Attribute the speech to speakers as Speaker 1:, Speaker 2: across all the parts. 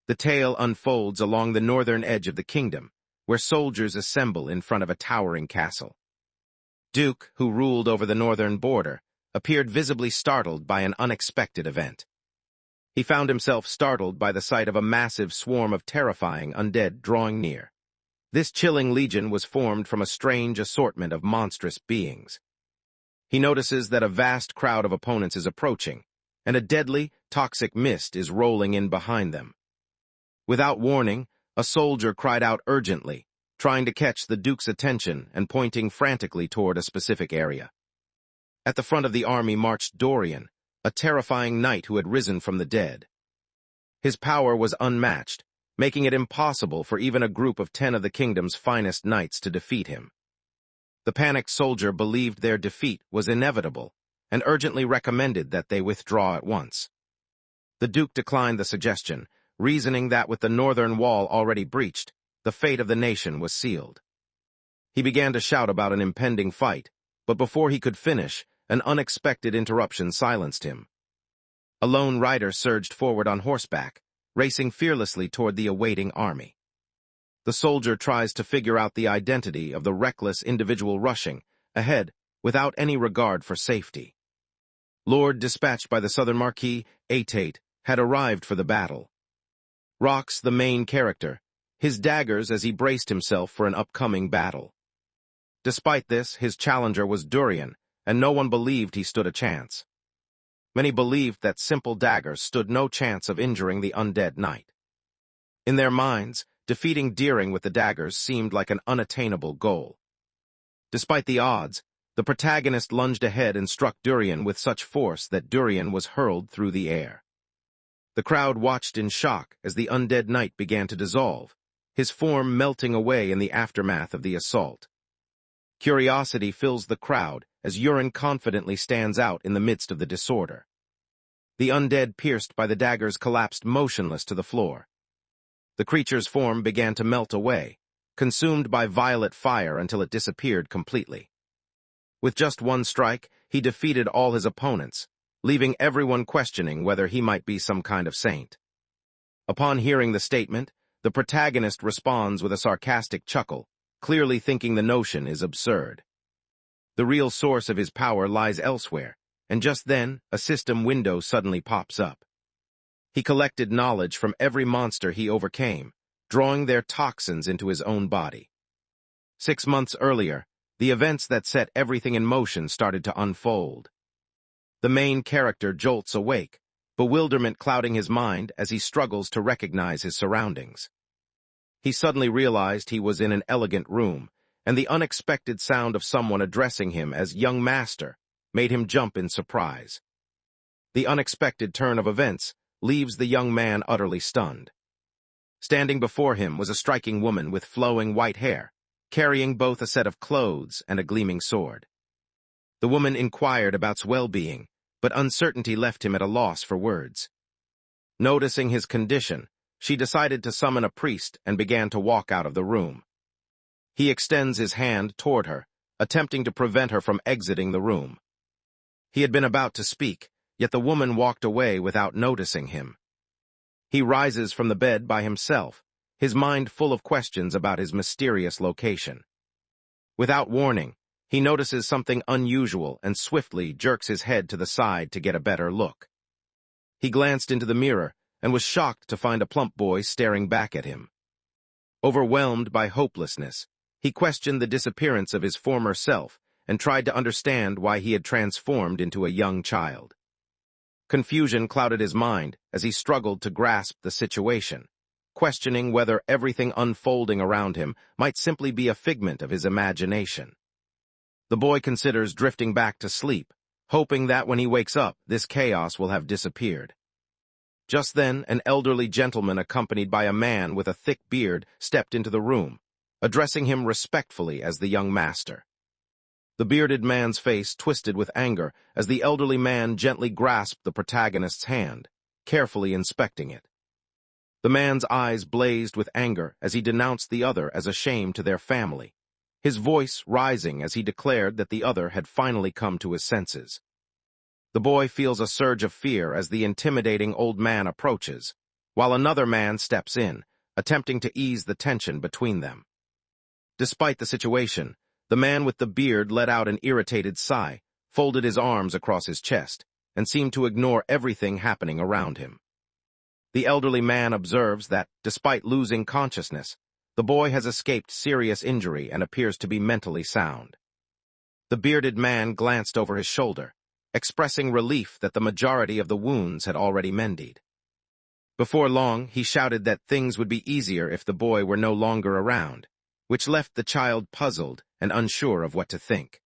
Speaker 1: The tale unfolds along the northern edge of the kingdom, where soldiers assemble in front of a towering castle. Duke, who ruled over the northern border, appeared visibly startled by an unexpected event. He found himself startled by the sight of a massive swarm of terrifying undead drawing near. This chilling legion was formed from a strange assortment of monstrous beings. He notices that a vast crowd of opponents is approaching, and a deadly, toxic mist is rolling in behind them. Without warning, a soldier cried out urgently, trying to catch the Duke's attention and pointing frantically toward a specific area. At the front of the army marched Dorian, a terrifying knight who had risen from the dead. His power was unmatched, making it impossible for even a group of 10 of the kingdom's finest knights to defeat him. The panicked soldier believed their defeat was inevitable and urgently recommended that they withdraw at once. The Duke declined the suggestion, reasoning that with the northern wall already breached, the fate of the nation was sealed. He began to shout about an impending fight, but before he could finish, an unexpected interruption silenced him. A lone rider surged forward on horseback, racing fearlessly toward the awaiting army. The soldier tries to figure out the identity of the reckless individual rushing ahead without any regard for safety. Lord dispatched by the Southern Marquis, Atate, had arrived for the battle. Rox, the main character, his daggers as he braced himself for an upcoming battle. Despite this, his challenger was Durian, and no one believed he stood a chance. Many believed that simple daggers stood no chance of injuring the undead knight. In their minds, defeating Deering with the daggers seemed like an unattainable goal. Despite the odds, the protagonist lunged ahead and struck Durian with such force that Durian was hurled through the air. The crowd watched in shock as the undead knight began to dissolve, his form melting away in the aftermath of the assault. Curiosity fills the crowd as Urine confidently stands out in the midst of the disorder. The undead pierced by the daggers collapsed motionless to the floor. The creature's form began to melt away, consumed by violet fire until it disappeared completely. With just one strike, he defeated all his opponents, leaving everyone questioning whether he might be some kind of saint. Upon hearing the statement, the protagonist responds with a sarcastic chuckle, clearly thinking the notion is absurd. The real source of his power lies elsewhere, and just then, a system window suddenly pops up. He collected knowledge from every monster he overcame, drawing their toxins into his own body. 6 months earlier, the events that set everything in motion started to unfold. The main character jolts awake, bewilderment clouding his mind as he struggles to recognize his surroundings. He suddenly realized he was in an elegant room, and the unexpected sound of someone addressing him as young master made him jump in surprise. The unexpected turn of events leaves the young man utterly stunned. Standing before him was a striking woman with flowing white hair, carrying both a set of clothes and a gleaming sword. The woman inquired about his well-being, but uncertainty left him at a loss for words. Noticing his condition, she decided to summon a priest and began to walk out of the room. He extends his hand toward her, attempting to prevent her from exiting the room. He had been about to speak, yet the woman walked away without noticing him. He rises from the bed by himself, his mind full of questions about his mysterious location. Without warning, he notices something unusual and swiftly jerks his head to the side to get a better look. He glanced into the mirror and was shocked to find a plump boy staring back at him. Overwhelmed by hopelessness, he questioned the disappearance of his former self and tried to understand why he had transformed into a young child. Confusion clouded his mind as he struggled to grasp the situation, questioning whether everything unfolding around him might simply be a figment of his imagination. The boy considers drifting back to sleep, hoping that when he wakes up, this chaos will have disappeared. Just then, an elderly gentleman accompanied by a man with a thick beard stepped into the room, addressing him respectfully as the young master. The bearded man's face twisted with anger as the elderly man gently grasped the protagonist's hand, carefully inspecting it. The man's eyes blazed with anger as he denounced the other as a shame to their family, his voice rising as he declared that the other had finally come to his senses. The boy feels a surge of fear as the intimidating old man approaches, while another man steps in, attempting to ease the tension between them. Despite the situation, the man with the beard let out an irritated sigh, folded his arms across his chest, and seemed to ignore everything happening around him. The elderly man observes that, despite losing consciousness, the boy has escaped serious injury and appears to be mentally sound. The bearded man glanced over his shoulder, expressing relief that the majority of the wounds had already mended. Before long, he shouted that things would be easier if the boy were no longer around, which left the child puzzled and unsure of what to think.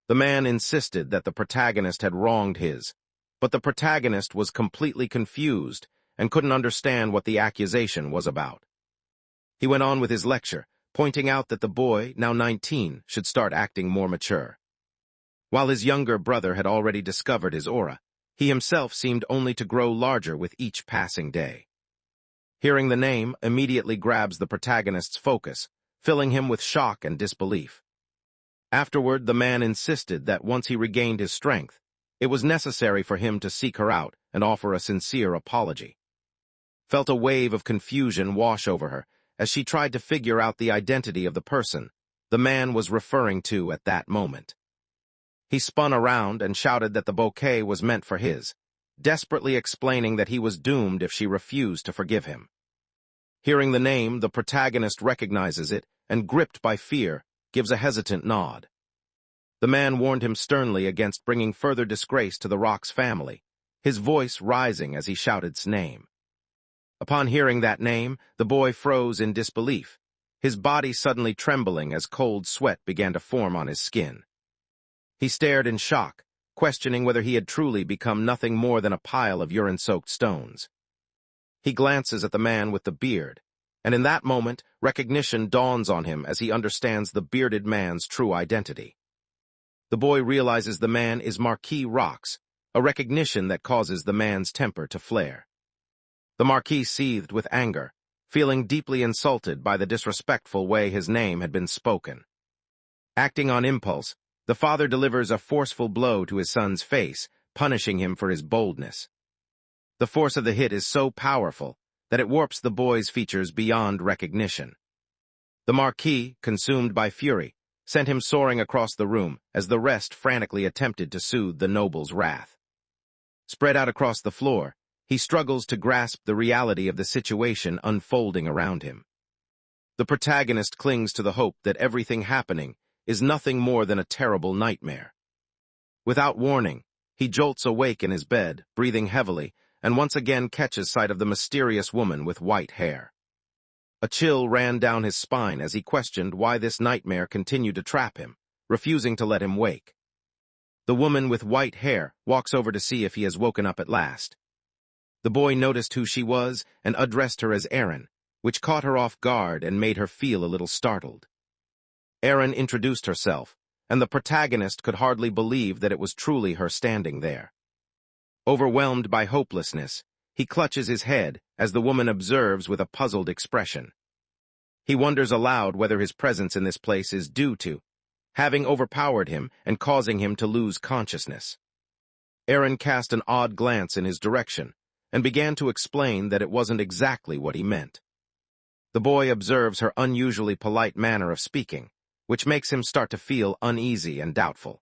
Speaker 1: The man insisted that the protagonist had wronged his, but the protagonist was completely confused and couldn't understand what the accusation was about. He went on with his lecture, pointing out that the boy, now 19, should start acting more mature. While his younger brother had already discovered his aura, he himself seemed only to grow larger with each passing day. Hearing the name immediately grabs the protagonist's focus, filling him with shock and disbelief. Afterward, the man insisted that once he regained his strength, it was necessary for him to seek her out and offer a sincere apology. Felt a wave of confusion wash over her as she tried to figure out the identity of the person the man was referring to at that moment. He spun around and shouted that the bouquet was meant for his, desperately explaining that he was doomed if she refused to forgive him. Hearing the name, the protagonist recognizes it and, gripped by fear, gives a hesitant nod. The man warned him sternly against bringing further disgrace to the Rock's family, his voice rising as he shouted its name. Upon hearing that name, the boy froze in disbelief, his body suddenly trembling as cold sweat began to form on his skin. He stared in shock, questioning whether he had truly become nothing more than a pile of urine-soaked stones. He glances at the man with the beard, and in that moment, recognition dawns on him as he understands the bearded man's true identity. The boy realizes the man is Marquis Rox, a recognition that causes the man's temper to flare. The Marquis seethed with anger, feeling deeply insulted by the disrespectful way his name had been spoken. Acting on impulse, the father delivers a forceful blow to his son's face, punishing him for his boldness. The force of the hit is so powerful that it warps the boy's features beyond recognition. The Marquis, consumed by fury, sent him soaring across the room as the rest frantically attempted to soothe the noble's wrath. Spread out across the floor, he struggles to grasp the reality of the situation unfolding around him. The protagonist clings to the hope that everything happening is nothing more than a terrible nightmare. Without warning, he jolts awake in his bed, breathing heavily, and once again catches sight of the mysterious woman with white hair. A chill ran down his spine as he questioned why this nightmare continued to trap him, refusing to let him wake. The woman with white hair walks over to see if he has woken up at last. The boy noticed who she was and addressed her as Erin, which caught her off guard and made her feel a little startled. Erin introduced herself, and the protagonist could hardly believe that it was truly her standing there. Overwhelmed by hopelessness, he clutches his head as the woman observes with a puzzled expression. He wonders aloud whether his presence in this place is due to having overpowered him and causing him to lose consciousness. Erin cast an odd glance in his direction and began to explain that it wasn't exactly what he meant. The boy observes her unusually polite manner of speaking, which makes him start to feel uneasy and doubtful.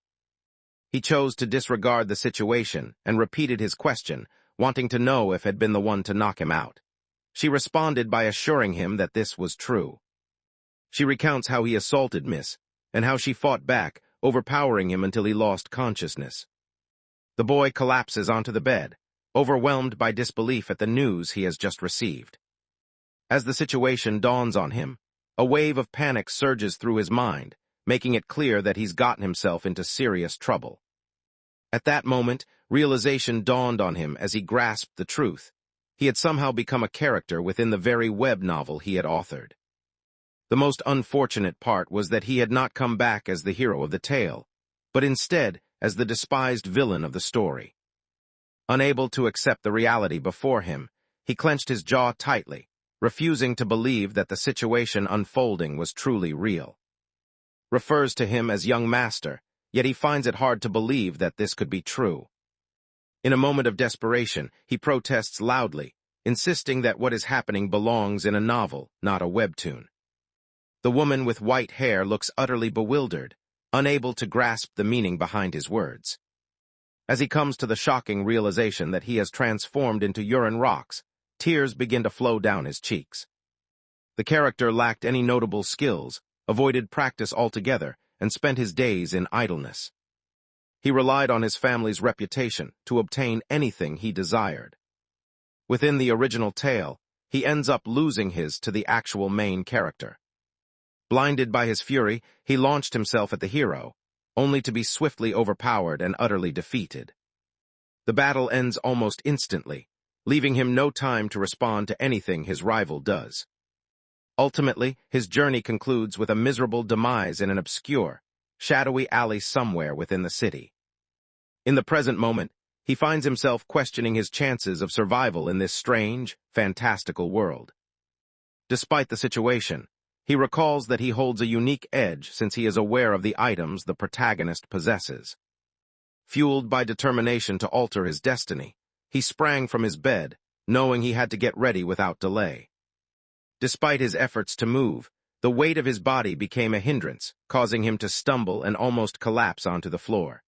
Speaker 1: He chose to disregard the situation and repeated his question, wanting to know if had been the one to knock him out. She responded by assuring him that this was true. She recounts how he assaulted Miss, and how she fought back, overpowering him until he lost consciousness. The boy collapses onto the bed, overwhelmed by disbelief at the news he has just received. As the situation dawns on him, a wave of panic surges through his mind, making it clear that he's gotten himself into serious trouble. At that moment, realization dawned on him as he grasped the truth. He had somehow become a character within the very web novel he had authored. The most unfortunate part was that he had not come back as the hero of the tale, but instead as the despised villain of the story. Unable to accept the reality before him, he clenched his jaw tightly, refusing to believe that the situation unfolding was truly real. Refers to him as young master, yet he finds it hard to believe that this could be true. In a moment of desperation, he protests loudly, insisting that what is happening belongs in a novel, not a webtoon. The woman with white hair looks utterly bewildered, unable to grasp the meaning behind his words. As he comes to the shocking realization that he has transformed into urine rocks, tears begin to flow down his cheeks. The character lacked any notable skills, avoided practice altogether, and spent his days in idleness. He relied on his family's reputation to obtain anything he desired. Within the original tale, he ends up losing his to the actual main character. Blinded by his fury, he launched himself at the hero, only to be swiftly overpowered and utterly defeated. The battle ends almost instantly, leaving him no time to respond to anything his rival does. Ultimately, his journey concludes with a miserable demise in an obscure, shadowy alley somewhere within the city. In the present moment, he finds himself questioning his chances of survival in this strange, fantastical world. Despite the situation, he recalls that he holds a unique edge since he is aware of the items the protagonist possesses. Fueled by determination to alter his destiny, he sprang from his bed, knowing he had to get ready without delay. Despite his efforts to move, the weight of his body became a hindrance, causing him to stumble and almost collapse onto the floor.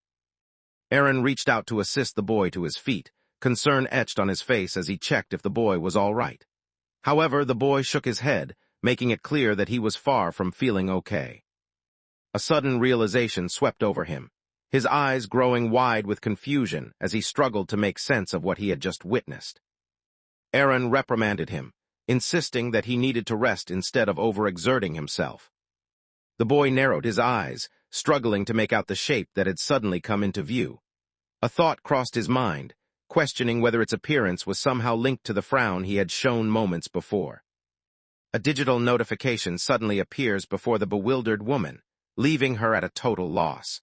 Speaker 1: Eren reached out to assist the boy to his feet, concern etched on his face as he checked if the boy was all right. However, the boy shook his head, making it clear that he was far from feeling okay. A sudden realization swept over him, his eyes growing wide with confusion as he struggled to make sense of what he had just witnessed. Eren reprimanded him, insisting that he needed to rest instead of overexerting himself. The boy narrowed his eyes, struggling to make out the shape that had suddenly come into view. A thought crossed his mind, questioning whether its appearance was somehow linked to the frown he had shown moments before. A digital notification suddenly appears before the bewildered woman, leaving her at a total loss.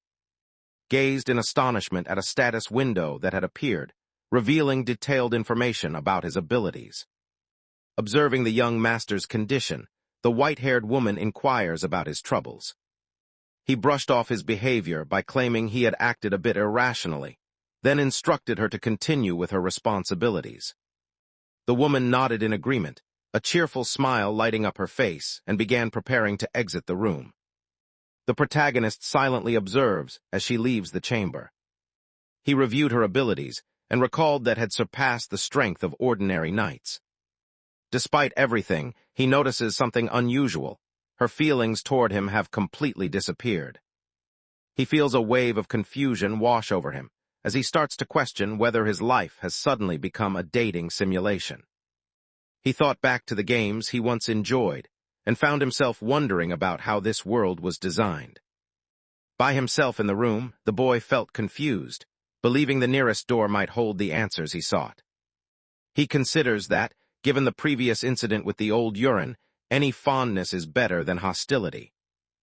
Speaker 1: Gazed in astonishment at a status window that had appeared, revealing detailed information about his abilities. Observing the young master's condition, the white-haired woman inquires about his troubles. He brushed off his behavior by claiming he had acted a bit irrationally, then instructed her to continue with her responsibilities. The woman nodded in agreement, a cheerful smile lighting up her face, and began preparing to exit the room. The protagonist silently observes as she leaves the chamber. He reviewed her abilities and recalled that had surpassed the strength of ordinary knights. Despite everything, he notices something unusual. Her feelings toward him have completely disappeared. He feels a wave of confusion wash over him as he starts to question whether his life has suddenly become a dating simulation. He thought back to the games he once enjoyed and found himself wondering about how this world was designed. By himself in the room, the boy felt confused, believing the nearest door might hold the answers he sought. He considers that, given the previous incident with the old urine, any fondness is better than hostility.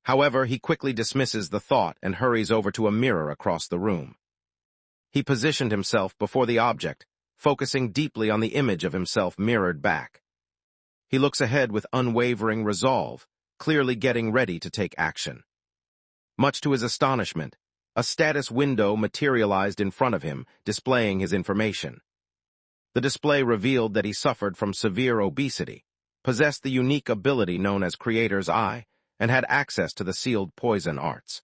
Speaker 1: However, he quickly dismisses the thought and hurries over to a mirror across the room. He positioned himself before the object, focusing deeply on the image of himself mirrored back. He looks ahead with unwavering resolve, clearly getting ready to take action. Much to his astonishment, a status window materialized in front of him, displaying his information. The display revealed that he suffered from severe obesity, possessed the unique ability known as Creator's Eye, and had access to the sealed poison arts.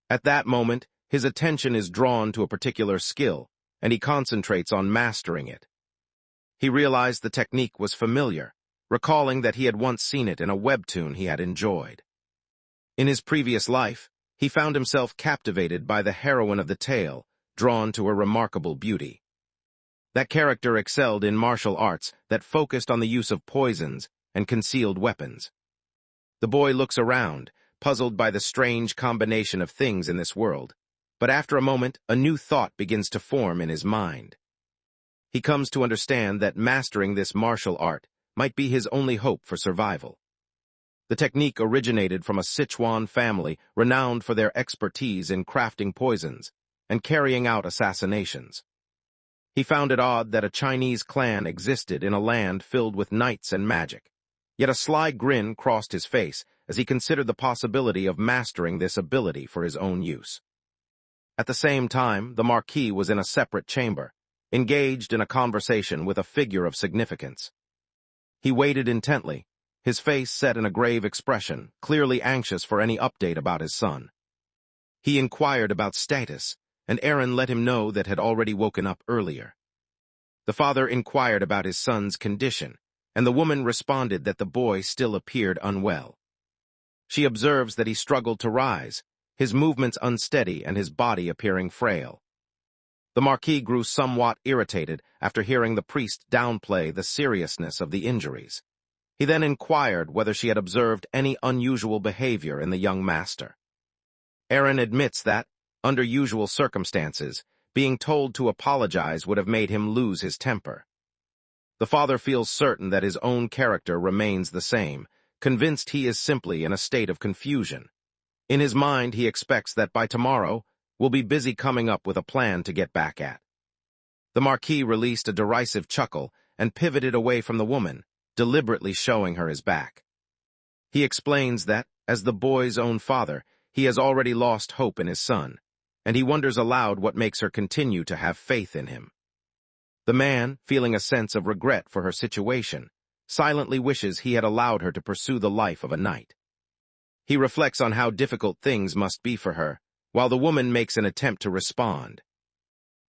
Speaker 1: At that moment, his attention is drawn to a particular skill, and he concentrates on mastering it. He realized the technique was familiar, recalling that he had once seen it in a webtoon he had enjoyed. In his previous life, he found himself captivated by the heroine of the tale, drawn to her remarkable beauty. That character excelled in martial arts that focused on the use of poisons and concealed weapons. The boy looks around, puzzled by the strange combination of things in this world, but after a moment, a new thought begins to form in his mind. He comes to understand that mastering this martial art might be his only hope for survival. The technique originated from a Sichuan family renowned for their expertise in crafting poisons and carrying out assassinations. He found it odd that a Chinese clan existed in a land filled with knights and magic, yet a sly grin crossed his face as he considered the possibility of mastering this ability for his own use. At the same time, the Marquis was in a separate chamber, engaged in a conversation with a figure of significance. He waited intently, his face set in a grave expression, clearly anxious for any update about his son. He inquired about status, and Aaron let him know that had already woken up earlier. The father inquired about his son's condition, and the woman responded that the boy still appeared unwell. She observes that he struggled to rise, his movements unsteady and his body appearing frail. The Marquis grew somewhat irritated after hearing the priest downplay the seriousness of the injuries. He then inquired whether she had observed any unusual behavior in the young master. Aaron admits that, under usual circumstances, being told to apologize would have made him lose his temper. The father feels certain that his own character remains the same, convinced he is simply in a state of confusion. In his mind, he expects that by tomorrow, we'll be busy coming up with a plan to get back at. The Marquis released a derisive chuckle and pivoted away from the woman, deliberately showing her his back. He explains that, as the boy's own father, he has already lost hope in his son, and he wonders aloud what makes her continue to have faith in him. The man, feeling a sense of regret for her situation, silently wishes he had allowed her to pursue the life of a knight. He reflects on how difficult things must be for her, while the woman makes an attempt to respond.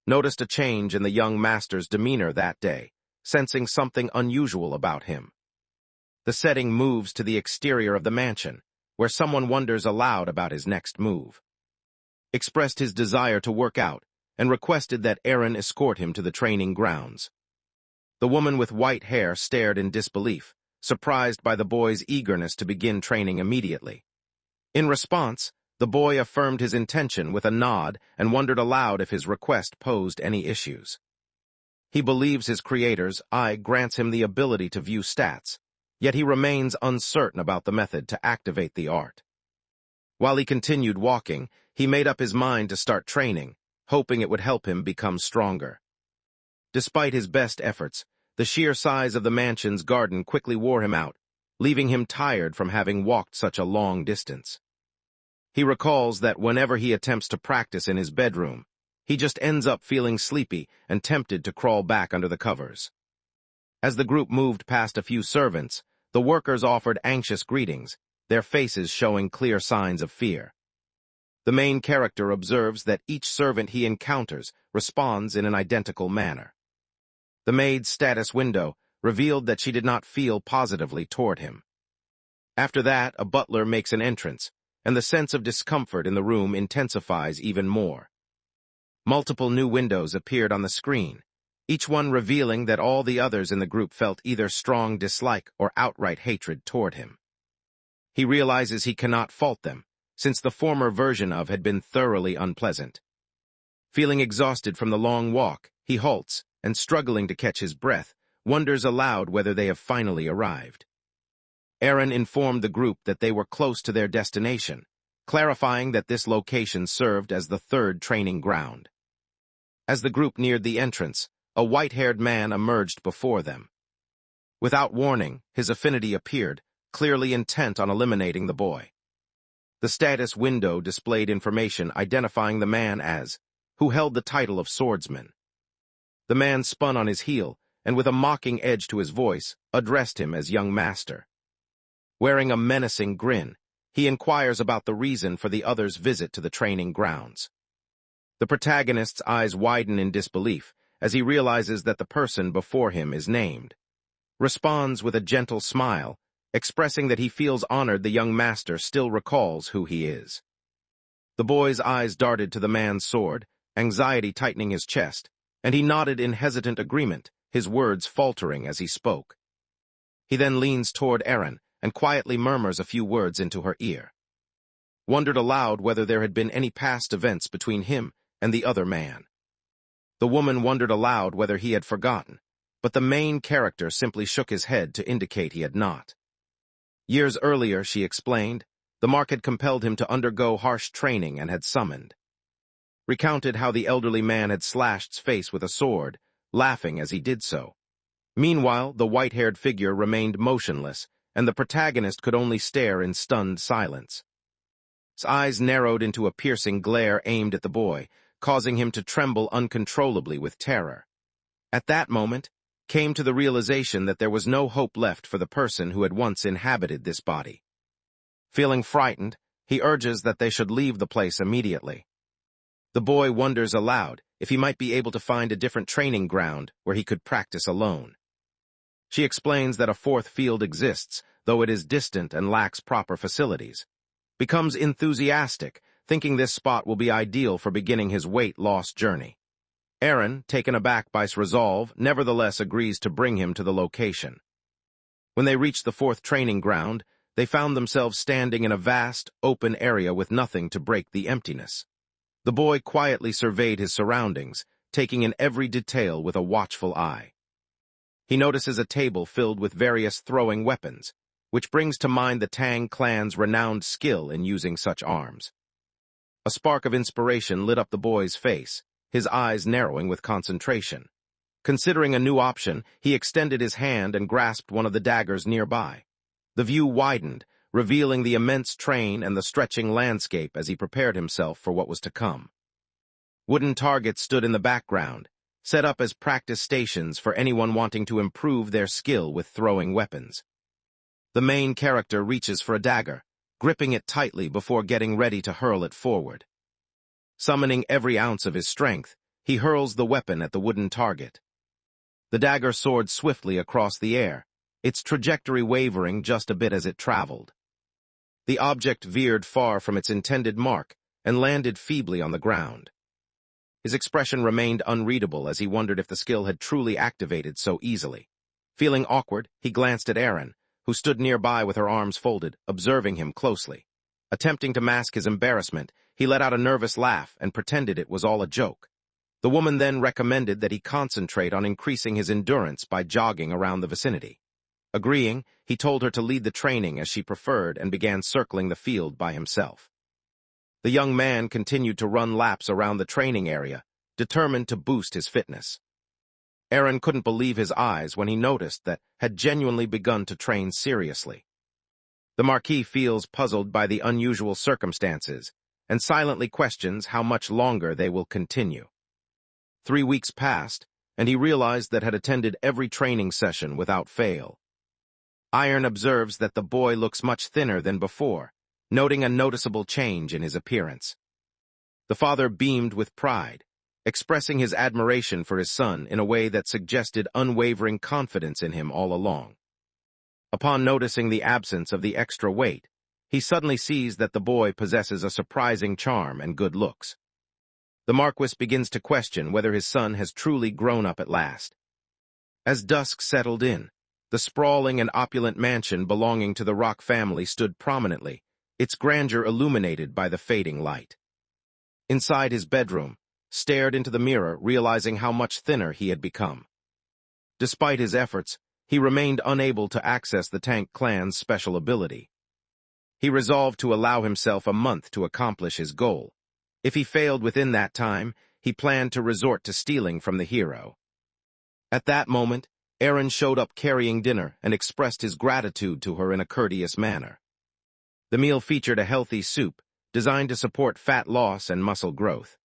Speaker 1: Noticed a change in the young master's demeanor that day, sensing something unusual about him. The setting moves to the exterior of the mansion, where someone wonders aloud about his next move. Expressed his desire to work out, and requested that Aaron escort him to the training grounds. The woman with white hair stared in disbelief, surprised by the boy's eagerness to begin training immediately. In response, the boy affirmed his intention with a nod and wondered aloud if his request posed any issues. He believes his creator's eye grants him the ability to view stats, yet he remains uncertain about the method to activate the art. While he continued walking, he made up his mind to start training, hoping it would help him become stronger. Despite his best efforts, the sheer size of the mansion's garden quickly wore him out, leaving him tired from having walked such a long distance. He recalls that whenever he attempts to practice in his bedroom, he just ends up feeling sleepy and tempted to crawl back under the covers. As the group moved past a few servants, the workers offered anxious greetings, their faces showing clear signs of fear. The main character observes that each servant he encounters responds in an identical manner. The maid's status window revealed that she did not feel positively toward him. After that, a butler makes an entrance, and the sense of discomfort in the room intensifies even more. Multiple new windows appeared on the screen, each one revealing that all the others in the group felt either strong dislike or outright hatred toward him. He realizes he cannot fault them, since the former version of had been thoroughly unpleasant. Feeling exhausted from the long walk, he halts, and struggling to catch his breath, wonders aloud whether they have finally arrived. Aaron informed the group that they were close to their destination, clarifying that this location served as the third training ground. As the group neared the entrance, a white-haired man emerged before them. Without warning, his affinity appeared, clearly intent on eliminating the boy. The status window displayed information identifying the man as, who held the title of swordsman. The man spun on his heel, and with a mocking edge to his voice, addressed him as young master. Wearing a menacing grin, he inquires about the reason for the other's visit to the training grounds. The protagonist's eyes widen in disbelief as he realizes that the person before him is named. Responds with a gentle smile, expressing that he feels honored the young master still recalls who he is. The boy's eyes darted to the man's sword, anxiety tightening his chest, and he nodded in hesitant agreement, his words faltering as he spoke. He then leans toward Aaron and quietly murmurs a few words into her ear. Wondered aloud whether there had been any past events between him and the other man. The woman wondered aloud whether he had forgotten, but the main character simply shook his head to indicate he had not. Years earlier, she explained, the mark had compelled him to undergo harsh training and had summoned. Recounted how the elderly man had slashed his face with a sword, laughing as he did so. Meanwhile, the white-haired figure remained motionless, and the protagonist could only stare in stunned silence. His eyes narrowed into a piercing glare aimed at the boy, causing him to tremble uncontrollably with terror. At that moment, came to the realization that there was no hope left for the person who had once inhabited this body. Feeling frightened, he urges that they should leave the place immediately. The boy wonders aloud if he might be able to find a different training ground where he could practice alone. She explains that a fourth field exists, though it is distant and lacks proper facilities. Becomes enthusiastic, thinking this spot will be ideal for beginning his weight loss journey. Aaron, taken aback by his resolve, nevertheless agrees to bring him to the location. When they reached the fourth training ground, they found themselves standing in a vast, open area with nothing to break the emptiness. The boy quietly surveyed his surroundings, taking in every detail with a watchful eye. He notices a table filled with various throwing weapons, which brings to mind the Tang clan's renowned skill in using such arms. A spark of inspiration lit up the boy's face, his eyes narrowing with concentration. Considering a new option, he extended his hand and grasped one of the daggers nearby. The view widened, revealing the immense train and the stretching landscape as he prepared himself for what was to come. Wooden targets stood in the background, set up as practice stations for anyone wanting to improve their skill with throwing weapons. The main character reaches for a dagger, gripping it tightly before getting ready to hurl it forward. Summoning every ounce of his strength, he hurls the weapon at the wooden target. The dagger soared swiftly across the air, its trajectory wavering just a bit as it traveled. The object veered far from its intended mark and landed feebly on the ground. His expression remained unreadable as he wondered if the skill had truly activated so easily. Feeling awkward, he glanced at Aaron, who stood nearby with her arms folded, observing him closely. Attempting to mask his embarrassment, he let out a nervous laugh and pretended it was all a joke. The woman then recommended that he concentrate on increasing his endurance by jogging around the vicinity. Agreeing, he told her to lead the training as she preferred and began circling the field by himself. The young man continued to run laps around the training area, determined to boost his fitness. Aaron couldn't believe his eyes when he noticed that had genuinely begun to train seriously. The Marquis feels puzzled by the unusual circumstances and silently questions how much longer they will continue. 3 weeks passed, and he realized that had attended every training session without fail. Iron observes that the boy looks much thinner than before, noting a noticeable change in his appearance. The father beamed with pride, expressing his admiration for his son in a way that suggested unwavering confidence in him all along. Upon noticing the absence of the extra weight, he suddenly sees that the boy possesses a surprising charm and good looks. The Marquis begins to question whether his son has truly grown up at last. As dusk settled in, the sprawling and opulent mansion belonging to the Rock family stood prominently, its grandeur illuminated by the fading light. Inside his bedroom, stared into the mirror, realizing how much thinner he had become. Despite his efforts, he remained unable to access the Tang clan's special ability. He resolved to allow himself a month to accomplish his goal. If he failed within that time, he planned to resort to stealing from the hero. At that moment, Aaron showed up carrying dinner and expressed his gratitude to her in a courteous manner. The meal featured a healthy soup, designed to support fat loss and muscle growth.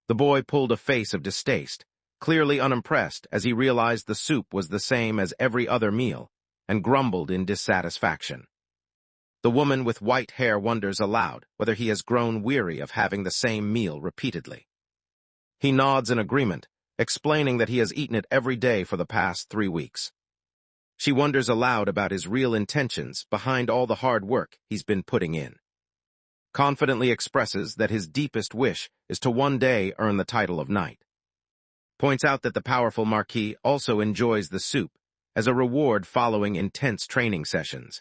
Speaker 1: The boy pulled a face of distaste, clearly unimpressed as he realized the soup was the same as every other meal, and grumbled in dissatisfaction. The woman with white hair wonders aloud whether he has grown weary of having the same meal repeatedly. He nods in agreement, explaining that he has eaten it every day for the past 3 weeks. She wonders aloud about his real intentions behind all the hard work he's been putting in. Confidently expresses that his deepest wish is to one day earn the title of knight. Points out that the powerful Marquis also enjoys the soup as a reward following intense training sessions.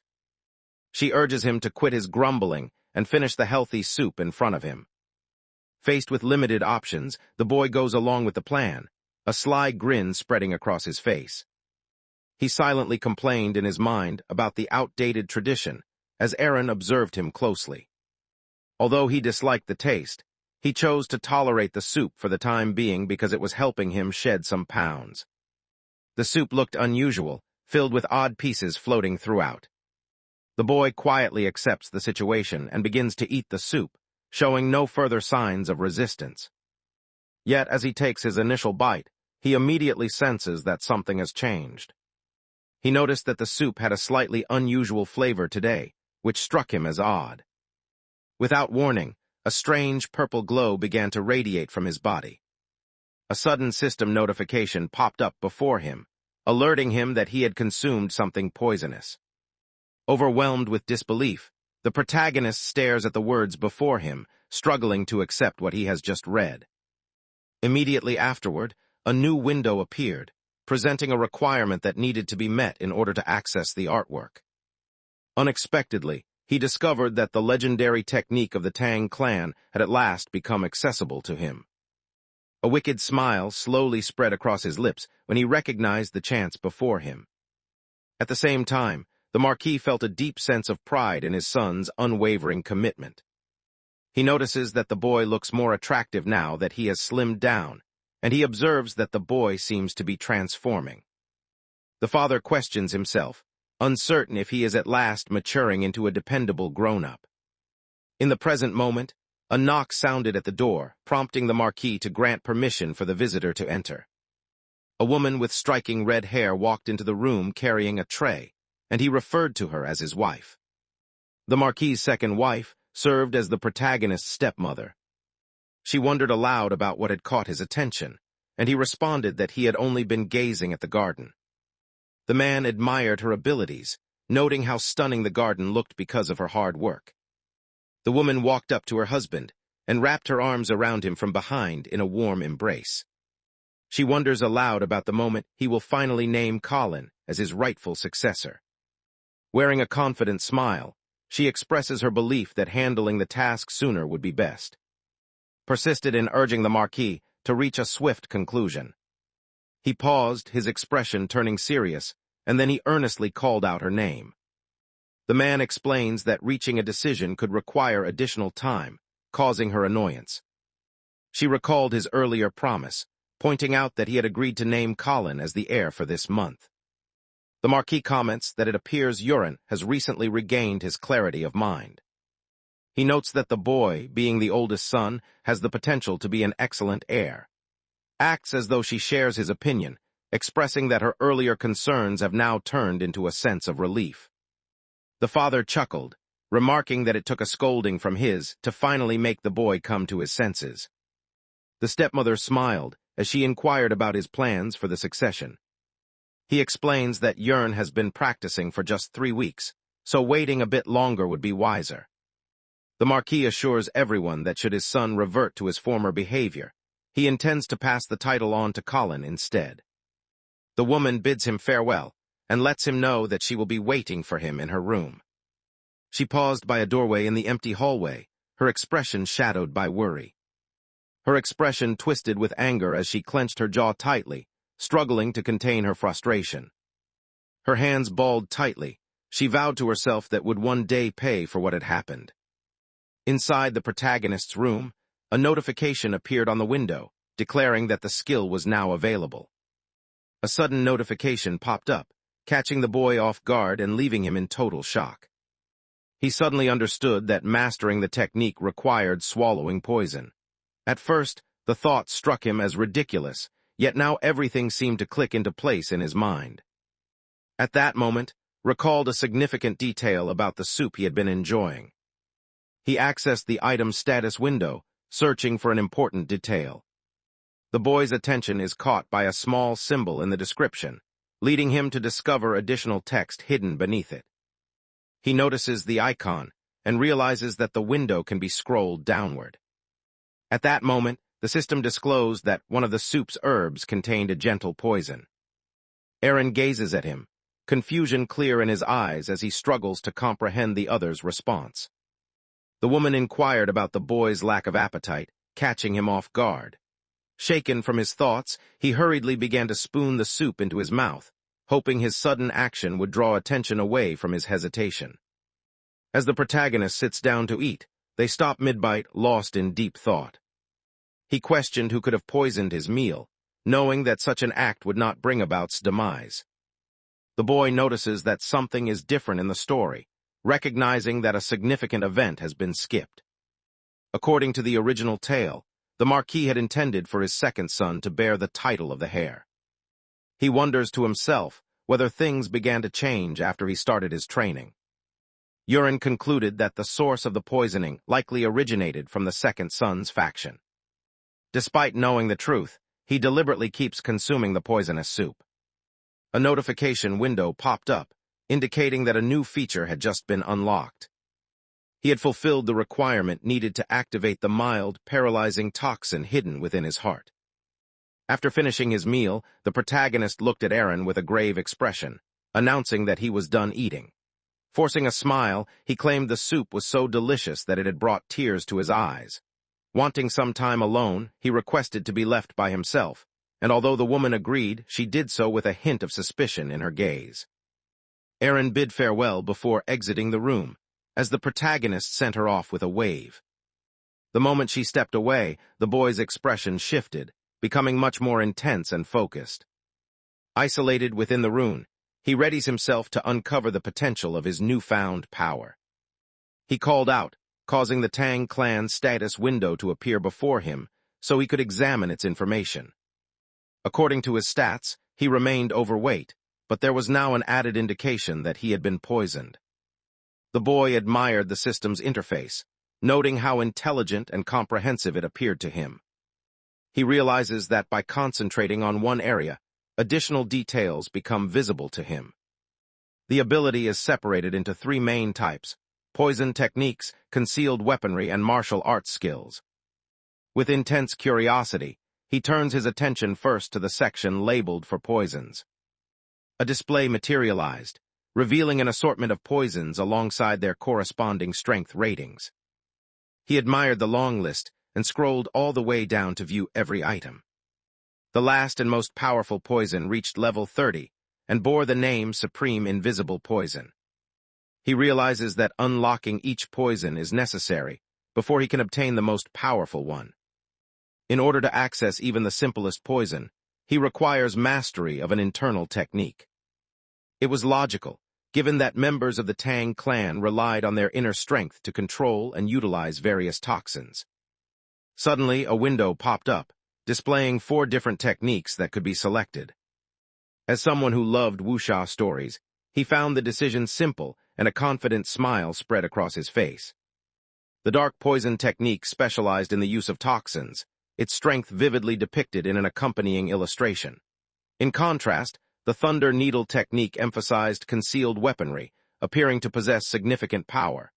Speaker 1: She urges him to quit his grumbling and finish the healthy soup in front of him. Faced with limited options, the boy goes along with the plan, a sly grin spreading across his face. He silently complained in his mind about the outdated tradition as Aaron observed him closely. Although he disliked the taste, he chose to tolerate the soup for the time being because it was helping him shed some pounds. The soup looked unusual, filled with odd pieces floating throughout. The boy quietly accepts the situation and begins to eat the soup, showing no further signs of resistance. Yet as he takes his initial bite, he immediately senses that something has changed. He noticed that the soup had a slightly unusual flavor today, which struck him as odd. Without warning, a strange purple glow began to radiate from his body. A sudden system notification popped up before him, alerting him that he had consumed something poisonous. Overwhelmed with disbelief, the protagonist stares at the words before him, struggling to accept what he has just read. Immediately afterward, a new window appeared, presenting a requirement that needed to be met in order to access the artwork. Unexpectedly, he discovered that the legendary technique of the Tang clan had at last become accessible to him. A wicked smile slowly spread across his lips when he recognized the chance before him. At the same time, the Marquis felt a deep sense of pride in his son's unwavering commitment. He notices that the boy looks more attractive now that he has slimmed down, and he observes that the boy seems to be transforming. The father questions himself, uncertain if he is at last maturing into a dependable grown-up. In the present moment, a knock sounded at the door, prompting the Marquis to grant permission for the visitor to enter. A woman with striking red hair walked into the room carrying a tray, and he referred to her as his wife. The Marquis's second wife served as the protagonist's stepmother. She wondered aloud about what had caught his attention, and he responded that he had only been gazing at the garden. The man admired her abilities, noting how stunning the garden looked because of her hard work. The woman walked up to her husband and wrapped her arms around him from behind in a warm embrace. She wonders aloud about the moment he will finally name Colin as his rightful successor. Wearing a confident smile, she expresses her belief that handling the task sooner would be best. Persisted in urging the Marquis to reach a swift conclusion. He paused, his expression turning serious, and then he earnestly called out her name. The man explains that reaching a decision could require additional time, causing her annoyance. She recalled his earlier promise, pointing out that he had agreed to name Colin as the heir for this month. The Marquis comments that it appears Yuren has recently regained his clarity of mind. He notes that the boy, being the oldest son, has the potential to be an excellent heir. Acts as though she shares his opinion, expressing that her earlier concerns have now turned into a sense of relief. The father chuckled, remarking that it took a scolding from his to finally make the boy come to his senses. The stepmother smiled as she inquired about his plans for the succession. He explains that Yuren has been practicing for just 3 weeks, so waiting a bit longer would be wiser. The Marquis assures everyone that should his son revert to his former behavior, he intends to pass the title on to Colin instead. The woman bids him farewell and lets him know that she will be waiting for him in her room. She paused by a doorway in the empty hallway, her expression shadowed by worry. Her expression twisted with anger as she clenched her jaw tightly, struggling to contain her frustration. Her hands balled tightly. She vowed to herself that would one day pay for what had happened. Inside the protagonist's room, a notification appeared on the window, declaring that the skill was now available. A sudden notification popped up, catching the boy off guard and leaving him in total shock. He suddenly understood that mastering the technique required swallowing poison. At first, the thought struck him as ridiculous, yet now everything seemed to click into place in his mind. At that moment, recalled a significant detail about the soup he had been enjoying. He accessed the item status window, searching for an important detail. The boy's attention is caught by a small symbol in the description, leading him to discover additional text hidden beneath it. He notices the icon and realizes that the window can be scrolled downward. At that moment, the system disclosed that one of the soup's herbs contained a gentle poison. Aaron gazes at him, confusion clear in his eyes as he struggles to comprehend the other's response. The woman inquired about the boy's lack of appetite, catching him off guard. Shaken from his thoughts, he hurriedly began to spoon the soup into his mouth, hoping his sudden action would draw attention away from his hesitation. As the protagonist sits down to eat, they stop mid-bite, lost in deep thought. He questioned who could have poisoned his meal, knowing that such an act would not bring about's demise. The boy notices that something is different in the story, recognizing that a significant event has been skipped. According to the original tale, The Marquis had intended for his second son to bear the title of the heir. He wonders to himself whether things began to change after he started his training. Yurin concluded that the source of the poisoning likely originated from the second son's faction. Despite knowing the truth, he deliberately keeps consuming the poisonous soup. A notification window popped up, indicating that a new feature had just been unlocked. He had fulfilled the requirement needed to activate the mild, paralyzing toxin hidden within his heart. After finishing his meal, the protagonist looked at Eren with a grave expression, announcing that he was done eating. Forcing a smile, he claimed the soup was so delicious that it had brought tears to his eyes. Wanting some time alone, he requested to be left by himself, and although the woman agreed, she did so with a hint of suspicion in her gaze. Eren bid farewell before exiting the room, as the protagonist sent her off with a wave. The moment she stepped away, the boy's expression shifted, becoming much more intense and focused. Isolated within the rune, he readies himself to uncover the potential of his newfound power. He called out, causing the Tang clan's status window to appear before him so he could examine its information. According to his stats, he remained overweight, but there was now an added indication that he had been poisoned. The boy admired the system's interface, noting how intelligent and comprehensive it appeared to him. He realizes that by concentrating on one area, additional details become visible to him. The ability is separated into three main types: poison techniques, concealed weaponry, and martial arts skills. With intense curiosity, he turns his attention first to the section labeled for poisons. A display materialized, revealing an assortment of poisons alongside their corresponding strength ratings. He admired the long list and scrolled all the way down to view every item. The last and most powerful poison reached level 30 and bore the name Supreme Invisible Poison. He realizes that unlocking each poison is necessary before he can obtain the most powerful one. In order to access even the simplest poison, he requires mastery of an internal technique. It was logical, given that members of the Tang clan relied on their inner strength to control and utilize various toxins. Suddenly, a window popped up, displaying 4 different techniques that could be selected. As someone who loved wuxia stories, he found the decision simple, and a confident smile spread across his face. The dark poison technique specialized in the use of toxins, its strength vividly depicted in an accompanying illustration. In contrast, the thunder needle technique emphasized concealed weaponry, appearing to possess significant power.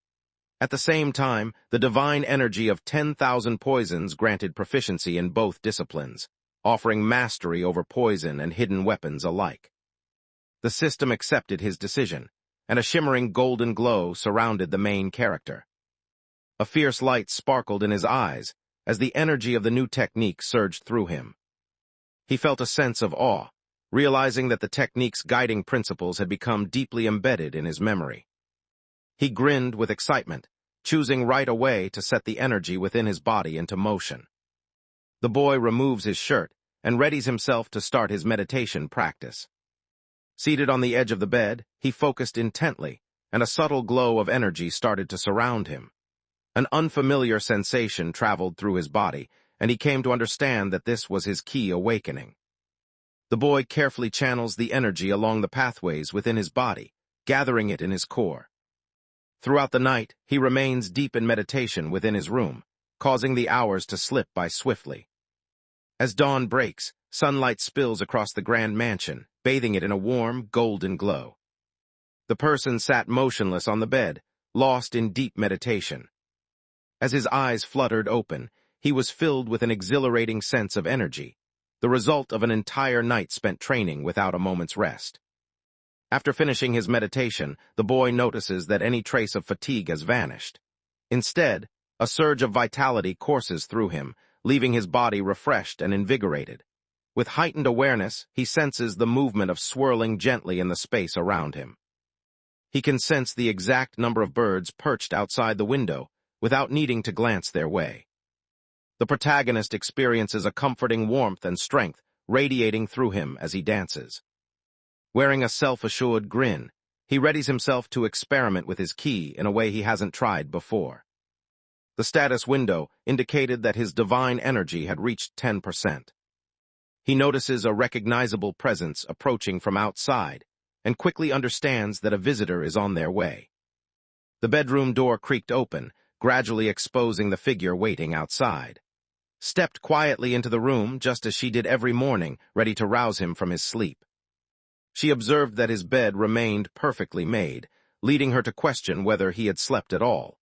Speaker 1: At the same time, the divine energy of 10,000 poisons granted proficiency in both disciplines, offering mastery over poison and hidden weapons alike. The system accepted his decision, and a shimmering golden glow surrounded the main character. A fierce light sparkled in his eyes as the energy of the new technique surged through him. He felt a sense of awe, realizing that the technique's guiding principles had become deeply embedded in his memory. He grinned with excitement, choosing right away to set the energy within his body into motion. The boy removes his shirt and readies himself to start his meditation practice. Seated on the edge of the bed, he focused intently, and a subtle glow of energy started to surround him. An unfamiliar sensation traveled through his body, and he came to understand that this was his key awakening. The boy carefully channels the energy along the pathways within his body, gathering it in his core. Throughout the night, he remains deep in meditation within his room, causing the hours to slip by swiftly. As dawn breaks, sunlight spills across the grand mansion, bathing it in a warm, golden glow. The person sat motionless on the bed, lost in deep meditation. As his eyes fluttered open, he was filled with an exhilarating sense of energy, the result of an entire night spent training without a moment's rest. After finishing his meditation, the boy notices that any trace of fatigue has vanished. Instead, a surge of vitality courses through him, leaving his body refreshed and invigorated. With heightened awareness, he senses the movement of swirling gently in the space around him. He can sense the exact number of birds perched outside the window, without needing to glance their way. The protagonist experiences a comforting warmth and strength radiating through him as he dances. Wearing a self-assured grin, he readies himself to experiment with his ki in a way he hasn't tried before. The status window indicated that his divine energy had reached 10%. He notices a recognizable presence approaching from outside and quickly understands that a visitor is on their way. The bedroom door creaked open, gradually exposing the figure waiting outside. Stepped quietly into the room just as she did every morning, ready to rouse him from his sleep. She observed that his bed remained perfectly made, leading her to question whether he had slept at all.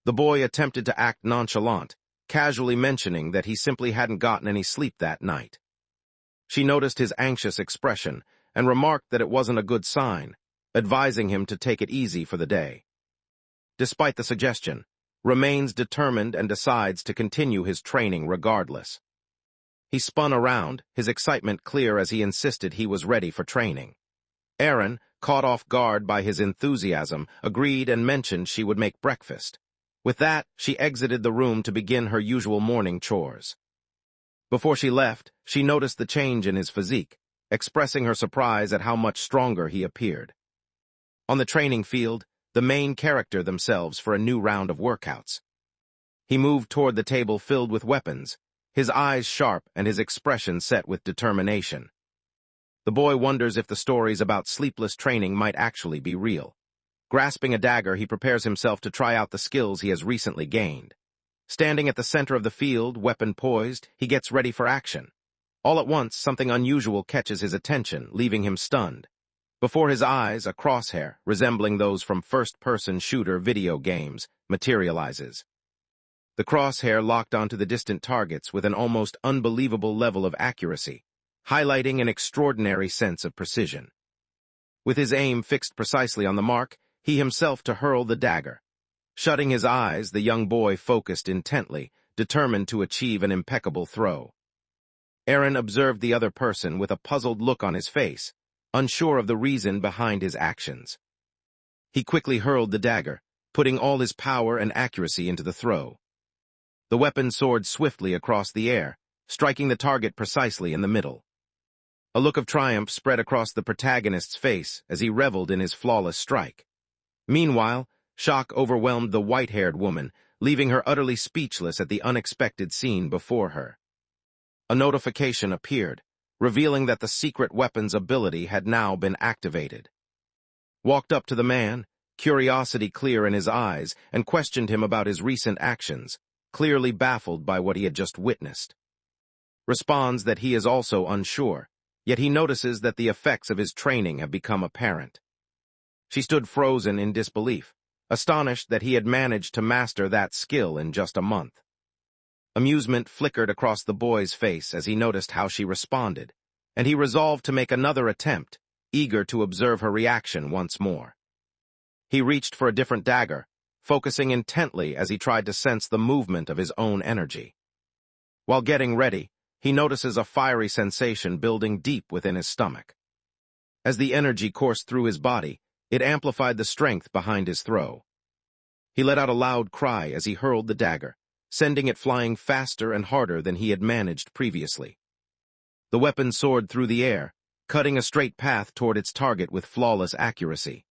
Speaker 1: The boy attempted to act nonchalant, casually mentioning that he simply hadn't gotten any sleep that night. She noticed his anxious expression and remarked that it wasn't a good sign, advising him to take it easy for the day. Despite the suggestion, remains determined and decides to continue his training regardless. He spun around, his excitement clear as he insisted he was ready for training. Erin, caught off guard by his enthusiasm, agreed and mentioned she would make breakfast. With that, she exited the room to begin her usual morning chores. Before she left, she noticed the change in his physique, expressing her surprise at how much stronger he appeared. On the training field, the main character themselves for a new round of workouts. He moved toward the table filled with weapons, his eyes sharp and his expression set with determination. The boy wonders if the stories about sleepless training might actually be real. Grasping a dagger, he prepares himself to try out the skills he has recently gained. Standing at the center of the field, weapon poised, he gets ready for action. All at once, something unusual catches his attention, leaving him stunned. Before his eyes, a crosshair, resembling those from first-person shooter video games, materializes. The crosshair locked onto the distant targets with an almost unbelievable level of accuracy, highlighting an extraordinary sense of precision. With his aim fixed precisely on the mark, he himself to hurl the dagger. Shutting his eyes, the young boy focused intently, determined to achieve an impeccable throw. Erin observed the other person with a puzzled look on his face, unsure of the reason behind his actions. He quickly hurled the dagger, putting all his power and accuracy into the throw. The weapon soared swiftly across the air, striking the target precisely in the middle. A look of triumph spread across the protagonist's face as he reveled in his flawless strike. Meanwhile, shock overwhelmed the white-haired woman, leaving her utterly speechless at the unexpected scene before her. A notification appeared, revealing that the secret weapon's ability had now been activated. Walked up to the man, curiosity clear in his eyes, and questioned him about his recent actions, clearly baffled by what he had just witnessed. Responds that he is also unsure, yet he notices that the effects of his training have become apparent. She stood frozen in disbelief, astonished that he had managed to master that skill in just a month. Amusement flickered across the boy's face as he noticed how she responded, and he resolved to make another attempt, eager to observe her reaction once more. He reached for a different dagger, focusing intently as he tried to sense the movement of his own energy. While getting ready, he notices a fiery sensation building deep within his stomach. As the energy coursed through his body, it amplified the strength behind his throw. He let out a loud cry as he hurled the dagger, sending it flying faster and harder than he had managed previously. The weapon soared through the air, cutting a straight path toward its target with flawless accuracy.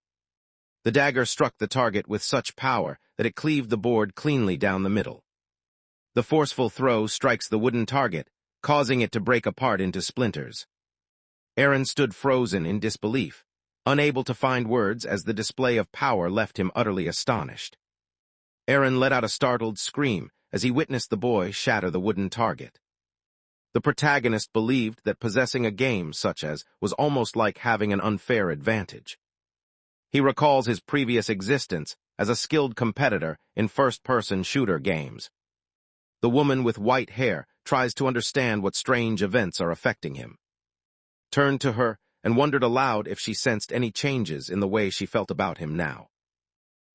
Speaker 1: The dagger struck the target with such power that it cleaved the board cleanly down the middle. The forceful throw strikes the wooden target, causing it to break apart into splinters. Erin stood frozen in disbelief, unable to find words as the display of power left him utterly astonished. Erin let out a startled scream as he witnessed the boy shatter the wooden target. The protagonist believed that possessing a game such as was almost like having an unfair advantage. He recalls his previous existence as a skilled competitor in first-person shooter games. The woman with white hair tries to understand what strange events are affecting him. Turned to her and wondered aloud if she sensed any changes in the way she felt about him now.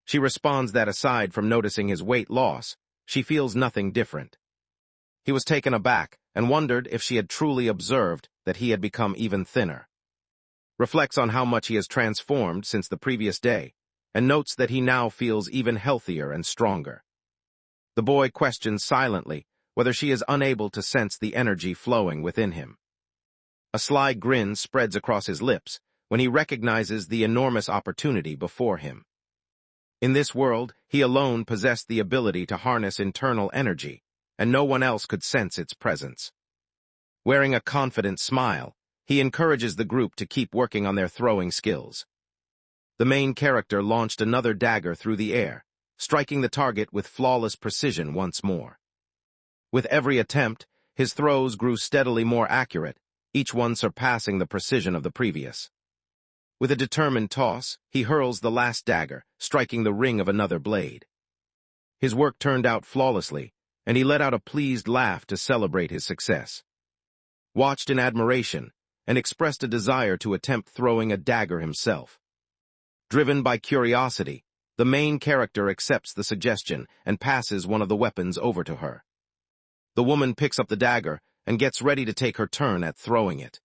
Speaker 1: She responds that aside from noticing his weight loss, she feels nothing different. He was taken aback and wondered if she had truly observed that he had become even thinner. Reflects on how much he has transformed since the previous day, and notes that he now feels even healthier and stronger. The boy questions silently whether she is unable to sense the energy flowing within him. A sly grin spreads across his lips when he recognizes the enormous opportunity before him. In this world, he alone possessed the ability to harness internal energy, and no one else could sense its presence. Wearing a confident smile, he encourages the group to keep working on their throwing skills. The main character launched another dagger through the air, striking the target with flawless precision once more. With every attempt, his throws grew steadily more accurate, each one surpassing the precision of the previous. With a determined toss, he hurls the last dagger, striking the ring of another blade. His work turned out flawlessly, and he let out a pleased laugh to celebrate his success. Watched in admiration, and expressed a desire to attempt throwing a dagger himself. Driven by curiosity, the main character accepts the suggestion and passes one of the weapons over to her. The woman picks up the dagger and gets ready to take her turn at throwing it.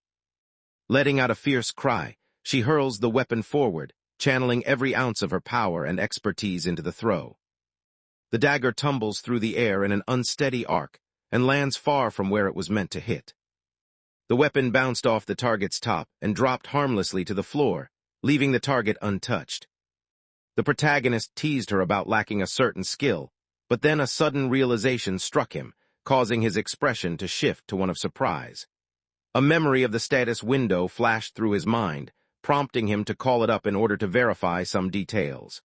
Speaker 1: Letting out a fierce cry, she hurls the weapon forward, channeling every ounce of her power and expertise into the throw. The dagger tumbles through the air in an unsteady arc and lands far from where it was meant to hit. The weapon bounced off the target's top and dropped harmlessly to the floor, leaving the target untouched. The protagonist teased her about lacking a certain skill, but then a sudden realization struck him, causing his expression to shift to one of surprise. A memory of the status window flashed through his mind, prompting him to call it up in order to verify some details.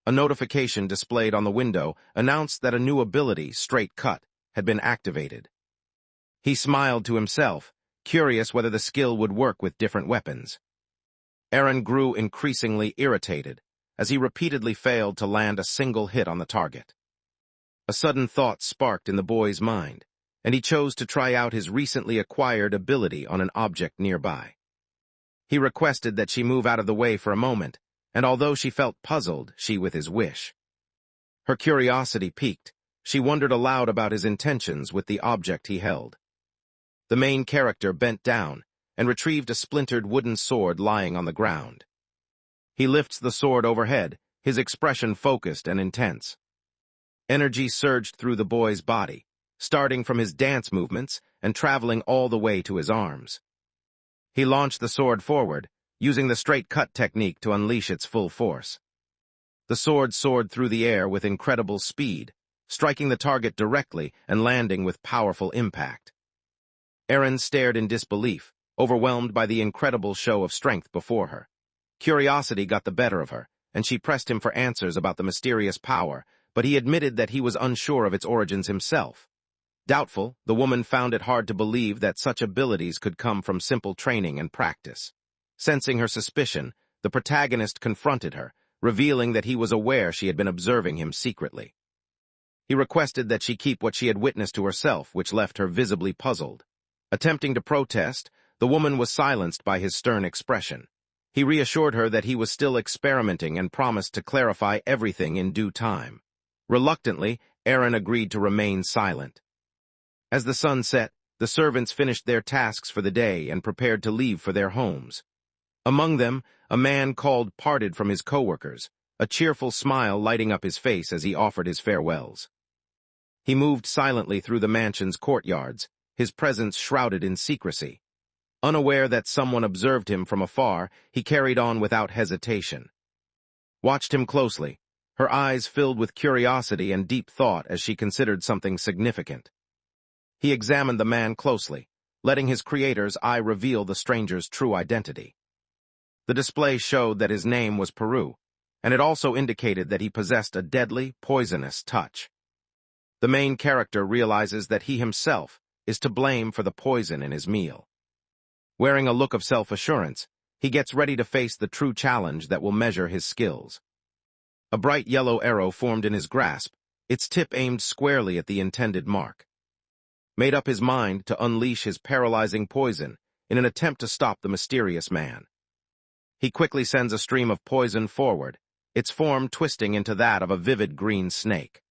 Speaker 1: A notification displayed on the window announced that a new ability, Straight Cut, had been activated. He smiled to himself, curious whether the skill would work with different weapons. Eren grew increasingly irritated, as he repeatedly failed to land a single hit on the target. A sudden thought sparked in the boy's mind, and he chose to try out his recently acquired ability on an object nearby. He requested that she move out of the way for a moment, and although she felt puzzled, she with his wish. Her curiosity piqued. She wondered aloud about his intentions with the object he held. The main character bent down and retrieved a splintered wooden sword lying on the ground. He lifts the sword overhead, his expression focused and intense. Energy surged through the boy's body, starting from his dance movements and traveling all the way to his arms. He launched the sword forward, using the straight cut technique to unleash its full force. The sword soared through the air with incredible speed, striking the target directly and landing with powerful impact. Eren stared in disbelief, overwhelmed by the incredible show of strength before her. Curiosity got the better of her, and she pressed him for answers about the mysterious power, but he admitted that he was unsure of its origins himself. Doubtful, the woman found it hard to believe that such abilities could come from simple training and practice. Sensing her suspicion, the protagonist confronted her, revealing that he was aware she had been observing him secretly. He requested that she keep what she had witnessed to herself, which left her visibly puzzled. Attempting to protest, the woman was silenced by his stern expression. He reassured her that he was still experimenting and promised to clarify everything in due time. Reluctantly, Eren agreed to remain silent. As the sun set, the servants finished their tasks for the day and prepared to leave for their homes. Among them, a man called parted from his co-workers, a cheerful smile lighting up his face as he offered his farewells. He moved silently through the mansion's courtyards, his presence shrouded in secrecy. Unaware that someone observed him from afar, he carried on without hesitation. Watched him closely, her eyes filled with curiosity and deep thought as she considered something significant. He examined the man closely, letting his creator's eye reveal the stranger's true identity. The display showed that his name was Peru, and it also indicated that he possessed a deadly, poisonous touch. The main character realizes that he himself is to blame for the poison in his meal. Wearing a look of self-assurance, he gets ready to face the true challenge that will measure his skills. A bright yellow arrow formed in his grasp, its tip aimed squarely at the intended mark. Made up his mind to unleash his paralyzing poison in an attempt to stop the mysterious man. He quickly sends a stream of poison forward, its form twisting into that of a vivid green snake.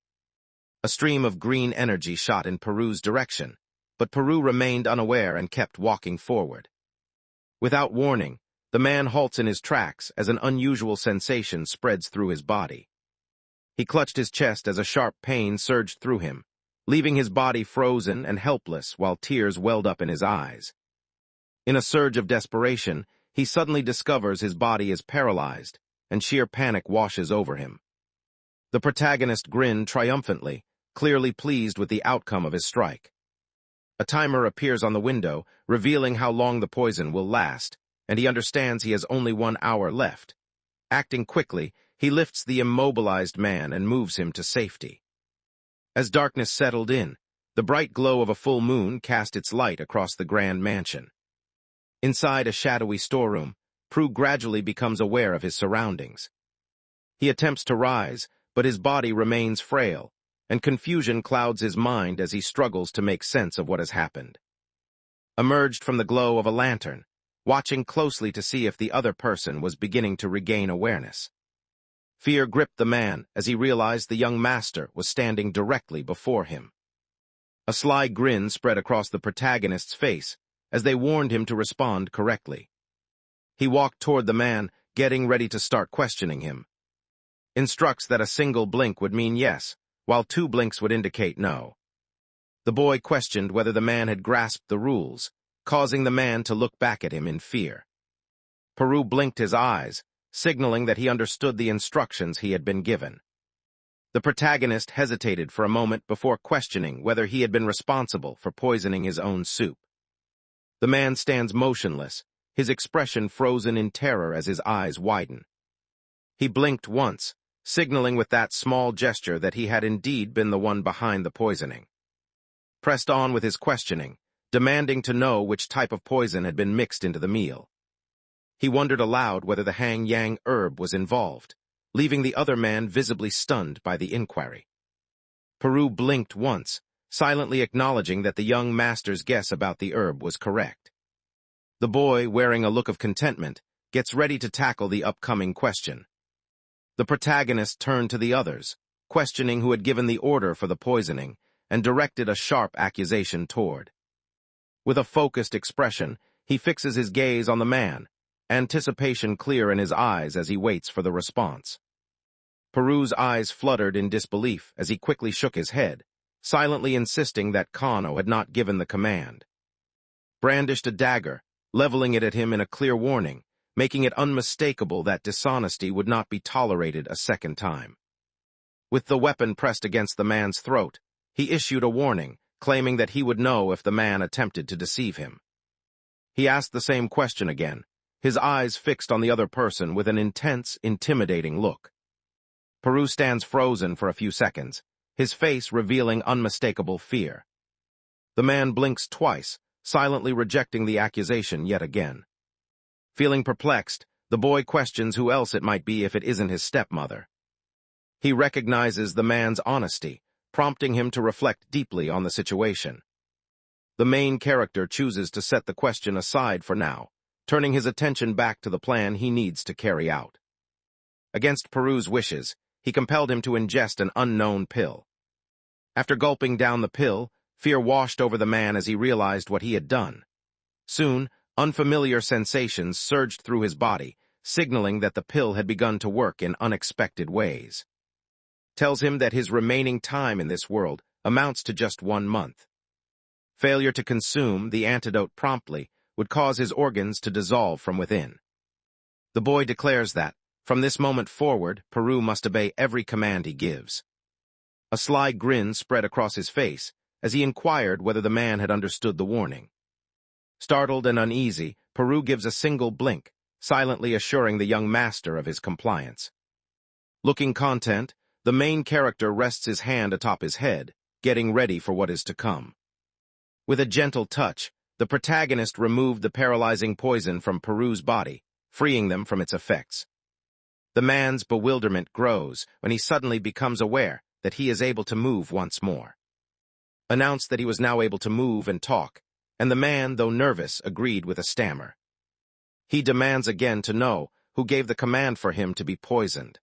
Speaker 1: A stream of green energy shot in Peru's direction, but Peru remained unaware and kept walking forward. Without warning, the man halts in his tracks as an unusual sensation spreads through his body. He clutched his chest as a sharp pain surged through him, leaving his body frozen and helpless while tears welled up in his eyes. In a surge of desperation, he suddenly discovers his body is paralyzed, and sheer panic washes over him. The protagonist grinned triumphantly, clearly pleased with the outcome of his strike. A timer appears on the window, revealing how long the poison will last, and he understands he has only 1 hour left. Acting quickly, he lifts the immobilized man and moves him to safety. As darkness settled in, the bright glow of a full moon cast its light across the grand mansion. Inside a shadowy storeroom, Prue gradually becomes aware of his surroundings. He attempts to rise, but his body remains frail, and confusion clouds his mind as he struggles to make sense of what has happened. Emerged from the glow of a lantern, watching closely to see if the other person was beginning to regain awareness. Fear gripped the man as he realized the young master was standing directly before him. A sly grin spread across the protagonist's face as they warned him to respond correctly. He walked toward the man, getting ready to start questioning him. Instructs that a single blink would mean yes, while 2 blinks would indicate no. The boy questioned whether the man had grasped the rules, causing the man to look back at him in fear. Peru blinked his eyes, signaling that he understood the instructions he had been given. The protagonist hesitated for a moment before questioning whether he had been responsible for poisoning his own soup. The man stands motionless, his expression frozen in terror as his eyes widen. He blinked once, signaling with that small gesture that he had indeed been the one behind the poisoning. Pressed on with his questioning, demanding to know which type of poison had been mixed into the meal. He wondered aloud whether the hang-yang herb was involved, leaving the other man visibly stunned by the inquiry. Peru blinked once, silently acknowledging that the young master's guess about the herb was correct. The boy, wearing a look of contentment, gets ready to tackle the upcoming question. The protagonist turned to the others, questioning who had given the order for the poisoning, and directed a sharp accusation toward. With a focused expression, he fixes his gaze on the man, anticipation clear in his eyes as he waits for the response. Peru's eyes fluttered in disbelief as he quickly shook his head, silently insisting that Kano had not given the command. Brandished a dagger, leveling it at him in a clear warning, making it unmistakable that dishonesty would not be tolerated a second time. With the weapon pressed against the man's throat, he issued a warning, claiming that he would know if the man attempted to deceive him. He asked the same question again, his eyes fixed on the other person with an intense, intimidating look. Peru stands frozen for a few seconds, his face revealing unmistakable fear. The man blinks twice, silently rejecting the accusation yet again. Feeling perplexed, the boy questions who else it might be if it isn't his stepmother. He recognizes the man's honesty, prompting him to reflect deeply on the situation. The main character chooses to set the question aside for now, turning his attention back to the plan he needs to carry out. Against Peru's wishes, he compelled him to ingest an unknown pill. After gulping down the pill, fear washed over the man as he realized what he had done. Soon, unfamiliar sensations surged through his body, signaling that the pill had begun to work in unexpected ways. Tells him that his remaining time in this world amounts to just 1 month. Failure to consume the antidote promptly would cause his organs to dissolve from within. The boy declares that, from this moment forward, Peru must obey every command he gives. A sly grin spread across his face as he inquired whether the man had understood the warning. Startled and uneasy, Peru gives a single blink, silently assuring the young master of his compliance. Looking content, the main character rests his hand atop his head, getting ready for what is to come. With a gentle touch, the protagonist removed the paralyzing poison from Peru's body, freeing them from its effects. The man's bewilderment grows when he suddenly becomes aware that he is able to move once more. Announced that he was now able to move and talk, and the man, though nervous, agreed with a stammer. He demands again to know who gave the command for him to be poisoned.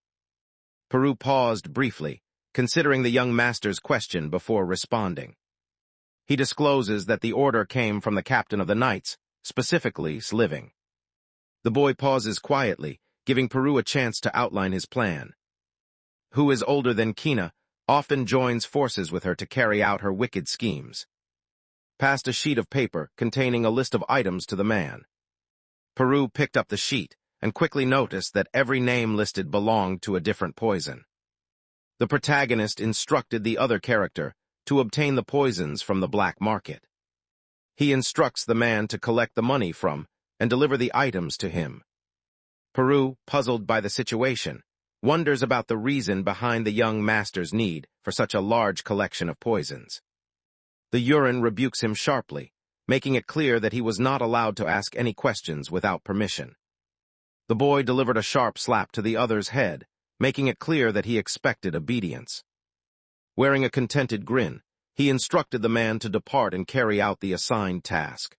Speaker 1: Peru paused briefly, considering the young master's question before responding. He discloses that the order came from the captain of the knights, specifically Sliving. The boy pauses quietly, giving Peru a chance to outline his plan. Who is older than Kina, often joins forces with her to carry out her wicked schemes. Passed a sheet of paper containing a list of items to the man. Peru picked up the sheet and quickly noticed that every name listed belonged to a different poison. The protagonist instructed the other character to obtain the poisons from the black market. He instructs the man to collect the money from and deliver the items to him. Peru, puzzled by the situation, wonders about the reason behind the young master's need for such a large collection of poisons. The Urine rebukes him sharply, making it clear that he was not allowed to ask any questions without permission. The boy delivered a sharp slap to the other's head, making it clear that he expected obedience. Wearing a contented grin, he instructed the man to depart and carry out the assigned task.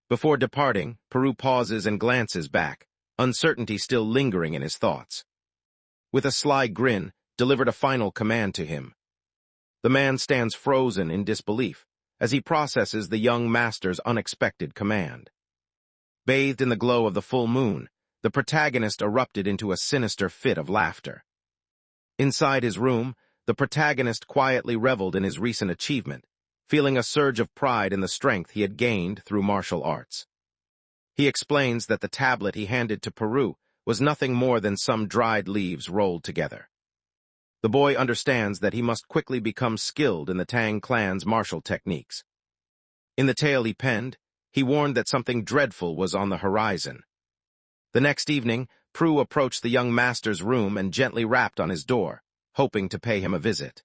Speaker 1: Before departing, Peru pauses and glances back, uncertainty still lingering in his thoughts. With a sly grin, delivered a final command to him. The man stands frozen in disbelief as he processes the young master's unexpected command. Bathed in the glow of the full moon, the protagonist erupted into a sinister fit of laughter. Inside his room, the protagonist quietly reveled in his recent achievement, feeling a surge of pride in the strength he had gained through martial arts. He explains that the tablet he handed to Peru was nothing more than some dried leaves rolled together. The boy understands that he must quickly become skilled in the Tang clan's martial techniques. In the tale he penned, he warned that something dreadful was on the horizon. The next evening, Peru approached the young master's room and gently rapped on his door, hoping to pay him a visit.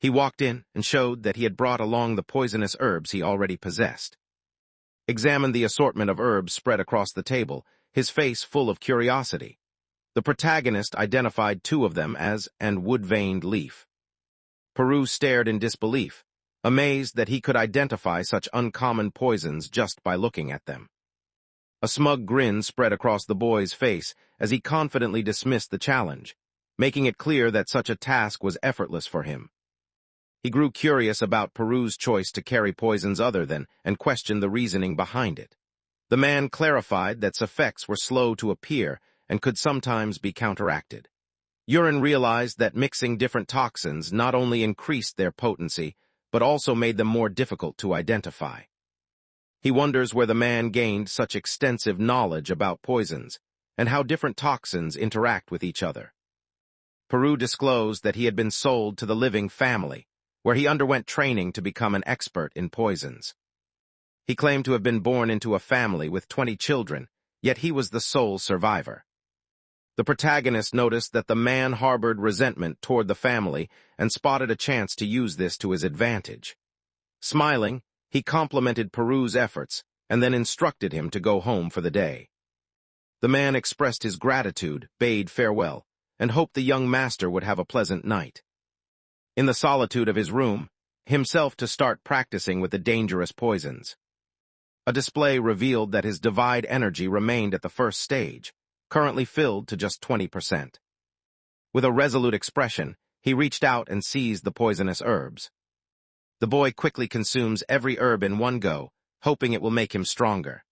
Speaker 1: He walked in and showed that he had brought along the poisonous herbs he already possessed. Examined the assortment of herbs spread across the table, his face full of curiosity. The protagonist identified two of them as an wood-veined leaf. Peru stared in disbelief, amazed that he could identify such uncommon poisons just by looking at them. A smug grin spread across the boy's face as he confidently dismissed the challenge, making it clear that such a task was effortless for him. He grew curious about Peru's choice to carry poisons other than and questioned the reasoning behind it. The man clarified that its effects were slow to appear and could sometimes be counteracted. Urine realized that mixing different toxins not only increased their potency, but also made them more difficult to identify. He wonders where the man gained such extensive knowledge about poisons and how different toxins interact with each other. Peru disclosed that he had been sold to the living family, where he underwent training to become an expert in poisons. He claimed to have been born into a family with 20 children, yet he was the sole survivor. The protagonist noticed that the man harbored resentment toward the family and spotted a chance to use this to his advantage. Smiling, he complimented Peru's efforts and then instructed him to go home for the day. The man expressed his gratitude, bade farewell, and hoped the young master would have a pleasant night. In the solitude of his room, himself to start practicing with the dangerous poisons. A display revealed that his divide energy remained at the first stage, currently filled to just 20%. With a resolute expression, he reached out and seized the poisonous herbs. The boy quickly consumes every herb in one go, hoping it will make him stronger.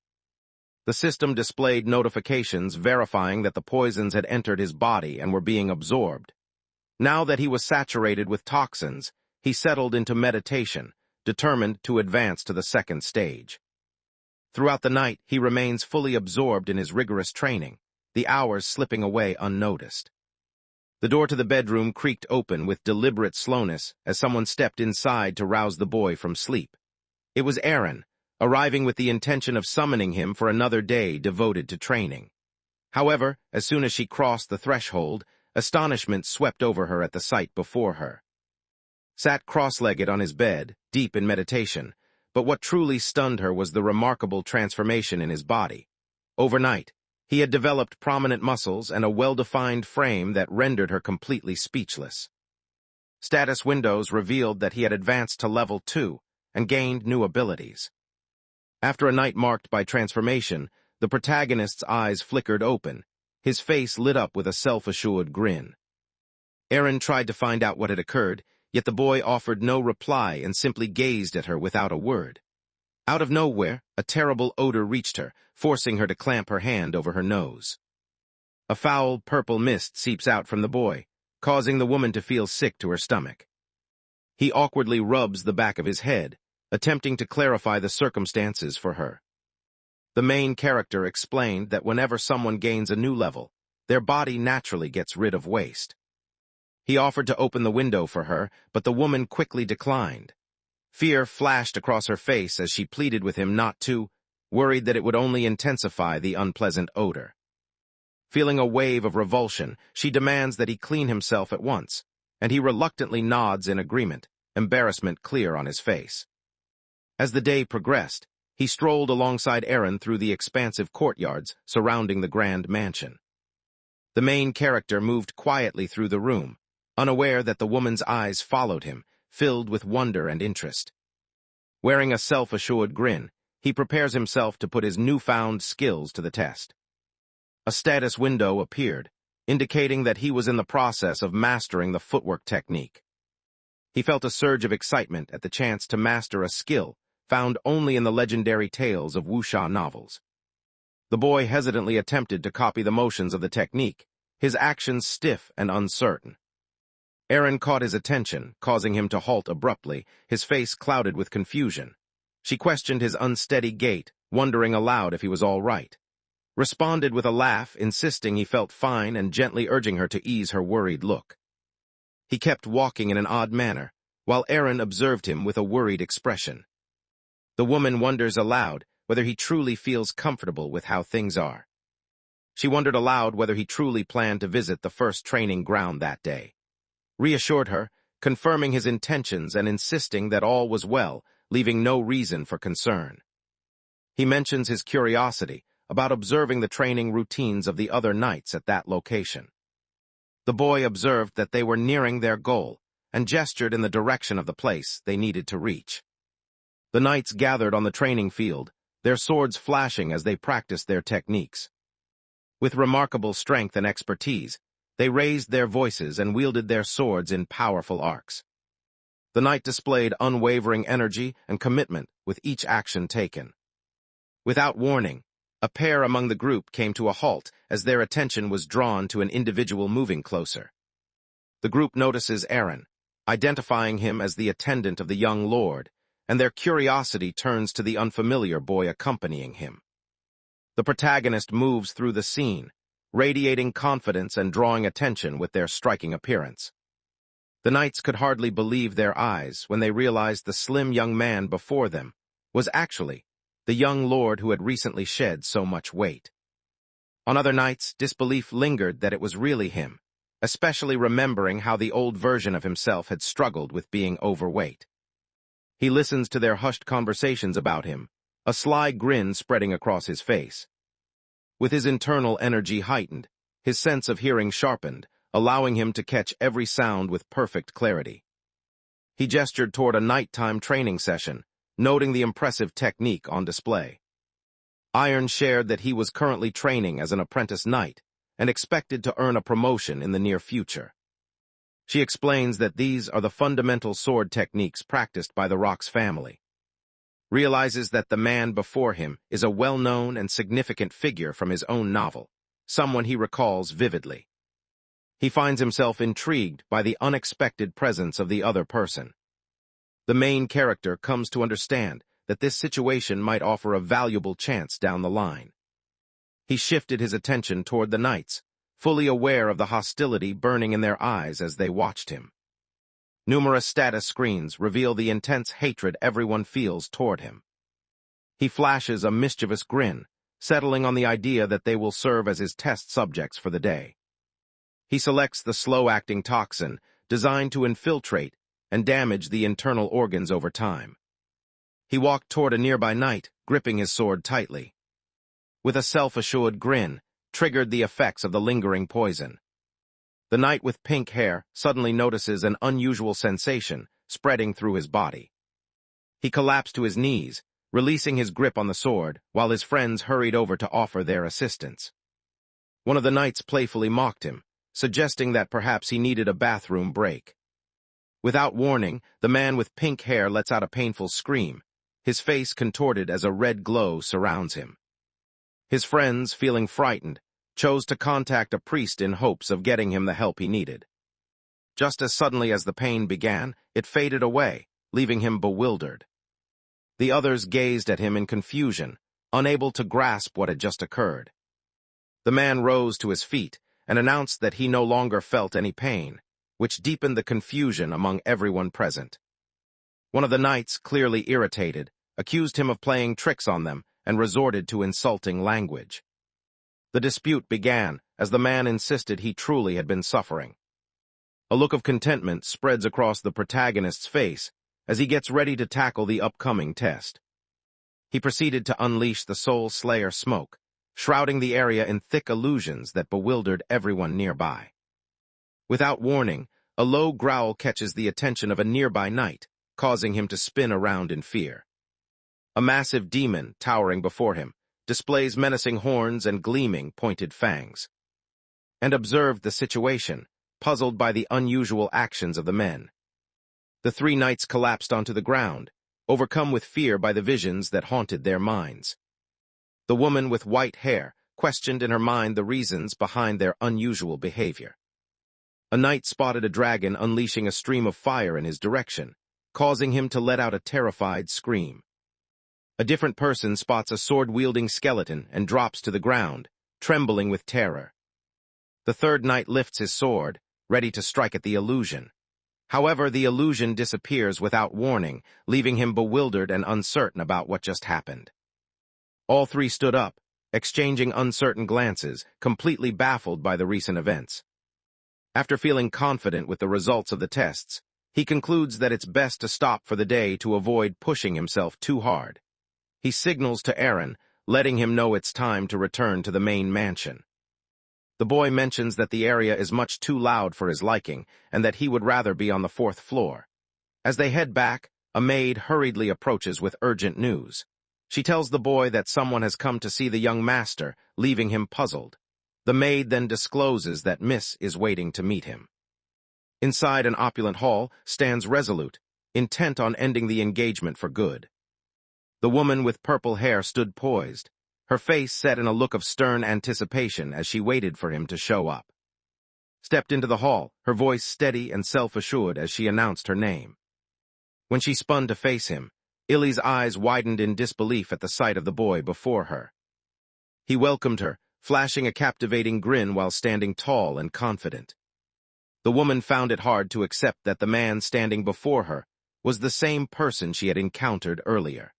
Speaker 1: The system displayed notifications verifying that the poisons had entered his body and were being absorbed. Now that he was saturated with toxins, he settled into meditation, determined to advance to the second stage. Throughout the night, he remains fully absorbed in his rigorous training, the hours slipping away unnoticed. The door to the bedroom creaked open with deliberate slowness as someone stepped inside to rouse the boy from sleep. It was Aaron, arriving with the intention of summoning him for another day devoted to training. However, as soon as she crossed the threshold, astonishment swept over her at the sight before her. Sat cross-legged on his bed, deep in meditation, but what truly stunned her was the remarkable transformation in his body. Overnight, he had developed prominent muscles and a well-defined frame that rendered her completely speechless. Status windows revealed that he had advanced to level 2 and gained new abilities. After a night marked by transformation, the protagonist's eyes flickered open, his face lit up with a self-assured grin. Aaron tried to find out what had occurred, yet the boy offered no reply and simply gazed at her without a word. Out of nowhere, a terrible odor reached her, forcing her to clamp her hand over her nose. A foul purple mist seeps out from the boy, causing the woman to feel sick to her stomach. He awkwardly rubs the back of his head, attempting to clarify the circumstances for her. The main character explained that whenever someone gains a new level, their body naturally gets rid of waste. He offered to open the window for her, but the woman quickly declined. Fear flashed across her face as she pleaded with him not to, worried that it would only intensify the unpleasant odor. Feeling a wave of revulsion, she demands that he clean himself at once, and he reluctantly nods in agreement, embarrassment clear on his face. As the day progressed, he strolled alongside Eren through the expansive courtyards surrounding the grand mansion. The main character moved quietly through the room, unaware that the woman's eyes followed him, filled with wonder and interest. Wearing a self-assured grin, he prepares himself to put his newfound skills to the test. A status window appeared, indicating that he was in the process of mastering the footwork technique. He felt a surge of excitement at the chance to master a skill found only in the legendary tales of wuxia novels. The boy hesitantly attempted to copy the motions of the technique, his actions stiff and uncertain. Eren caught his attention, causing him to halt abruptly, his face clouded with confusion. She questioned his unsteady gait, wondering aloud if he was all right. Responded with a laugh, insisting he felt fine and gently urging her to ease her worried look. He kept walking in an odd manner, while Eren observed him with a worried expression. The woman wonders aloud whether he truly feels comfortable with how things are. She wondered aloud whether he truly planned to visit the first training ground that day. Reassured her, confirming his intentions and insisting that all was well, leaving no reason for concern. He mentions his curiosity about observing the training routines of the other knights at that location. The boy observed that they were nearing their goal and gestured in the direction of the place they needed to reach. The knights gathered on the training field, their swords flashing as they practiced their techniques. With remarkable strength and expertise, they raised their voices and wielded their swords in powerful arcs. The knight displayed unwavering energy and commitment with each action taken. Without warning, a pair among the group came to a halt as their attention was drawn to an individual moving closer. The group notices Eren, identifying him as the attendant of the young lord, and their curiosity turns to the unfamiliar boy accompanying him. The protagonist moves through the scene, radiating confidence and drawing attention with their striking appearance. The knights could hardly believe their eyes when they realized the slim young man before them was actually the young lord who had recently shed so much weight. On other nights, disbelief lingered that it was really him, especially remembering how the old version of himself had struggled with being overweight. He listens to their hushed conversations about him, a sly grin spreading across his face. With his internal energy heightened, his sense of hearing sharpened, allowing him to catch every sound with perfect clarity. He gestured toward a nighttime training session, noting the impressive technique on display. Iron shared that he was currently training as an apprentice knight and expected to earn a promotion in the near future. She explains that these are the fundamental sword techniques practiced by the Rock's family. Realizes that the man before him is a well-known and significant figure from his own novel, someone he recalls vividly. He finds himself intrigued by the unexpected presence of the other person. The main character comes to understand that this situation might offer a valuable chance down the line. He shifted his attention toward the knights, fully aware of the hostility burning in their eyes as they watched him. Numerous status screens reveal the intense hatred everyone feels toward him. He flashes a mischievous grin, settling on the idea that they will serve as his test subjects for the day. He selects the slow-acting toxin, designed to infiltrate and damage the internal organs over time. He walked toward a nearby knight, gripping his sword tightly. With a self-assured grin, triggered the effects of the lingering poison. The knight with pink hair suddenly notices an unusual sensation spreading through his body. He collapsed to his knees, releasing his grip on the sword, while his friends hurried over to offer their assistance. One of the knights playfully mocked him, suggesting that perhaps he needed a bathroom break. Without warning, the man with pink hair lets out a painful scream, his face contorted as a red glow surrounds him. His friends, feeling frightened, chose to contact a priest in hopes of getting him the help he needed. Just as suddenly as the pain began, it faded away, leaving him bewildered. The others gazed at him in confusion, unable to grasp what had just occurred. The man rose to his feet and announced that he no longer felt any pain, which deepened the confusion among everyone present. One of the knights, clearly irritated, accused him of playing tricks on them and resorted to insulting language. The dispute began as the man insisted he truly had been suffering. A look of contentment spreads across the protagonist's face as he gets ready to tackle the upcoming test. He proceeded to unleash the Soul Slayer smoke, shrouding the area in thick illusions that bewildered everyone nearby. Without warning, a low growl catches the attention of a nearby knight, causing him to spin around in fear. A massive demon, towering before him, displays menacing horns and gleaming, pointed fangs. And observed the situation, puzzled by the unusual actions of the men. The three knights collapsed onto the ground, overcome with fear by the visions that haunted their minds. The woman with white hair questioned in her mind the reasons behind their unusual behavior. A knight spotted a dragon unleashing a stream of fire in his direction, causing him to let out a terrified scream. A different person spots a sword-wielding skeleton and drops to the ground, trembling with terror. The third knight lifts his sword, ready to strike at the illusion. However, the illusion disappears without warning, leaving him bewildered and uncertain about what just happened. All three stood up, exchanging uncertain glances, completely baffled by the recent events. After feeling confident with the results of the tests, he concludes that it's best to stop for the day to avoid pushing himself too hard. He signals to Aaron, letting him know it's time to return to the main mansion. The boy mentions that the area is much too loud for his liking and that he would rather be on the 4th floor. As they head back, a maid hurriedly approaches with urgent news. She tells the boy that someone has come to see the young master, leaving him puzzled. The maid then discloses that Miss is waiting to meet him. Inside an opulent hall stands Resolute, intent on ending the engagement for good. The woman with purple hair stood poised, her face set in a look of stern anticipation as she waited for him to show up. Stepped into the hall, her voice steady and self-assured as she announced her name. When she spun to face him, Illy's eyes widened in disbelief at the sight of the boy before her. He welcomed her, flashing a captivating grin while standing tall and confident. The woman found it hard to accept that the man standing before her was the same person she had encountered earlier.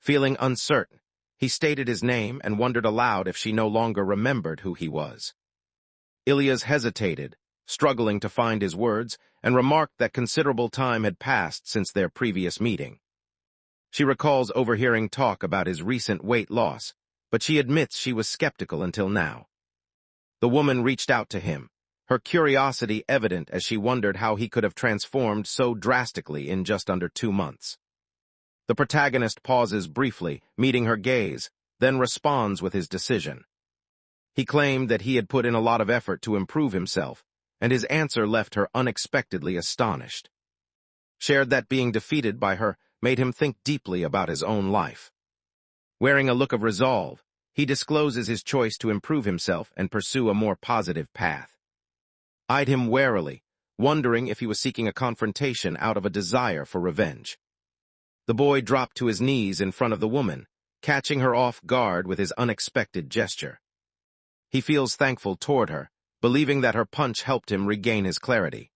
Speaker 1: Feeling uncertain, he stated his name and wondered aloud if she no longer remembered who he was. Ilias hesitated, struggling to find his words, and remarked that considerable time had passed since their previous meeting. She recalls overhearing talk about his recent weight loss, but she admits she was skeptical until now. The woman reached out to him, her curiosity evident as she wondered how he could have transformed so drastically in just under 2 months. The protagonist pauses briefly, meeting her gaze, then responds with his decision. He claimed that he had put in a lot of effort to improve himself, and his answer left her unexpectedly astonished. Shared that being defeated by her made him think deeply about his own life. Wearing a look of resolve, he discloses his choice to improve himself and pursue a more positive path. Eyed him warily, wondering if he was seeking a confrontation out of a desire for revenge. The boy dropped to his knees in front of the woman, catching her off guard with his unexpected gesture. He feels thankful toward her, believing that her punch helped him regain his clarity.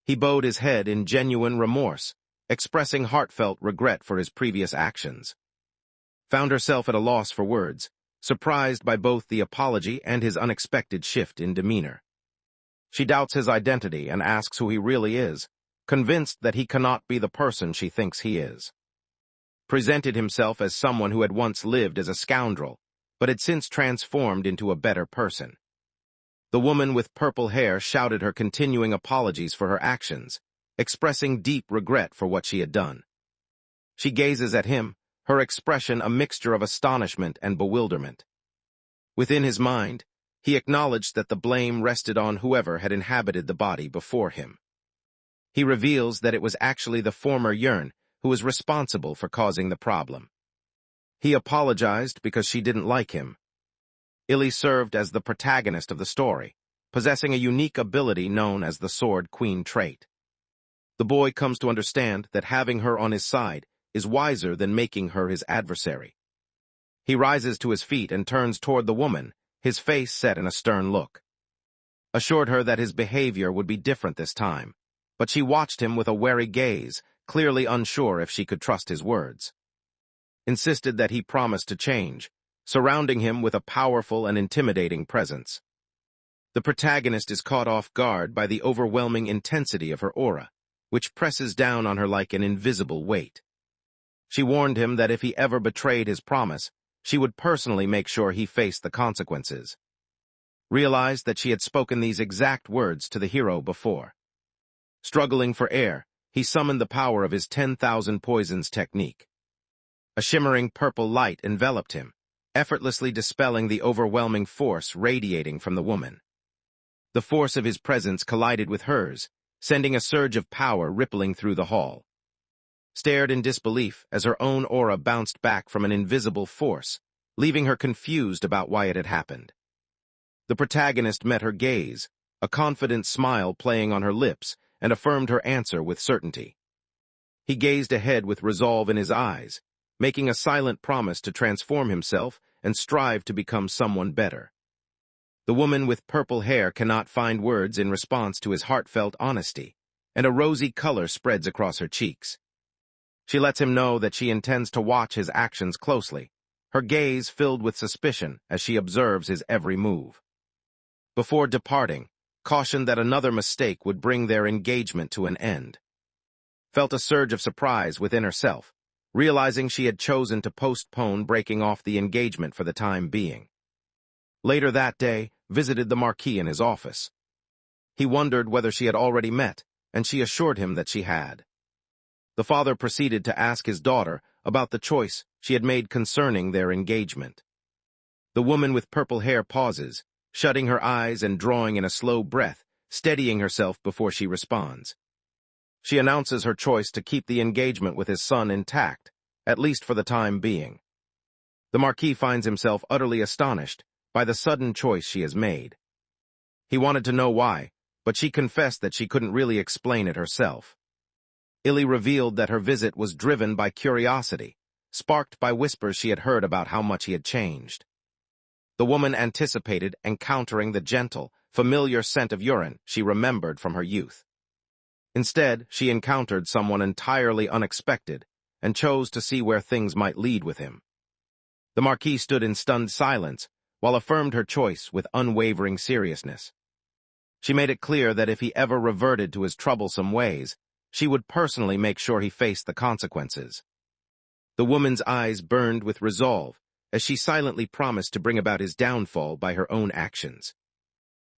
Speaker 1: He bowed his head in genuine remorse, expressing heartfelt regret for his previous actions. Found herself at a loss for words, surprised by both the apology and his unexpected shift in demeanor. She doubts his identity and asks who he really is, convinced that he cannot be the person she thinks he is. Presented himself as someone who had once lived as a scoundrel, but had since transformed into a better person. The woman with purple hair shouted her continuing apologies for her actions, expressing deep regret for what she had done. She gazes at him, her expression a mixture of astonishment and bewilderment. Within his mind, he acknowledged that the blame rested on whoever had inhabited the body before him. He reveals that it was actually the former Yearn who was responsible for causing the problem. He apologized because she didn't like him. Illy served as the protagonist of the story, possessing a unique ability known as the Sword Queen trait. The boy comes to understand that having her on his side is wiser than making her his adversary. He rises to his feet and turns toward the woman, his face set in a stern look. assured her that his behavior would be different this time, but she watched him with a wary gaze, clearly unsure if she could trust his words. Insisted that he promised to change, surrounding him with a powerful and intimidating presence. The protagonist is caught off guard by the overwhelming intensity of her aura, which presses down on her like an invisible weight. She warned him that if he ever betrayed his promise, she would personally make sure he faced the consequences. Realized that she had spoken these exact words to the hero before. Struggling for air, he summoned the power of his 10,000 poisons technique. A shimmering purple light enveloped him, effortlessly dispelling the overwhelming force radiating from the woman. The force of his presence collided with hers, sending a surge of power rippling through the hall. Stared in disbelief as her own aura bounced back from an invisible force, leaving her confused about why it had happened. The protagonist met her gaze, a confident smile playing on her lips, and affirmed her answer with certainty. He gazed ahead with resolve in his eyes, making a silent promise to transform himself and strive to become someone better. The woman with purple hair cannot find words in response to his heartfelt honesty, and a rosy color spreads across her cheeks. She lets him know that she intends to watch his actions closely, her gaze filled with suspicion as she observes his every move. Before departing, cautioned that another mistake would bring their engagement to an end. Felt a surge of surprise within herself, realizing she had chosen to postpone breaking off the engagement for the time being. Later that day, visited the Marquis in his office. He wondered whether she had already met, and she assured him that she had. The father proceeded to ask his daughter about the choice she had made concerning their engagement. The woman with purple hair pauses, shutting her eyes and drawing in a slow breath, steadying herself before she responds. She announces her choice to keep the engagement with his son intact, at least for the time being. The Marquis finds himself utterly astonished by the sudden choice she has made. He wanted to know why, but she confessed that she couldn't really explain it herself. Illy revealed that her visit was driven by curiosity, sparked by whispers she had heard about how much he had changed. The woman anticipated encountering the gentle, familiar scent of urine she remembered from her youth. Instead, she encountered someone entirely unexpected and chose to see where things might lead with him. The Marquis stood in stunned silence while affirmed her choice with unwavering seriousness. She made it clear that if he ever reverted to his troublesome ways, she would personally make sure he faced the consequences. The woman's eyes burned with resolve as she silently promised to bring about his downfall by her own actions.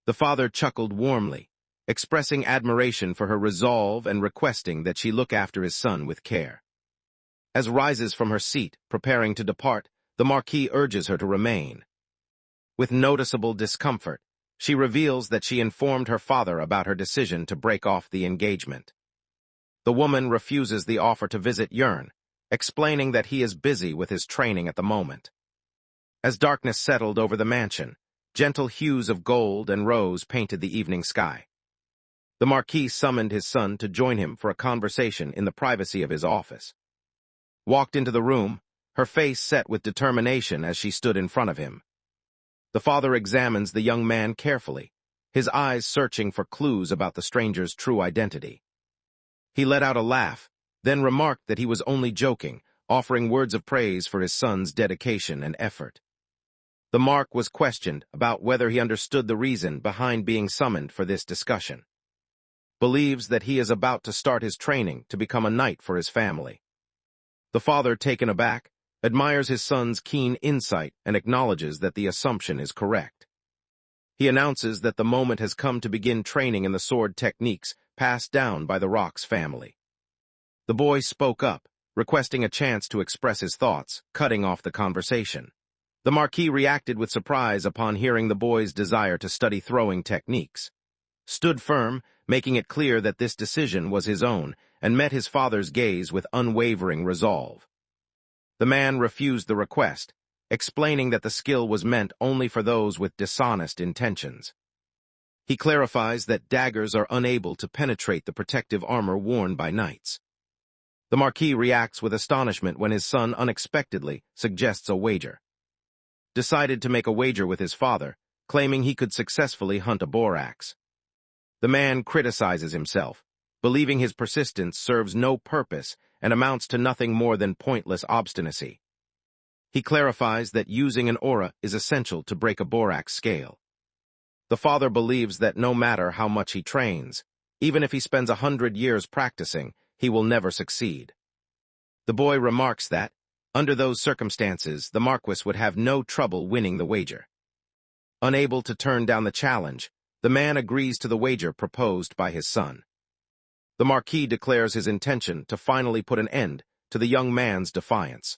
Speaker 1: The father chuckled warmly, expressing admiration for her resolve and requesting that she look after his son with care. As rises from her seat, preparing to depart, the Marquis urges her to remain. With noticeable discomfort, she reveals that she informed her father about her decision to break off the engagement. The woman refuses the offer to visit Yurn, explaining that he is busy with his training at the moment. As darkness settled over the mansion, gentle hues of gold and rose painted the evening sky. The Marquis summoned his son to join him for a conversation in the privacy of his office. Walked into the room, her face set with determination as she stood in front of him. The father examines the young man carefully, his eyes searching for clues about the stranger's true identity. He let out a laugh, then remarked that he was only joking, offering words of praise for his son's dedication and effort. The Mark was questioned about whether he understood the reason behind being summoned for this discussion. Believes that he is about to start his training to become a knight for his family. The father, taken aback, admires his son's keen insight and acknowledges that the assumption is correct. He announces that the moment has come to begin training in the sword techniques passed down by the Rock's family. The boy spoke up, requesting a chance to express his thoughts, cutting off the conversation. The Marquis reacted with surprise upon hearing the boy's desire to study throwing techniques. Stood firm, making it clear that this decision was his own, and met his father's gaze with unwavering resolve. The man refused the request, explaining that the skill was meant only for those with dishonest intentions. He clarifies that daggers are unable to penetrate the protective armor worn by knights. The Marquis reacts with astonishment when his son unexpectedly suggests a wager. Decided to make a wager with his father, claiming he could successfully hunt a borax. The man criticizes himself, believing his persistence serves no purpose and amounts to nothing more than pointless obstinacy. He clarifies that using an aura is essential to break a borax scale. The father believes that no matter how much he trains, even if he spends 100 years practicing, he will never succeed. The boy remarks that, under those circumstances, the Marquis would have no trouble winning the wager. Unable to turn down the challenge, the man agrees to the wager proposed by his son. The Marquis declares his intention to finally put an end to the young man's defiance.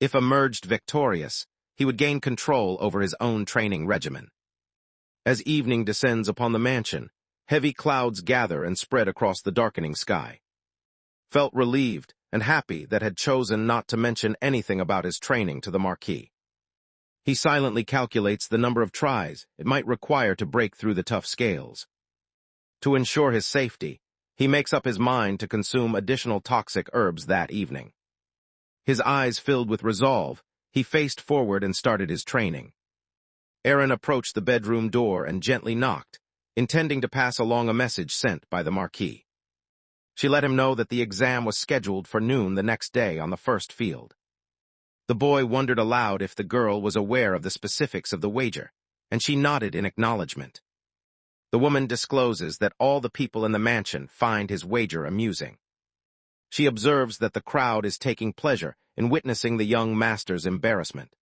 Speaker 1: If emerged victorious, he would gain control over his own training regimen. As evening descends upon the mansion, heavy clouds gather and spread across the darkening sky. Felt relieved and happy that had chosen not to mention anything about his training to the Marquis. He silently calculates the number of tries it might require to break through the tough scales. To ensure his safety, he makes up his mind to consume additional toxic herbs that evening. His eyes filled with resolve, he faced forward and started his training. Erin approached the bedroom door and gently knocked, intending to pass along a message sent by the Marquis. She let him know that the exam was scheduled for noon the next day on the first field. The boy wondered aloud if the girl was aware of the specifics of the wager, and she nodded in acknowledgement. The woman discloses that all the people in the mansion find his wager amusing. She observes that the crowd is taking pleasure in witnessing the young master's embarrassment.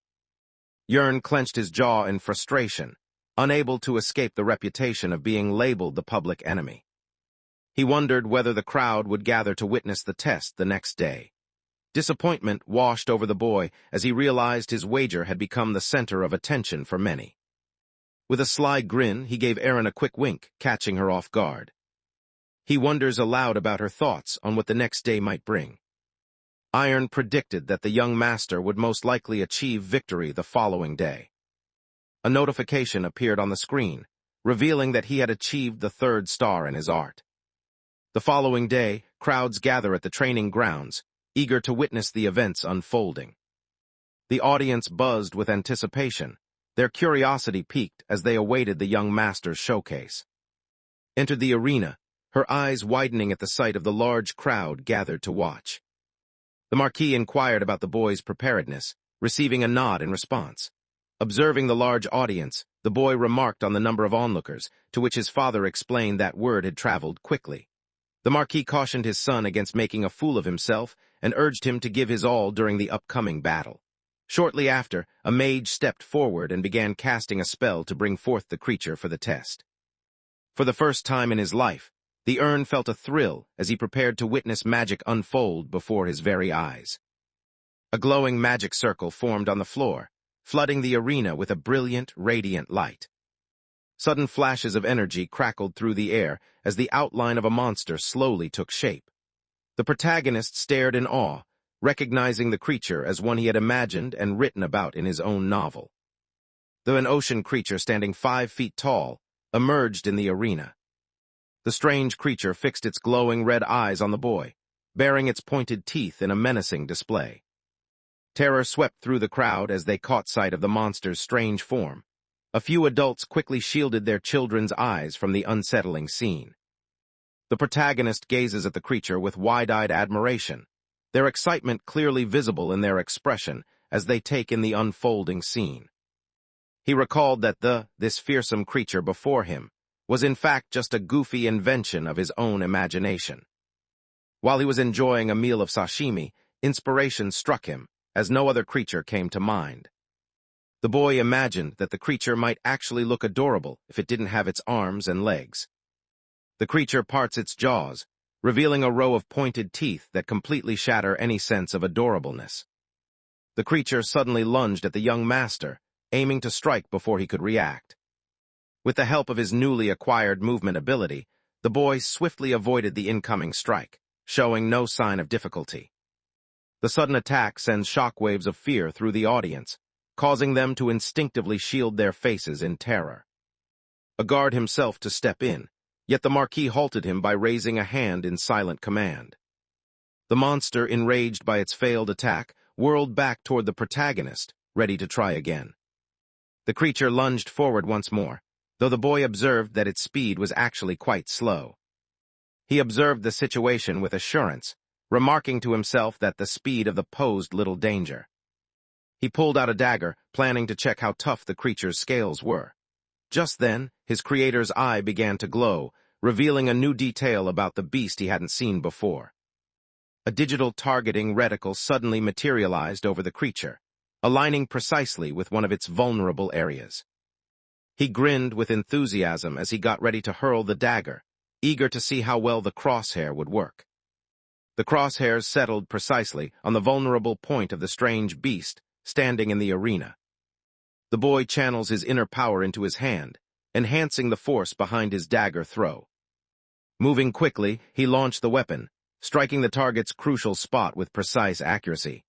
Speaker 1: Yearn clenched his jaw in frustration, unable to escape the reputation of being labeled the public enemy. He wondered whether the crowd would gather to witness the test the next day. Disappointment washed over the boy as he realized his wager had become the center of attention for many. With a sly grin, he gave Erin a quick wink, catching her off guard. He wonders aloud about her thoughts on what the next day might bring. Iron predicted that the young master would most likely achieve victory the following day. A notification appeared on the screen, revealing that he had achieved the 3rd star in his art. The following day, crowds gather at the training grounds, eager to witness the events unfolding. The audience buzzed with anticipation, their curiosity piqued as they awaited the young master's showcase. Entered the arena, her eyes widening at the sight of the large crowd gathered to watch. The Marquis inquired about the boy's preparedness, receiving a nod in response. Observing the large audience, the boy remarked on the number of onlookers, to which his father explained that word had traveled quickly. The Marquis cautioned his son against making a fool of himself and urged him to give his all during the upcoming battle. Shortly after, a mage stepped forward and began casting a spell to bring forth the creature for the test. For the first time in his life, the Ern felt a thrill as he prepared to witness magic unfold before his very eyes. A glowing magic circle formed on the floor, flooding the arena with a brilliant, radiant light. Sudden flashes of energy crackled through the air as the outline of a monster slowly took shape. The protagonist stared in awe, recognizing the creature as one he had imagined and written about in his own novel. An ocean creature standing 5 feet tall emerged in the arena. The strange creature fixed its glowing red eyes on the boy, baring its pointed teeth in a menacing display. Terror swept through the crowd as they caught sight of the monster's strange form. A few adults quickly shielded their children's eyes from the unsettling scene. The protagonist gazes at the creature with wide-eyed admiration, their excitement clearly visible in their expression as they take in the unfolding scene. He recalled that this fearsome creature before him was in fact just a goofy invention of his own imagination. While he was enjoying a meal of sashimi, inspiration struck him, as no other creature came to mind. The boy imagined that the creature might actually look adorable if it didn't have its arms and legs. The creature parts its jaws, revealing a row of pointed teeth that completely shatter any sense of adorableness. The creature suddenly lunged at the young master, aiming to strike before he could react. With the help of his newly acquired movement ability, the boy swiftly avoided the incoming strike, showing no sign of difficulty. The sudden attack sends shockwaves of fear through the audience, causing them to instinctively shield their faces in terror. A guard himself to step in, yet the Marquis halted him by raising a hand in silent command. The monster, enraged by its failed attack, whirled back toward the protagonist, ready to try again. The creature lunged forward once more, though the boy observed that its speed was actually quite slow. He observed the situation with assurance, remarking to himself that the speed of the posed little danger. He pulled out a dagger, planning to check how tough the creature's scales were. Just then, his creator's eye began to glow, revealing a new detail about the beast he hadn't seen before. A digital targeting reticle suddenly materialized over the creature, aligning precisely with one of its vulnerable areas. He grinned with enthusiasm as he got ready to hurl the dagger, eager to see how well the crosshair would work. The crosshairs settled precisely on the vulnerable point of the strange beast standing in the arena. The boy channels his inner power into his hand, enhancing the force behind his dagger throw. Moving quickly, he launched the weapon, striking the target's crucial spot with precise accuracy.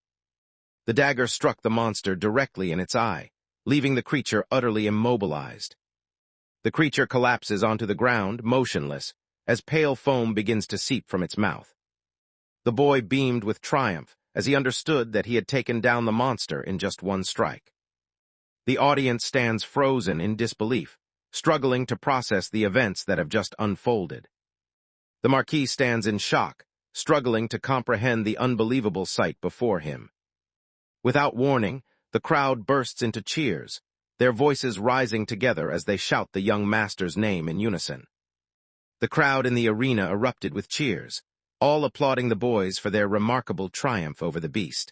Speaker 1: The dagger struck the monster directly in its eye, leaving the creature utterly immobilized. The creature collapses onto the ground, motionless, as pale foam begins to seep from its mouth. The boy beamed with triumph as he understood that he had taken down the monster in just one strike. The audience stands frozen in disbelief, struggling to process the events that have just unfolded. The Marquis stands in shock, struggling to comprehend the unbelievable sight before him. Without warning, the crowd bursts into cheers, their voices rising together as they shout the young master's name in unison. The crowd in the arena erupted with cheers, all applauding the boys for their remarkable triumph over the beast.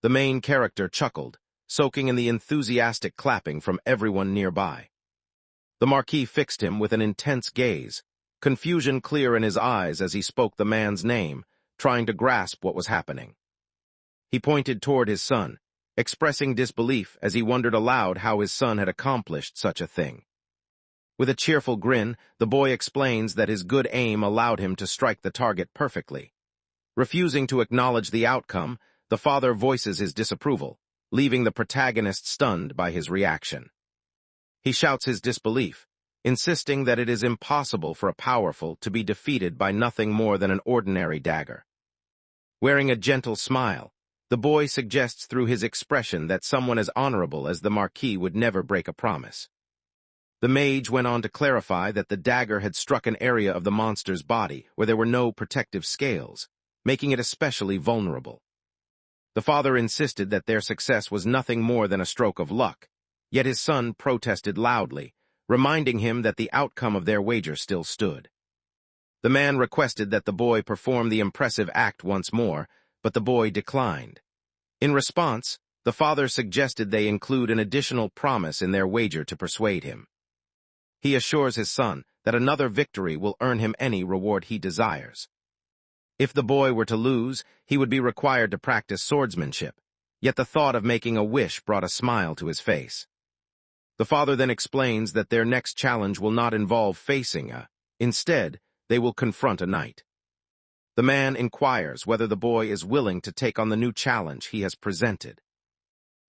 Speaker 1: The main character chuckled, soaking in the enthusiastic clapping from everyone nearby. The Marquis fixed him with an intense gaze, confusion clear in his eyes as he spoke the man's name, trying to grasp what was happening. He pointed toward his son, expressing disbelief as he wondered aloud how his son had accomplished such a thing. With a cheerful grin, the boy explains that his good aim allowed him to strike the target perfectly. Refusing to acknowledge the outcome, the father voices his disapproval, leaving the protagonist stunned by his reaction. He shouts his disbelief, insisting that it is impossible for a powerful to be defeated by nothing more than an ordinary dagger. Wearing a gentle smile, the boy suggests through his expression that someone as honorable as the Marquis would never break a promise. The mage went on to clarify that the dagger had struck an area of the monster's body where there were no protective scales, making it especially vulnerable. The father insisted that their success was nothing more than a stroke of luck, yet his son protested loudly, reminding him that the outcome of their wager still stood. The man requested that the boy perform the impressive act once more, but the boy declined. In response, the father suggested they include an additional promise in their wager to persuade him. He assures his son that another victory will earn him any reward he desires. If the boy were to lose, he would be required to practice swordsmanship, yet the thought of making a wish brought a smile to his face. The father then explains that their next challenge will not involve facing instead, they will confront a knight. The man inquires whether the boy is willing to take on the new challenge he has presented.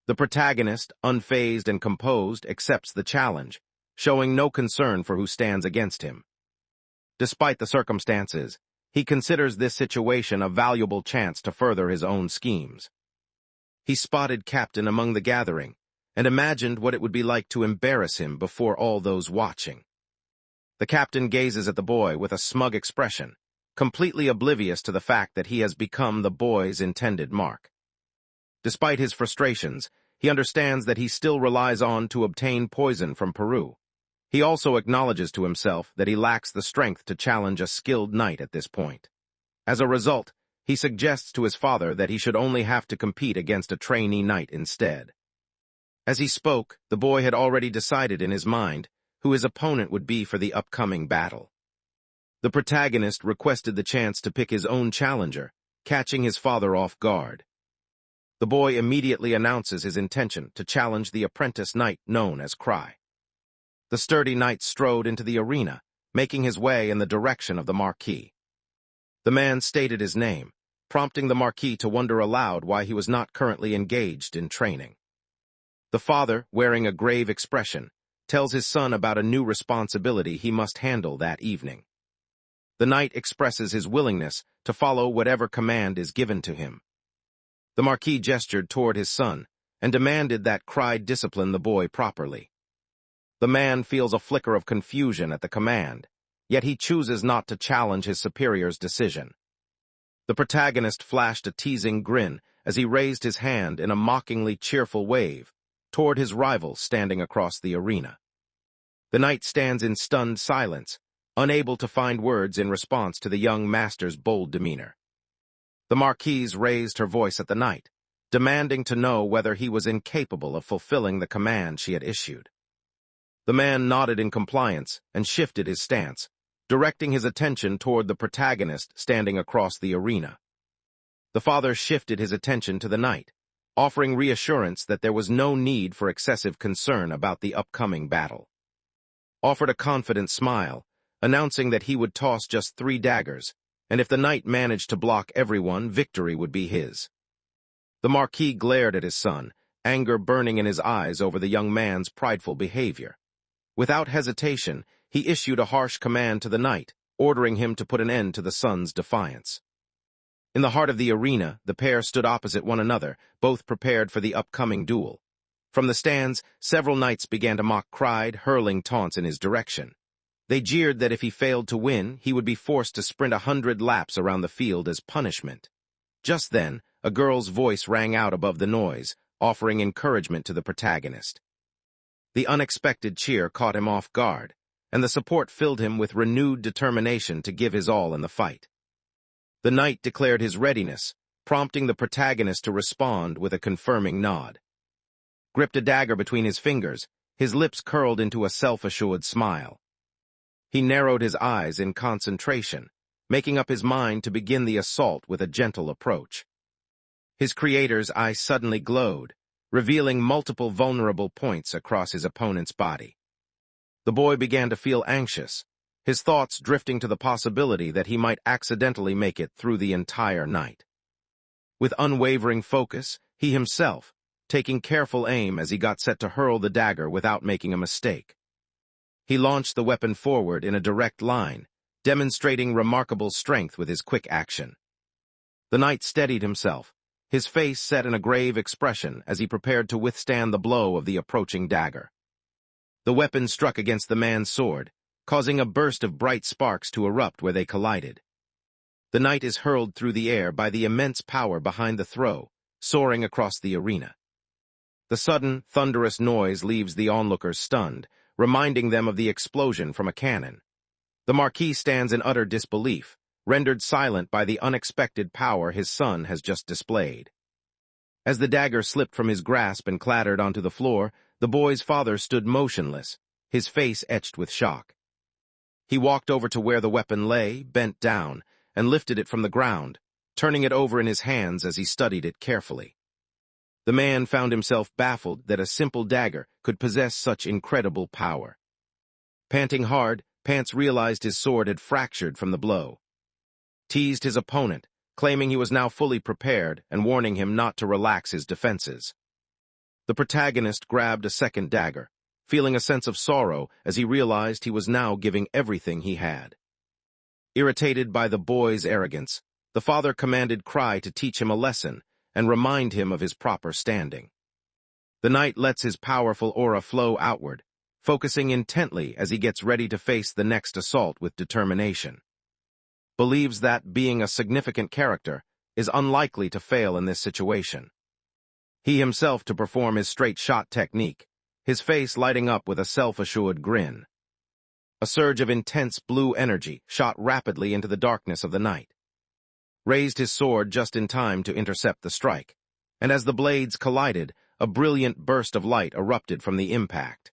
Speaker 1: The protagonist, unfazed and composed, accepts the challenge, showing no concern for who stands against him. Despite the circumstances, he considers this situation a valuable chance to further his own schemes. He spotted Captain among the gathering, and imagined what it would be like to embarrass him before all those watching. The captain gazes at the boy with a smug expression, completely oblivious to the fact that he has become the boy's intended mark. Despite his frustrations, he understands that he still relies on to obtain poison from Peru. He also acknowledges to himself that he lacks the strength to challenge a skilled knight at this point. As a result, he suggests to his father that he should only have to compete against a trainee knight instead. As he spoke, the boy had already decided in his mind who his opponent would be for the upcoming battle. The protagonist requested the chance to pick his own challenger, catching his father off guard. The boy immediately announces his intention to challenge the apprentice knight known as Cry. The sturdy knight strode into the arena, making his way in the direction of the Marquis. The man stated his name, prompting the Marquis to wonder aloud why he was not currently engaged in training. The father, wearing a grave expression, tells his son about a new responsibility he must handle that evening. The knight expresses his willingness to follow whatever command is given to him. The Marquis gestured toward his son, and demanded that Cry discipline the boy properly. The man feels a flicker of confusion at the command, yet he chooses not to challenge his superior's decision. The protagonist flashed a teasing grin as he raised his hand in a mockingly cheerful wave toward his rival standing across the arena. The knight stands in stunned silence, unable to find words in response to the young master's bold demeanor. The Marquise raised her voice at the knight, demanding to know whether he was incapable of fulfilling the command she had issued. The man nodded in compliance and shifted his stance, directing his attention toward the protagonist standing across the arena. The father shifted his attention to the knight, offering reassurance that there was no need for excessive concern about the upcoming battle. Offered a confident smile, announcing that he would toss just 3 daggers, and if the knight managed to block everyone, victory would be his. The Marquis glared at his son, anger burning in his eyes over the young man's prideful behavior. Without hesitation, he issued a harsh command to the knight, ordering him to put an end to the son's defiance. In the heart of the arena, the pair stood opposite one another, both prepared for the upcoming duel. From the stands, several knights began to mock Cry, hurling taunts in his direction. They jeered that if he failed to win, he would be forced to sprint 100 laps around the field as punishment. Just then, a girl's voice rang out above the noise, offering encouragement to the protagonist. The unexpected cheer caught him off guard, and the support filled him with renewed determination to give his all in the fight. The knight declared his readiness, prompting the protagonist to respond with a confirming nod. Gripped a dagger between his fingers, his lips curled into a self-assured smile. He narrowed his eyes in concentration, making up his mind to begin the assault with a gentle approach. His creator's eyes suddenly glowed, revealing multiple vulnerable points across his opponent's body. The boy began to feel anxious, his thoughts drifting to the possibility that he might accidentally make it through the entire night. With unwavering focus, he himself, taking careful aim as he got set to hurl the dagger without making a mistake. He launched the weapon forward in a direct line, demonstrating remarkable strength with his quick action. The knight steadied himself, his face set in a grave expression as he prepared to withstand the blow of the approaching dagger. The weapon struck against the man's sword, causing a burst of bright sparks to erupt where they collided. The knight is hurled through the air by the immense power behind the throw, soaring across the arena. The sudden, thunderous noise leaves the onlookers stunned, reminding them of the explosion from a cannon. The Marquis stands in utter disbelief, rendered silent by the unexpected power his son has just displayed. As the dagger slipped from his grasp and clattered onto the floor, the boy's father stood motionless, his face etched with shock. He walked over to where the weapon lay, bent down, and lifted it from the ground, turning it over in his hands as he studied it carefully. The man found himself baffled that a simple dagger could possess such incredible power. Panting hard, Pants realized his sword had fractured from the blow. Teased his opponent, claiming he was now fully prepared and warning him not to relax his defenses. The protagonist grabbed a second dagger, feeling a sense of sorrow as he realized he was now giving everything he had. Irritated by the boy's arrogance, the father commanded Cry to teach him a lesson and remind him of his proper standing. The knight lets his powerful aura flow outward, focusing intently as he gets ready to face the next assault with determination. Believes that, being a significant character, is unlikely to fail in this situation. He himself to perform his straight shot technique, his face lighting up with a self-assured grin. A surge of intense blue energy shot rapidly into the darkness of the night. Raised his sword just in time to intercept the strike, and as the blades collided, a brilliant burst of light erupted from the impact.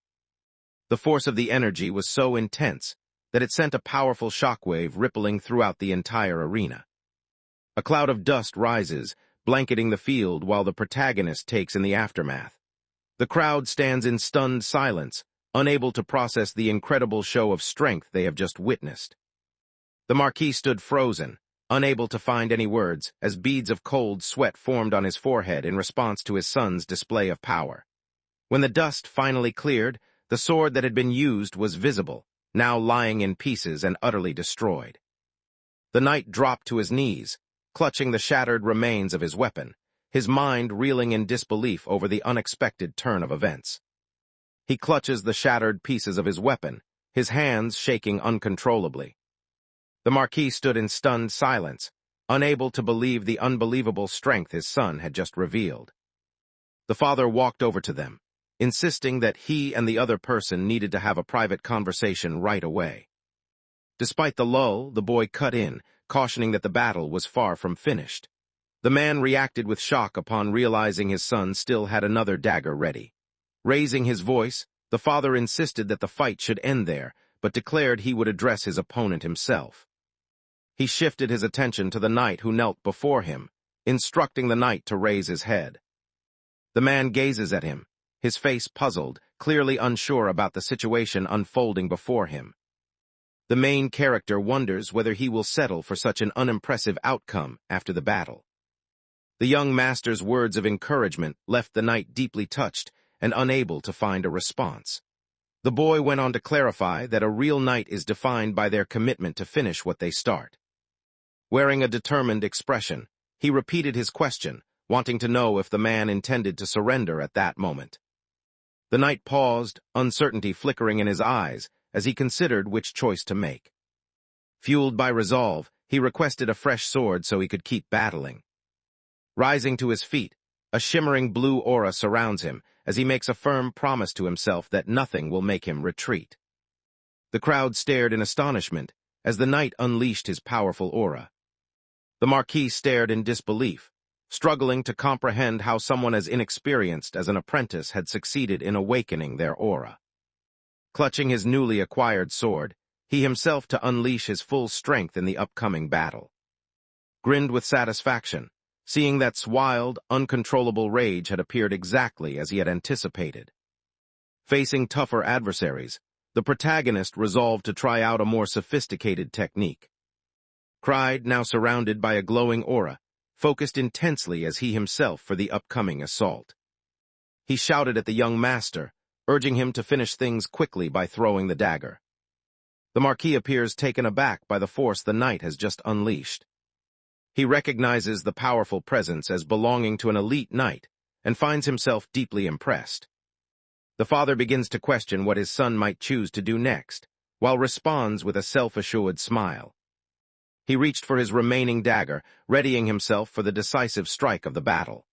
Speaker 1: The force of the energy was so intense that it sent a powerful shockwave rippling throughout the entire arena. A cloud of dust rises, blanketing the field while the protagonist takes in the aftermath. The crowd stands in stunned silence, unable to process the incredible show of strength they have just witnessed. The Marquis stood frozen, unable to find any words, as beads of cold sweat formed on his forehead in response to his son's display of power. When the dust finally cleared, the sword that had been used was visible, now lying in pieces and utterly destroyed. The knight dropped to his knees, clutching the shattered remains of his weapon, his mind reeling in disbelief over the unexpected turn of events. He clutches the shattered pieces of his weapon, his hands shaking uncontrollably. The Marquis stood in stunned silence, unable to believe the unbelievable strength his son had just revealed. The father walked over to them, insisting that he and the other person needed to have a private conversation right away. Despite the lull, the boy cut in, cautioning that the battle was far from finished. The man reacted with shock upon realizing his son still had another dagger ready. Raising his voice, the father insisted that the fight should end there, but declared he would address his opponent himself. He shifted his attention to the knight who knelt before him, instructing the knight to raise his head. The man gazes at him, his face puzzled, clearly unsure about the situation unfolding before him. The main character wonders whether he will settle for such an unimpressive outcome after the battle. The young master's words of encouragement left the knight deeply touched and unable to find a response. The boy went on to clarify that a real knight is defined by their commitment to finish what they start. Wearing a determined expression, he repeated his question, wanting to know if the man intended to surrender at that moment. The knight paused, uncertainty flickering in his eyes, as he considered which choice to make. Fueled by resolve, he requested a fresh sword so he could keep battling. Rising to his feet, a shimmering blue aura surrounds him as he makes a firm promise to himself that nothing will make him retreat. The crowd stared in astonishment as the knight unleashed his powerful aura. The Marquis stared in disbelief, struggling to comprehend how someone as inexperienced as an apprentice had succeeded in awakening their aura. Clutching his newly acquired sword, he himself to unleash his full strength in the upcoming battle. Grinned with satisfaction, seeing that wild, uncontrollable rage had appeared exactly as he had anticipated. Facing tougher adversaries, the protagonist resolved to try out a more sophisticated technique. Cried, now surrounded by a glowing aura, focused intensely as he himself for the upcoming assault. He shouted at the young master, urging him to finish things quickly by throwing the dagger. The Marquis appears taken aback by the force the knight has just unleashed. He recognizes the powerful presence as belonging to an elite knight and finds himself deeply impressed. The father begins to question what his son might choose to do next, while responds with a self-assured smile. He reached for his remaining dagger, readying himself for the decisive strike of the battle.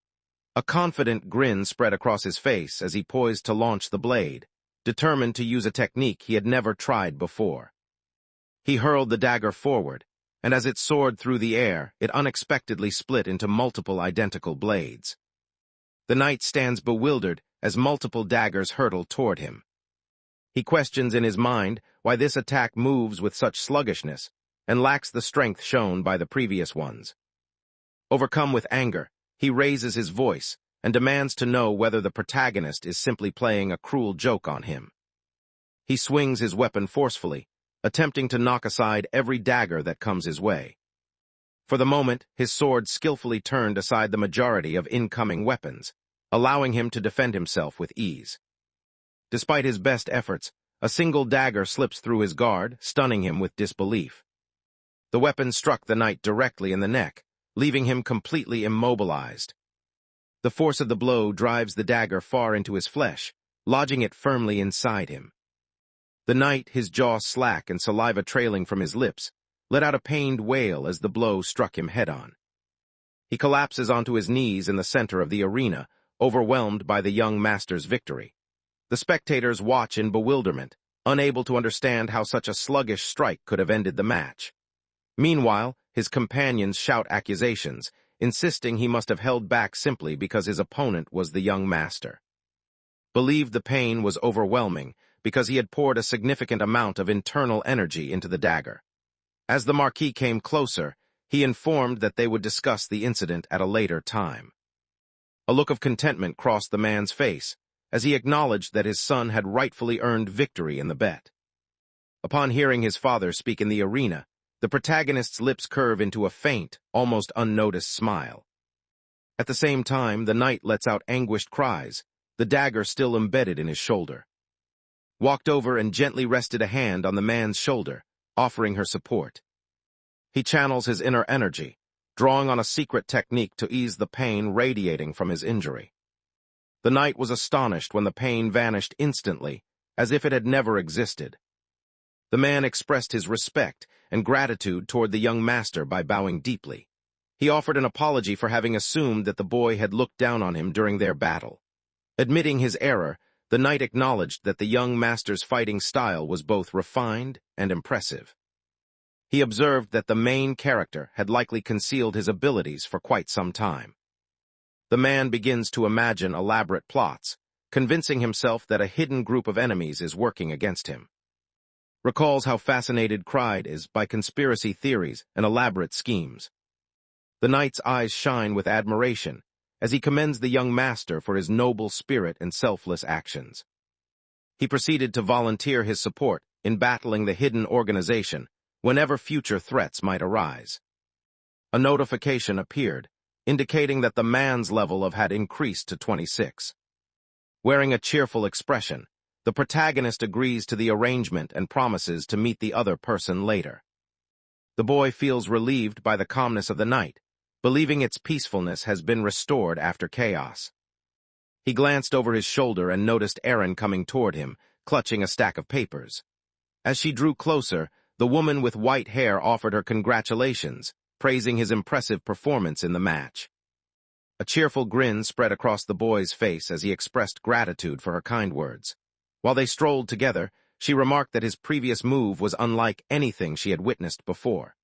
Speaker 1: A confident grin spread across his face as he poised to launch the blade, determined to use a technique he had never tried before. He hurled the dagger forward, and as it soared through the air, it unexpectedly split into multiple identical blades. The knight stands bewildered as multiple daggers hurtle toward him. He questions in his mind why this attack moves with such sluggishness and lacks the strength shown by the previous ones. Overcome with anger, he raises his voice and demands to know whether the protagonist is simply playing a cruel joke on him. He swings his weapon forcefully, attempting to knock aside every dagger that comes his way. For the moment, his sword skillfully turned aside the majority of incoming weapons, allowing him to defend himself with ease. Despite his best efforts, a single dagger slips through his guard, stunning him with disbelief. The weapon struck the knight directly in the neck, leaving him completely immobilized. The force of the blow drives the dagger far into his flesh, lodging it firmly inside him. The knight, his jaw slack and saliva trailing from his lips, let out a pained wail as the blow struck him head-on. He collapses onto his knees in the center of the arena, overwhelmed by the young master's victory. The spectators watch in bewilderment, unable to understand how such a sluggish strike could have ended the match. Meanwhile, his companions shout accusations, insisting he must have held back simply because his opponent was the young master. Believed the pain was overwhelming because he had poured a significant amount of internal energy into the dagger. As the Marquis came closer, he informed that they would discuss the incident at a later time. A look of contentment crossed the man's face as he acknowledged that his son had rightfully earned victory in the bet. Upon hearing his father speak in the arena, the protagonist's lips curve into a faint, almost unnoticed smile. At the same time, the knight lets out anguished cries, the dagger still embedded in his shoulder. Walked over and gently rested a hand on the man's shoulder, offering her support. He channels his inner energy, drawing on a secret technique to ease the pain radiating from his injury. The knight was astonished when the pain vanished instantly, as if it had never existed. The man expressed his respect and gratitude toward the young master by bowing deeply. He offered an apology for having assumed that the boy had looked down on him during their battle. Admitting his error, the knight acknowledged that the young master's fighting style was both refined and impressive. He observed that the main character had likely concealed his abilities for quite some time. The man begins to imagine elaborate plots, convincing himself that a hidden group of enemies is working against him. Recalls how fascinated Cried is by conspiracy theories and elaborate schemes. The knight's eyes shine with admiration as he commends the young master for his noble spirit and selfless actions. He proceeded to volunteer his support in battling the hidden organization whenever future threats might arise. A notification appeared, indicating that the man's level had increased to 26. Wearing a cheerful expression, the protagonist agrees to the arrangement and promises to meet the other person later. The boy feels relieved by the calmness of the night, believing its peacefulness has been restored after chaos. He glanced over his shoulder and noticed Erin coming toward him, clutching a stack of papers. As she drew closer, the woman with white hair offered her congratulations, praising his impressive performance in the match. A cheerful grin spread across the boy's face as he expressed gratitude for her kind words. While they strolled together, she remarked that his previous move was unlike anything she had witnessed before.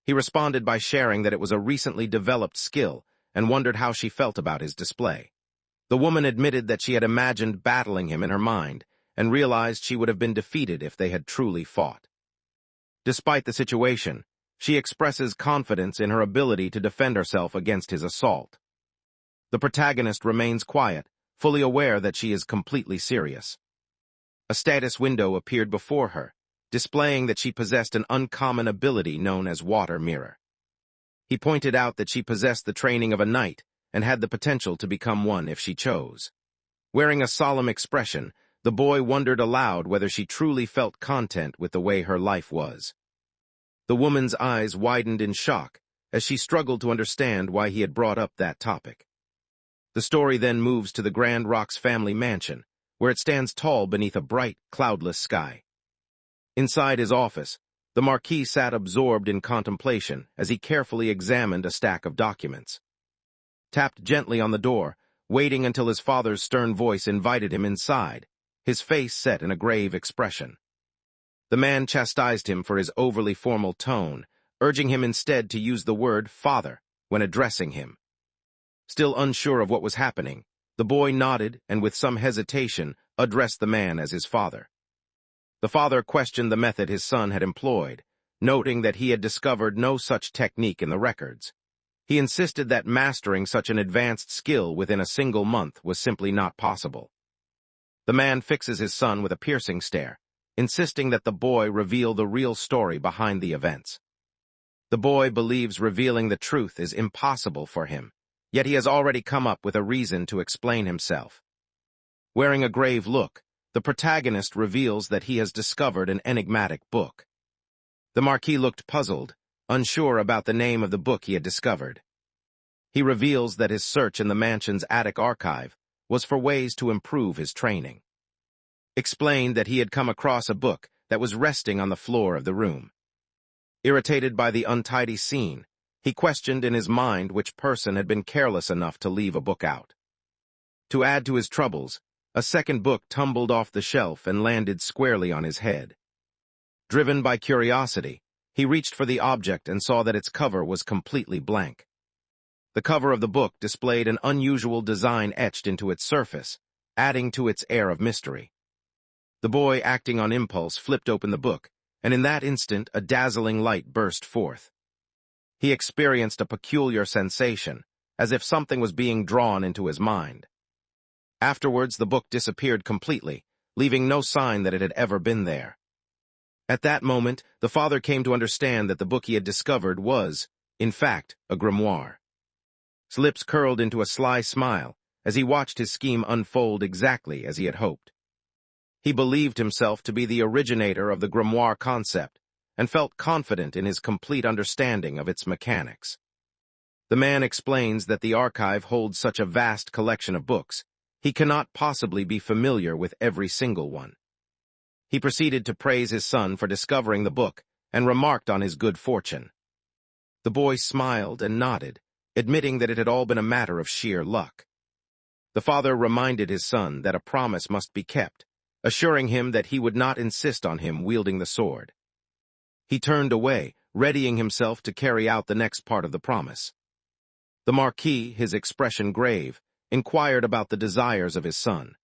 Speaker 1: He responded by sharing that it was a recently developed skill and wondered how she felt about his display. The woman admitted that she had imagined battling him in her mind and realized she would have been defeated if they had truly fought. Despite the situation, she expresses confidence in her ability to defend herself against his assault. The protagonist remains quiet, fully aware that she is completely serious. A status window appeared before her, displaying that she possessed an uncommon ability known as Water Mirror. He pointed out that she possessed the training of a knight and had the potential to become one if she chose. Wearing a solemn expression, the boy wondered aloud whether she truly felt content with the way her life was. The woman's eyes widened in shock as she struggled to understand why he had brought up that topic. The story then moves to the Grand Rocks family mansion, where it stands tall beneath a bright, cloudless sky. Inside his office, the Marquis sat absorbed in contemplation as he carefully examined a stack of documents. Tapped gently on the door, waiting until his father's stern voice invited him inside, his face set in a grave expression. The man chastised him for his overly formal tone, urging him instead to use the word father when addressing him. Still unsure of what was happening, the boy nodded and with some hesitation addressed the man as his father. The father questioned the method his son had employed, noting that he had discovered no such technique in the records. He insisted that mastering such an advanced skill within a single month was simply not possible. The man fixes his son with a piercing stare, insisting that the boy reveal the real story behind the events. The boy believes revealing the truth is impossible for him, yet he has already come up with a reason to explain himself. Wearing a grave look, the protagonist reveals that he has discovered an enigmatic book. The Marquis looked puzzled, unsure about the name of the book he had discovered. He reveals that his search in the mansion's attic archive was for ways to improve his training. Explained that he had come across a book that was resting on the floor of the room. Irritated by the untidy scene, he questioned in his mind which person had been careless enough to leave a book out. To add to his troubles, a second book tumbled off the shelf and landed squarely on his head. Driven by curiosity, he reached for the object and saw that its cover was completely blank. The cover of the book displayed an unusual design etched into its surface, adding to its air of mystery. The boy, acting on impulse, flipped open the book, and in that instant a dazzling light burst forth. He experienced a peculiar sensation, as if something was being drawn into his mind. Afterwards, the book disappeared completely, leaving no sign that it had ever been there. At that moment, the father came to understand that the book he had discovered was, in fact, a grimoire. His lips curled into a sly smile as he watched his scheme unfold exactly as he had hoped. He believed himself to be the originator of the grimoire concept and felt confident in his complete understanding of its mechanics. The man explains that the archive holds such a vast collection of books, he cannot possibly be familiar with every single one. He proceeded to praise his son for discovering the book and remarked on his good fortune. The boy smiled and nodded, admitting that it had all been a matter of sheer luck. The father reminded his son that a promise must be kept, assuring him that he would not insist on him wielding the sword. He turned away, readying himself to carry out the next part of the promise. The Marquis, his expression grave, inquired about the desires of his son.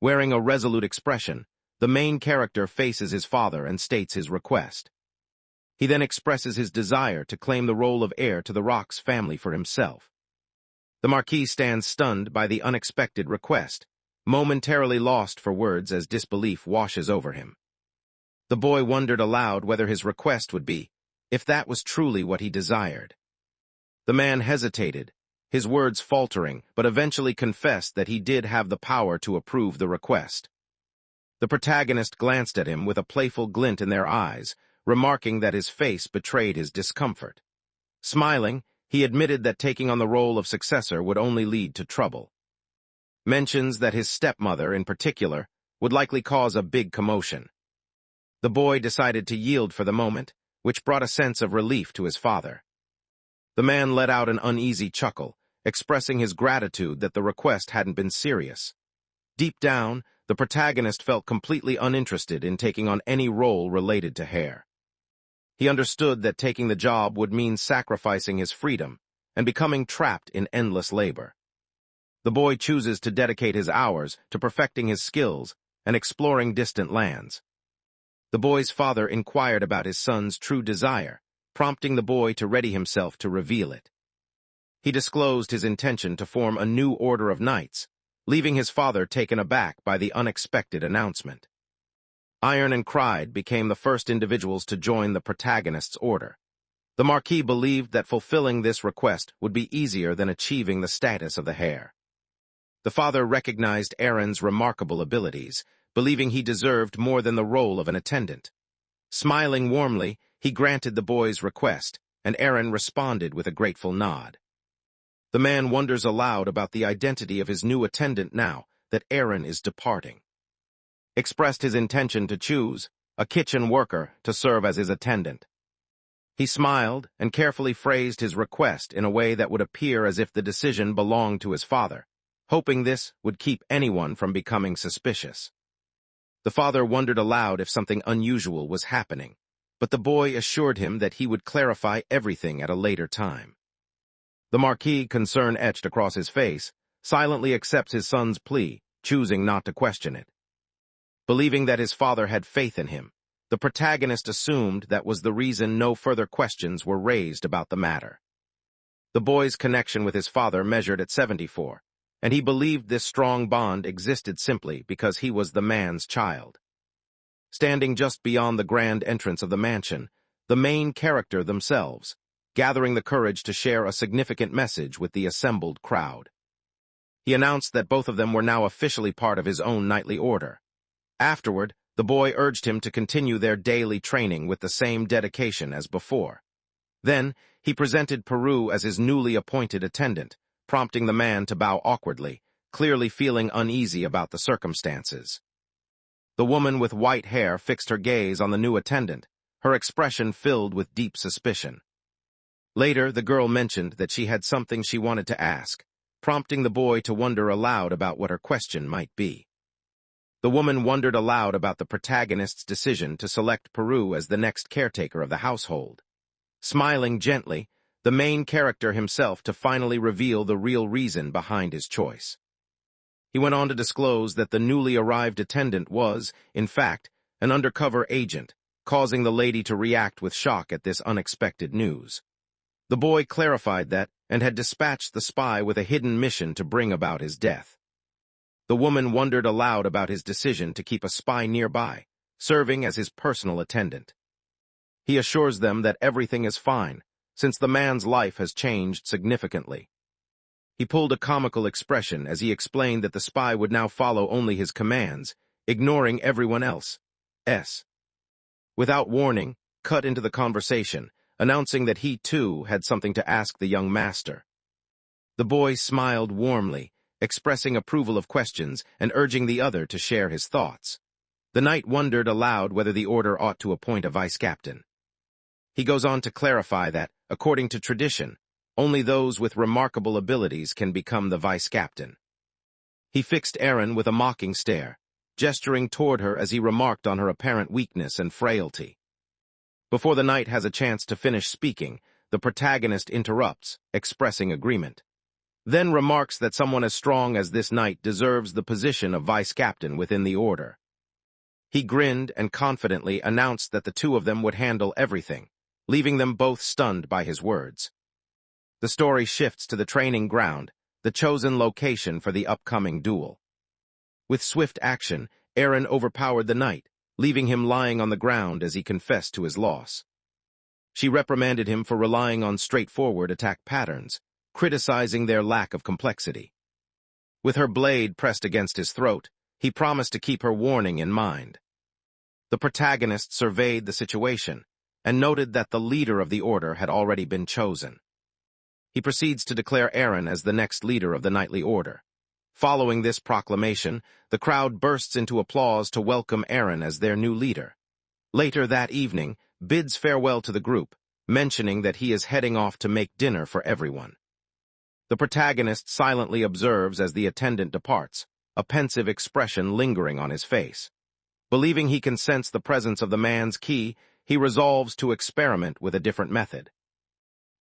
Speaker 1: Wearing a resolute expression, the main character faces his father and states his request. He then expresses his desire to claim the role of heir to the Rock's family for himself. The Marquis stands stunned by the unexpected request, momentarily lost for words as disbelief washes over him. The boy wondered aloud whether his request would be, if that was truly what he desired. The man hesitated, his words faltering, but eventually confessed that he did have the power to approve the request. The protagonist glanced at him with a playful glint in their eyes, remarking that his face betrayed his discomfort. Smiling, he admitted that taking on the role of successor would only lead to trouble. Mentions that his stepmother, in particular, would likely cause a big commotion. The boy decided to yield for the moment, which brought a sense of relief to his father. The man let out an uneasy chuckle, expressing his gratitude that the request hadn't been serious. Deep down, the protagonist felt completely uninterested in taking on any role related to hair. He understood that taking the job would mean sacrificing his freedom and becoming trapped in endless labor. The boy chooses to dedicate his hours to perfecting his skills and exploring distant lands. The boy's father inquired about his son's true desire, prompting the boy to ready himself to reveal it. He disclosed his intention to form a new order of knights, leaving his father taken aback by the unexpected announcement. Iron and Cried became the first individuals to join the protagonist's order. The Marquis believed that fulfilling this request would be easier than achieving the status of the heir. The father recognized Aaron's remarkable abilities, believing he deserved more than the role of an attendant. Smiling warmly, he granted the boy's request, and Aaron responded with a grateful nod. The man wonders aloud about the identity of his new attendant now that Aaron is departing. Expressed his intention to choose a kitchen worker to serve as his attendant. He smiled and carefully phrased his request in a way that would appear as if the decision belonged to his father, hoping this would keep anyone from becoming suspicious. The father wondered aloud if something unusual was happening, but the boy assured him that he would clarify everything at a later time. The Marquis, concern etched across his face, silently accepts his son's plea, choosing not to question it. Believing that his father had faith in him, the protagonist assumed that was the reason no further questions were raised about the matter. The boy's connection with his father measured at 74, and he believed this strong bond existed simply because he was the man's child. Standing just beyond the grand entrance of the mansion, the main character themselves, gathering the courage to share a significant message with the assembled crowd. He announced that both of them were now officially part of his own knightly order. Afterward, the boy urged him to continue their daily training with the same dedication as before. Then, he presented Peru as his newly appointed attendant, prompting the man to bow awkwardly, clearly feeling uneasy about the circumstances. The woman with white hair fixed her gaze on the new attendant, her expression filled with deep suspicion. Later, the girl mentioned that she had something she wanted to ask, prompting the boy to wonder aloud about what her question might be. The woman wondered aloud about the protagonist's decision to select Peru as the next caretaker of the household. Smiling gently, the main character himself to finally reveal the real reason behind his choice. He went on to disclose that the newly arrived attendant was, in fact, an undercover agent, causing the lady to react with shock at this unexpected news. The boy clarified that, and had dispatched the spy with a hidden mission to bring about his death. The woman wondered aloud about his decision to keep a spy nearby, serving as his personal attendant. He assures them that everything is fine, since the man's life has changed significantly. He pulled a comical expression as he explained that the spy would now follow only his commands, ignoring everyone else. Without warning, cut into the conversation, announcing that he too had something to ask the young master. The boy smiled warmly, expressing approval of questions and urging the other to share his thoughts. The knight wondered aloud whether the order ought to appoint a vice-captain. He goes on to clarify that, according to tradition, only those with remarkable abilities can become the vice-captain. He fixed Aaron with a mocking stare, gesturing toward her as he remarked on her apparent weakness and frailty. Before the knight has a chance to finish speaking, the protagonist interrupts, expressing agreement. Then remarks that someone as strong as this knight deserves the position of vice-captain within the order. He grinned and confidently announced that the two of them would handle everything, leaving them both stunned by his words. The story shifts to the training ground, the chosen location for the upcoming duel. With swift action, Aaron overpowered the knight, leaving him lying on the ground as he confessed to his loss. She reprimanded him for relying on straightforward attack patterns, criticizing their lack of complexity. With her blade pressed against his throat, he promised to keep her warning in mind. The protagonist surveyed the situation and noted that the leader of the order had already been chosen. He proceeds to declare Aaron as the next leader of the knightly order. Following this proclamation, the crowd bursts into applause to welcome Aaron as their new leader. Later that evening, bids farewell to the group, mentioning that he is heading off to make dinner for everyone. The protagonist silently observes as the attendant departs, a pensive expression lingering on his face. Believing he can sense the presence of the man's key, he resolves to experiment with a different method.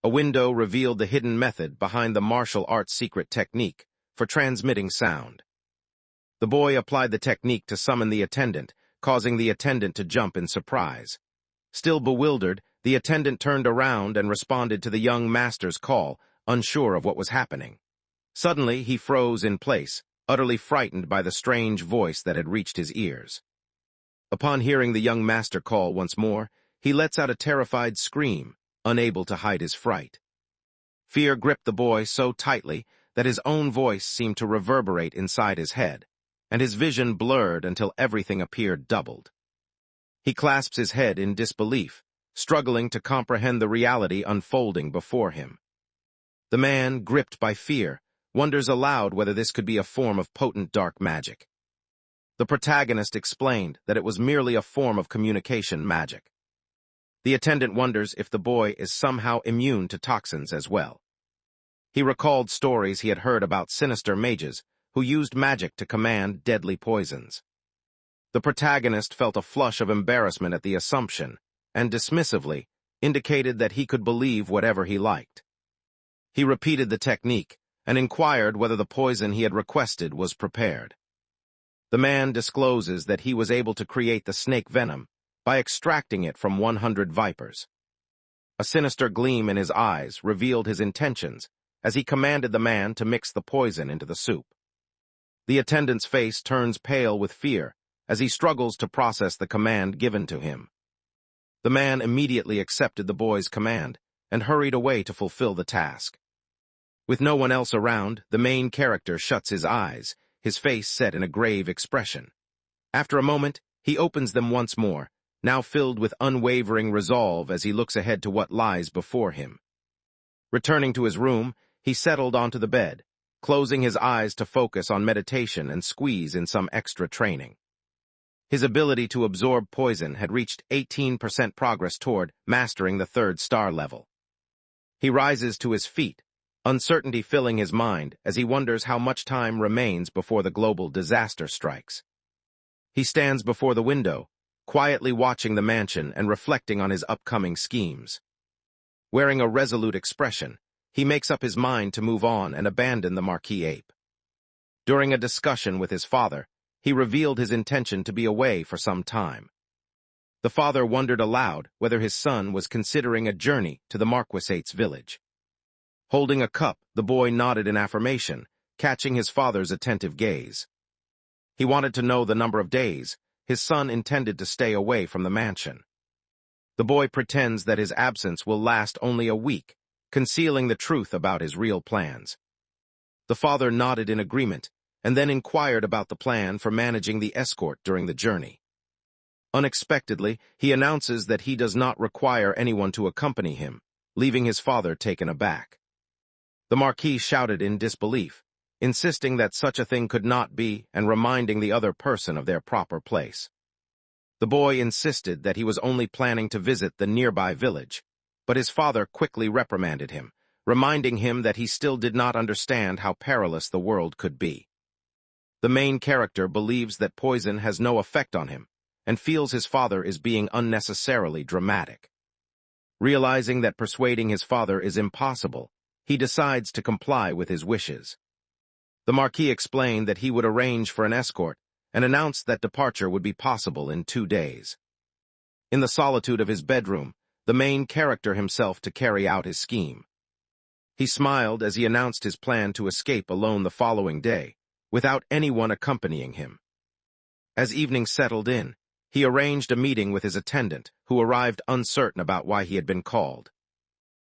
Speaker 1: A window revealed the hidden method behind the martial arts secret technique for transmitting sound. The boy applied the technique to summon the attendant, causing the attendant to jump in surprise. Still bewildered, the attendant turned around and responded to the young master's call, unsure of what was happening. Suddenly, he froze in place, utterly frightened by the strange voice that had reached his ears. Upon hearing the young master call once more, he lets out a terrified scream, unable to hide his fright. Fear gripped the boy so tightly that his own voice seemed to reverberate inside his head, and his vision blurred until everything appeared doubled. He clasps his head in disbelief, struggling to comprehend the reality unfolding before him. The man, gripped by fear, wonders aloud whether this could be a form of potent dark magic. The protagonist explained that it was merely a form of communication magic. The attendant wonders if the boy is somehow immune to toxins as well. He recalled stories he had heard about sinister mages who used magic to command deadly poisons. The protagonist felt a flush of embarrassment at the assumption, and dismissively indicated that he could believe whatever he liked. He repeated the technique and inquired whether the poison he had requested was prepared. The man discloses that he was able to create the snake venom by extracting it from 100 vipers. A sinister gleam in his eyes revealed his intentions as he commanded the man to mix the poison into the soup. The attendant's face turns pale with fear as he struggles to process the command given to him. The man immediately accepted the boy's command and hurried away to fulfill the task. With no one else around, the main character shuts his eyes, his face set in a grave expression. After a moment, he opens them once more, now filled with unwavering resolve as he looks ahead to what lies before him. Returning to his room, he settled onto the bed, closing his eyes to focus on meditation and squeeze in some extra training. His ability to absorb poison had reached 18% progress toward mastering the 3rd star level. He rises to his feet, uncertainty filling his mind as he wonders how much time remains before the global disaster strikes. He stands before the window, quietly watching the mansion and reflecting on his upcoming schemes. Wearing a resolute expression, he makes up his mind to move on and abandon the Marquis Ape. During a discussion with his father, he revealed his intention to be away for some time. The father wondered aloud whether his son was considering a journey to the Marquisate's village. Holding a cup, the boy nodded in affirmation, catching his father's attentive gaze. He wanted to know the number of days his son intended to stay away from the mansion. The boy pretends that his absence will last only a week, concealing the truth about his real plans. The father nodded in agreement, and then inquired about the plan for managing the escort during the journey. Unexpectedly, he announces that he does not require anyone to accompany him, leaving his father taken aback. The Marquis shouted in disbelief, insisting that such a thing could not be and reminding the other person of their proper place. The boy insisted that he was only planning to visit the nearby village, but his father quickly reprimanded him, reminding him that he still did not understand how perilous the world could be. The main character believes that poison has no effect on him, and feels his father is being unnecessarily dramatic. Realizing that persuading his father is impossible, he decides to comply with his wishes. The Marquis explained that he would arrange for an escort and announced that departure would be possible in 2 days. In the solitude of his bedroom, the main character himself to carry out his scheme. He smiled as he announced his plan to escape alone the following day, without anyone accompanying him. As evening settled in, he arranged a meeting with his attendant, who arrived uncertain about why he had been called.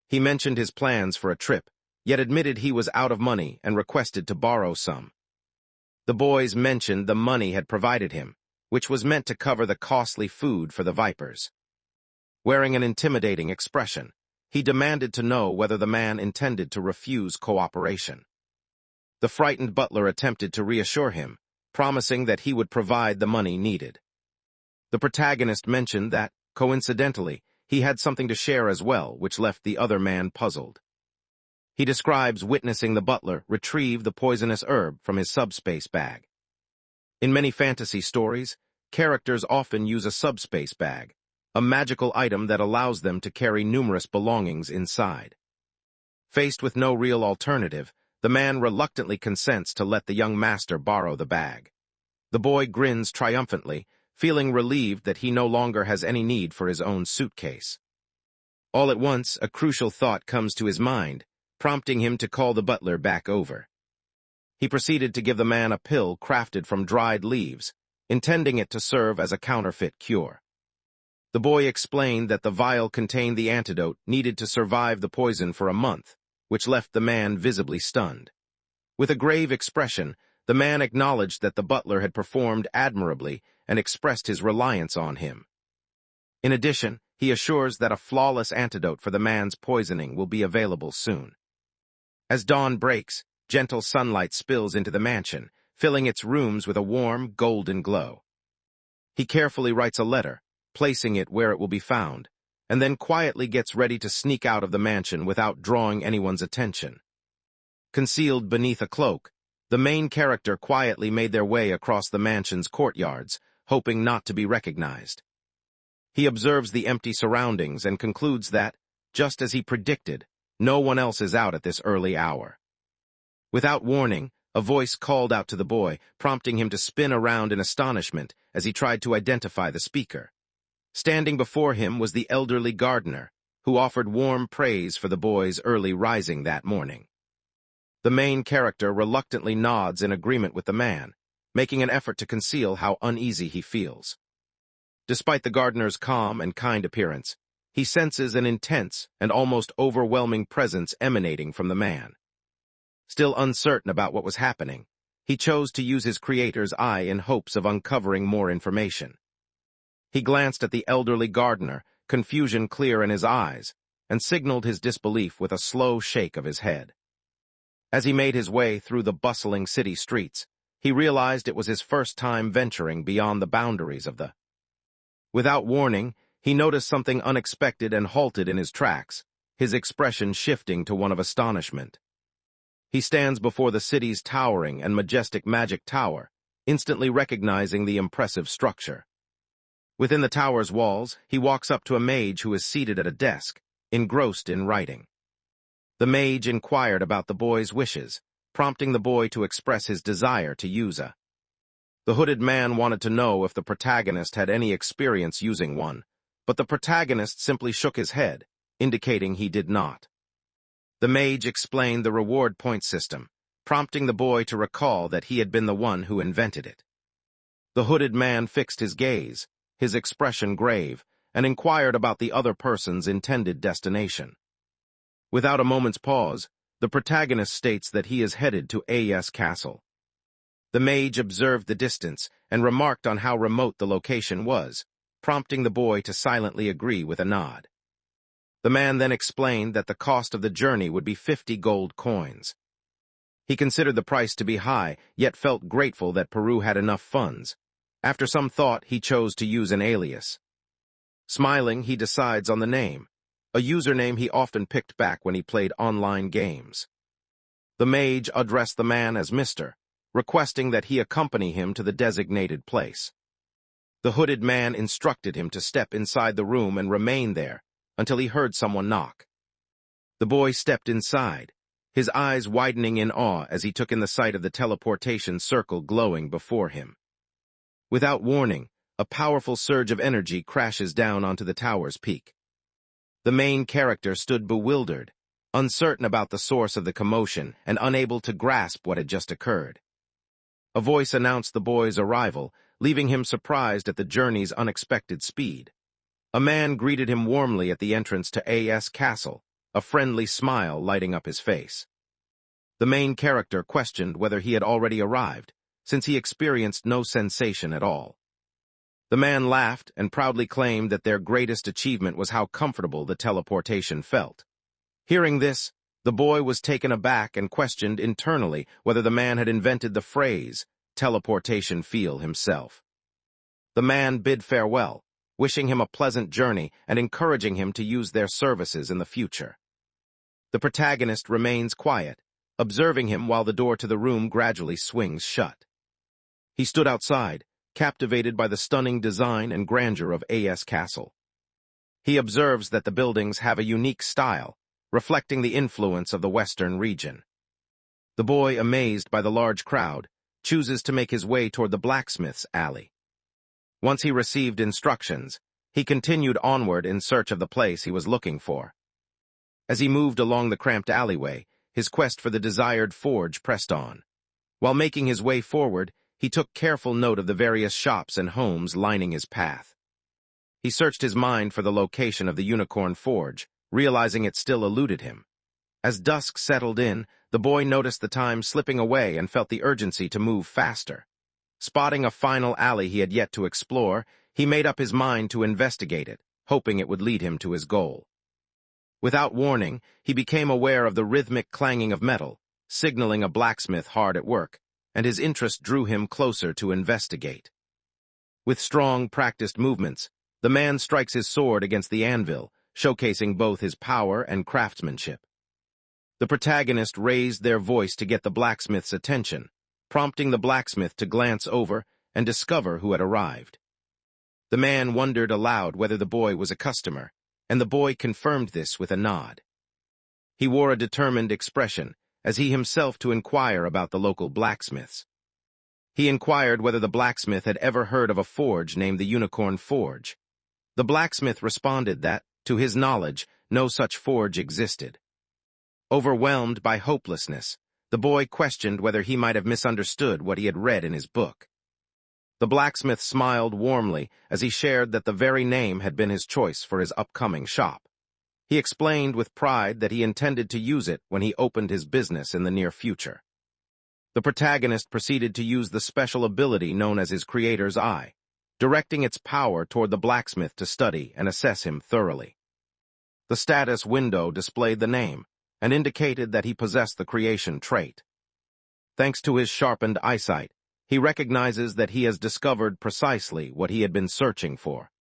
Speaker 1: He mentioned his plans for a trip, yet admitted he was out of money and requested to borrow some. The boys mentioned the money had provided him, which was meant to cover the costly food for the vipers. Wearing an intimidating expression, he demanded to know whether the man intended to refuse cooperation. The frightened butler attempted to reassure him, promising that he would provide the money needed. The protagonist mentioned that, coincidentally, he had something to share as well, which left the other man puzzled. He describes witnessing the butler retrieve the poisonous herb from his subspace bag. In many fantasy stories, characters often use a subspace bag, a magical item that allows them to carry numerous belongings inside. Faced with no real alternative, the man reluctantly consents to let the young master borrow the bag. The boy grins triumphantly, feeling relieved that he no longer has any need for his own suitcase. All at once, a crucial thought comes to his mind, prompting him to call the butler back over. He proceeded to give the man a pill crafted from dried leaves, intending it to serve as a counterfeit cure. The boy explained that the vial contained the antidote needed to survive the poison for a month, which left the man visibly stunned. With a grave expression, the man acknowledged that the butler had performed admirably and expressed his reliance on him. In addition, he assures that a flawless antidote for the man's poisoning will be available soon. As dawn breaks, gentle sunlight spills into the mansion, filling its rooms with a warm, golden glow. He carefully writes a letter, placing it where it will be found, and then quietly gets ready to sneak out of the mansion without drawing anyone's attention. Concealed beneath a cloak, the main character quietly made their way across the mansion's courtyards, hoping not to be recognized. He observes the empty surroundings and concludes that, just as he predicted, no one else is out at this early hour. Without warning, a voice called out to the boy, prompting him to spin around in astonishment as he tried to identify the speaker. Standing before him was the elderly gardener, who offered warm praise for the boy's early rising that morning. The main character reluctantly nods in agreement with the man, making an effort to conceal how uneasy he feels. Despite the gardener's calm and kind appearance, he senses an intense and almost overwhelming presence emanating from the man. Still uncertain about what was happening, he chose to use his creator's eye in hopes of uncovering more information. He glanced at the elderly gardener, confusion clear in his eyes, and signaled his disbelief with a slow shake of his head. As he made his way through the bustling city streets, he realized it was his first time venturing beyond the boundaries of the. Without warning, he noticed something unexpected and halted in his tracks, his expression shifting to one of astonishment. He stands before the city's towering and majestic magic tower, instantly recognizing the impressive structure. Within the tower's walls, he walks up to a mage who is seated at a desk, engrossed in writing. The mage inquired about the boy's wishes, prompting the boy to express his desire to use a. The hooded man wanted to know if the protagonist had any experience using one, but the protagonist simply shook his head, indicating he did not. The mage explained the reward point system, prompting the boy to recall that he had been the one who invented it. The hooded man fixed his gaze, his expression grave, and inquired about the other person's intended destination. Without a moment's pause, the protagonist states that he is headed to A.S. Castle. The mage observed the distance and remarked on how remote the location was, prompting the boy to silently agree with a nod. The man then explained that the cost of the journey would be 50 gold coins. He considered the price to be high, yet felt grateful that Peru had enough funds. After some thought, he chose to use an alias. Smiling, he decides on the name, a username he often picked back when he played online games. The mage addressed the man as Mr., requesting that he accompany him to the designated place. The hooded man instructed him to step inside the room and remain there until he heard someone knock. The boy stepped inside, his eyes widening in awe as he took in the sight of the teleportation circle glowing before him. Without warning, a powerful surge of energy crashes down onto the tower's peak. The main character stood bewildered, uncertain about the source of the commotion and unable to grasp what had just occurred. A voice announced the boy's arrival, leaving him surprised at the journey's unexpected speed. A man greeted him warmly at the entrance to A.S. Castle, a friendly smile lighting up his face. The main character questioned whether he had already arrived, since he experienced no sensation at all. The man laughed and proudly claimed that their greatest achievement was how comfortable the teleportation felt. Hearing this, the boy was taken aback and questioned internally whether the man had invented the phrase, teleportation feel himself. The man bid farewell, wishing him a pleasant journey and encouraging him to use their services in the future. The protagonist remains quiet, observing him while the door to the room gradually swings shut. He stood outside, captivated by the stunning design and grandeur of A.S. Castle. He observes that the buildings have a unique style, reflecting the influence of the western region. The boy, amazed by the large crowd, chooses to make his way toward the blacksmith's alley. Once he received instructions, he continued onward in search of the place he was looking for. As he moved along the cramped alleyway, his quest for the desired forge pressed on. While making his way forward, he took careful note of the various shops and homes lining his path. He searched his mind for the location of the unicorn forge, realizing it still eluded him. As dusk settled in, the boy noticed the time slipping away and felt the urgency to move faster. Spotting a final alley he had yet to explore, he made up his mind to investigate it, hoping it would lead him to his goal. Without warning, he became aware of the rhythmic clanging of metal, signaling a blacksmith hard at work, and his interest drew him closer to investigate. With strong, practiced movements, the man strikes his sword against the anvil, showcasing both his power and craftsmanship. The protagonist raised their voice to get the blacksmith's attention, prompting the blacksmith to glance over and discover who had arrived. The man wondered aloud whether the boy was a customer, and the boy confirmed this with a nod. He wore a determined expression, as he himself to inquire about the local blacksmiths. He inquired whether the blacksmith had ever heard of a forge named the Unicorn Forge. The blacksmith responded that, to his knowledge, no such forge existed. Overwhelmed by hopelessness, the boy questioned whether he might have misunderstood what he had read in his book. The blacksmith smiled warmly as he shared that the very name had been his choice for his upcoming shop. He explained with pride that he intended to use it when he opened his business in the near future. The protagonist proceeded to use the special ability known as his creator's eye, directing its power toward the blacksmith to study and assess him thoroughly. The status window displayed the name and indicated that he possessed the creation trait. Thanks to his sharpened eyesight, he recognizes that he has discovered precisely what he had been searching for.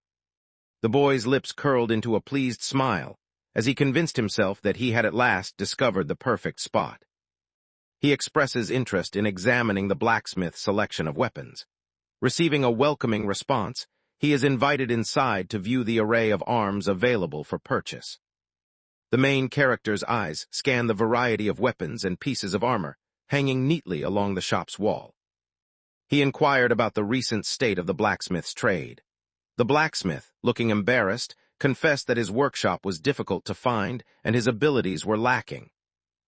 Speaker 1: The boy's lips curled into a pleased smile as he convinced himself that he had at last discovered the perfect spot. He expresses interest in examining the blacksmith's selection of weapons. Receiving a welcoming response, he is invited inside to view the array of arms available for purchase. The main character's eyes scan the variety of weapons and pieces of armor hanging neatly along the shop's wall. He inquired about the recent state of the blacksmith's trade. The blacksmith, looking embarrassed, confessed that his workshop was difficult to find and his abilities were lacking.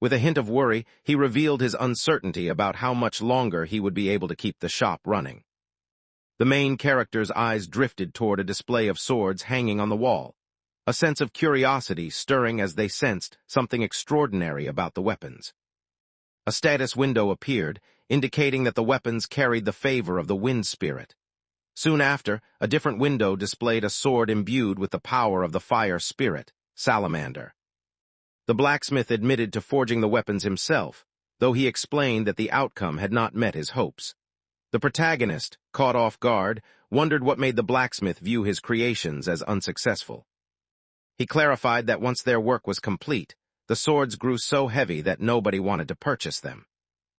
Speaker 1: With a hint of worry, he revealed his uncertainty about how much longer he would be able to keep the shop running. The main character's eyes drifted toward a display of swords hanging on the wall, a sense of curiosity stirring as they sensed something extraordinary about the weapons. A status window appeared, indicating that the weapons carried the favor of the wind spirit. Soon after, a different window displayed a sword imbued with the power of the fire spirit, Salamander. The blacksmith admitted to forging the weapons himself, though he explained that the outcome had not met his hopes. The protagonist, caught off guard, wondered what made the blacksmith view his creations as unsuccessful. He clarified that once their work was complete, the swords grew so heavy that nobody wanted to purchase them.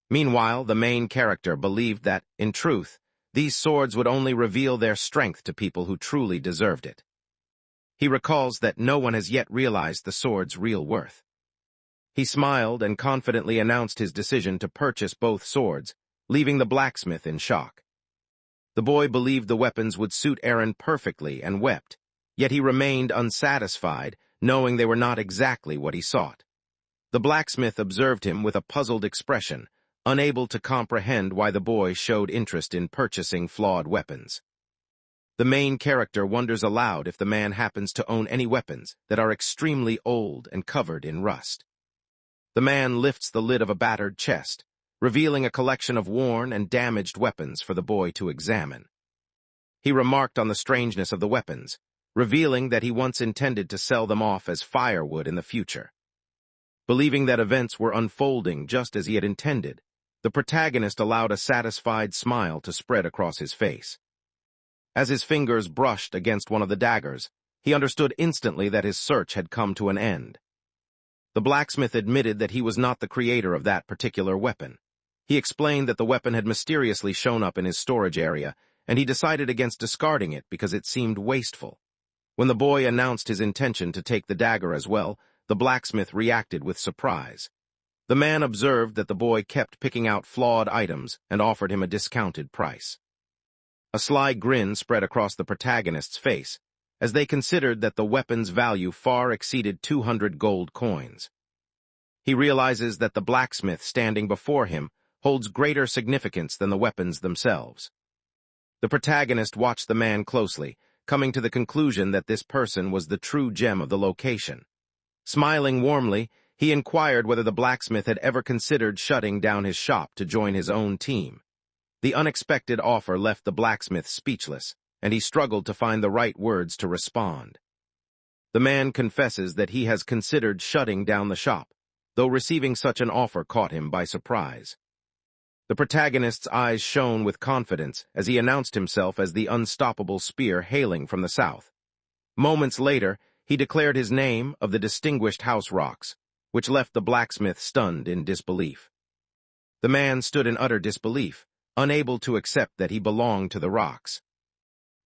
Speaker 1: Meanwhile, the main character believed that, in truth, these swords would only reveal their strength to people who truly deserved it. He recalls that no one has yet realized the sword's real worth. He smiled and confidently announced his decision to purchase both swords, leaving the blacksmith in shock. The boy believed the weapons would suit Aaron perfectly and wept, yet he remained unsatisfied, knowing they were not exactly what he sought. The blacksmith observed him with a puzzled expression, unable to comprehend why the boy showed interest in purchasing flawed weapons. The main character wonders aloud if the man happens to own any weapons that are extremely old and covered in rust. The man lifts the lid of a battered chest, revealing a collection of worn and damaged weapons for the boy to examine. He remarked on the strangeness of the weapons, revealing that he once intended to sell them off as firewood in the future. Believing that events were unfolding just as he had intended, the protagonist allowed a satisfied smile to spread across his face. As his fingers brushed against one of the daggers, he understood instantly that his search had come to an end. The blacksmith admitted that he was not the creator of that particular weapon. He explained that the weapon had mysteriously shown up in his storage area, and he decided against discarding it because it seemed wasteful. When the boy announced his intention to take the dagger as well, the blacksmith reacted with surprise. The man observed that the boy kept picking out flawed items and offered him a discounted price. A sly grin spread across the protagonist's face, as they considered that the weapon's value far exceeded 200 gold coins. He realizes that the blacksmith standing before him holds greater significance than the weapons themselves. The protagonist watched the man closely, coming to the conclusion that this person was the true gem of the location. Smiling warmly, he inquired whether the blacksmith had ever considered shutting down his shop to join his own team. The unexpected offer left the blacksmith speechless, and he struggled to find the right words to respond. The man confesses that he has considered shutting down the shop, though receiving such an offer caught him by surprise. The protagonist's eyes shone with confidence as he announced himself as the unstoppable spear hailing from the south. Moments later, he declared his name of the distinguished House Rocks, which left the blacksmith stunned in disbelief. The man stood in utter disbelief, unable to accept that he belonged to the rocks.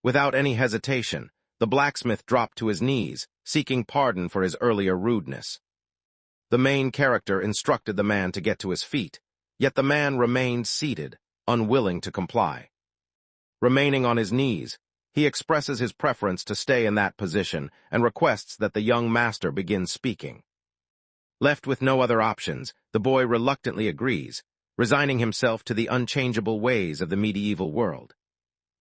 Speaker 1: Without any hesitation, the blacksmith dropped to his knees, seeking pardon for his earlier rudeness. The main character instructed the man to get to his feet, yet the man remained seated, unwilling to comply. Remaining on his knees, he expresses his preference to stay in that position and requests that the young master begin speaking. Left with no other options, the boy reluctantly agrees, resigning himself to the unchangeable ways of the medieval world.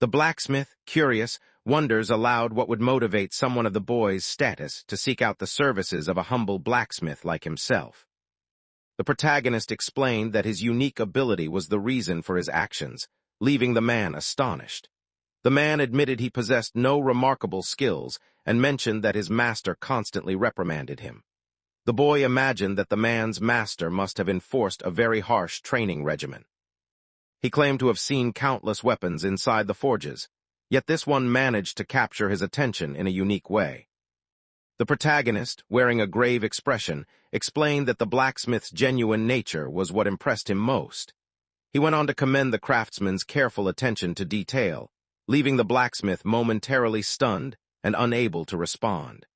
Speaker 1: The blacksmith, curious, wonders aloud what would motivate someone of the boy's status to seek out the services of a humble blacksmith like himself. The protagonist explained that his unique ability was the reason for his actions, leaving the man astonished. The man admitted he possessed no remarkable skills and mentioned that his master constantly reprimanded him. The boy imagined that the man's master must have enforced a very harsh training regimen. He claimed to have seen countless weapons inside the forges, yet this one managed to capture his attention in a unique way. The protagonist, wearing a grave expression, explained that the blacksmith's genuine nature was what impressed him most. He went on to commend the craftsman's careful attention to detail, leaving the blacksmith momentarily stunned and unable to respond.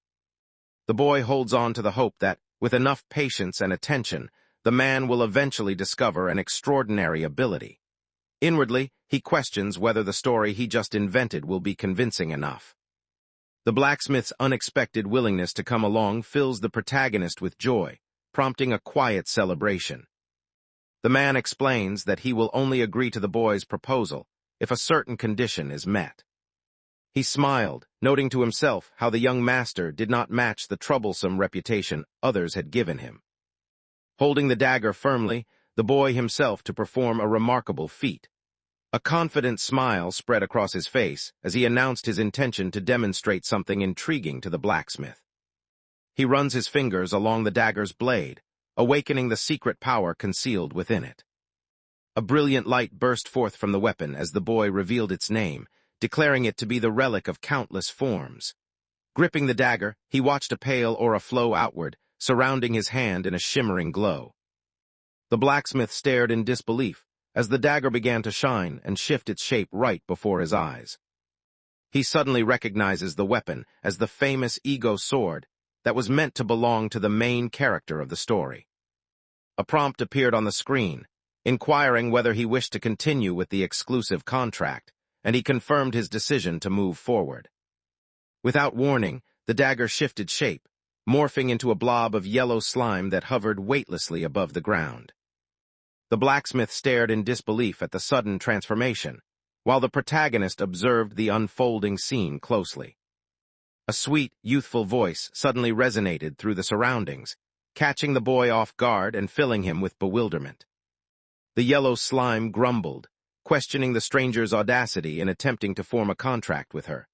Speaker 1: The boy holds on to the hope that, with enough patience and attention, the man will eventually discover an extraordinary ability. Inwardly, he questions whether the story he just invented will be convincing enough. The blacksmith's unexpected willingness to come along fills the protagonist with joy, prompting a quiet celebration. The man explains that he will only agree to the boy's proposal if a certain condition is met. He smiled, noting to himself how the young master did not match the troublesome reputation others had given him. Holding the dagger firmly, the boy himself to perform a remarkable feat. A confident smile spread across his face as he announced his intention to demonstrate something intriguing to the blacksmith. He runs his fingers along the dagger's blade, awakening the secret power concealed within it. A brilliant light burst forth from the weapon as the boy revealed its name, declaring it to be the relic of countless forms. Gripping the dagger, he watched a pale aura flow outward, surrounding his hand in a shimmering glow. The blacksmith stared in disbelief as the dagger began to shine and shift its shape right before his eyes. He suddenly recognizes the weapon as the famous ego sword that was meant to belong to the main character of the story. A prompt appeared on the screen, inquiring whether he wished to continue with the exclusive contract, and he confirmed his decision to move forward. Without warning, the dagger shifted shape, morphing into a blob of yellow slime that hovered weightlessly above the ground. The blacksmith stared in disbelief at the sudden transformation, while the protagonist observed the unfolding scene closely. A sweet, youthful voice suddenly resonated through the surroundings, catching the boy off guard and filling him with bewilderment. The yellow slime grumbled, questioning the stranger's audacity in attempting to form a contract with her.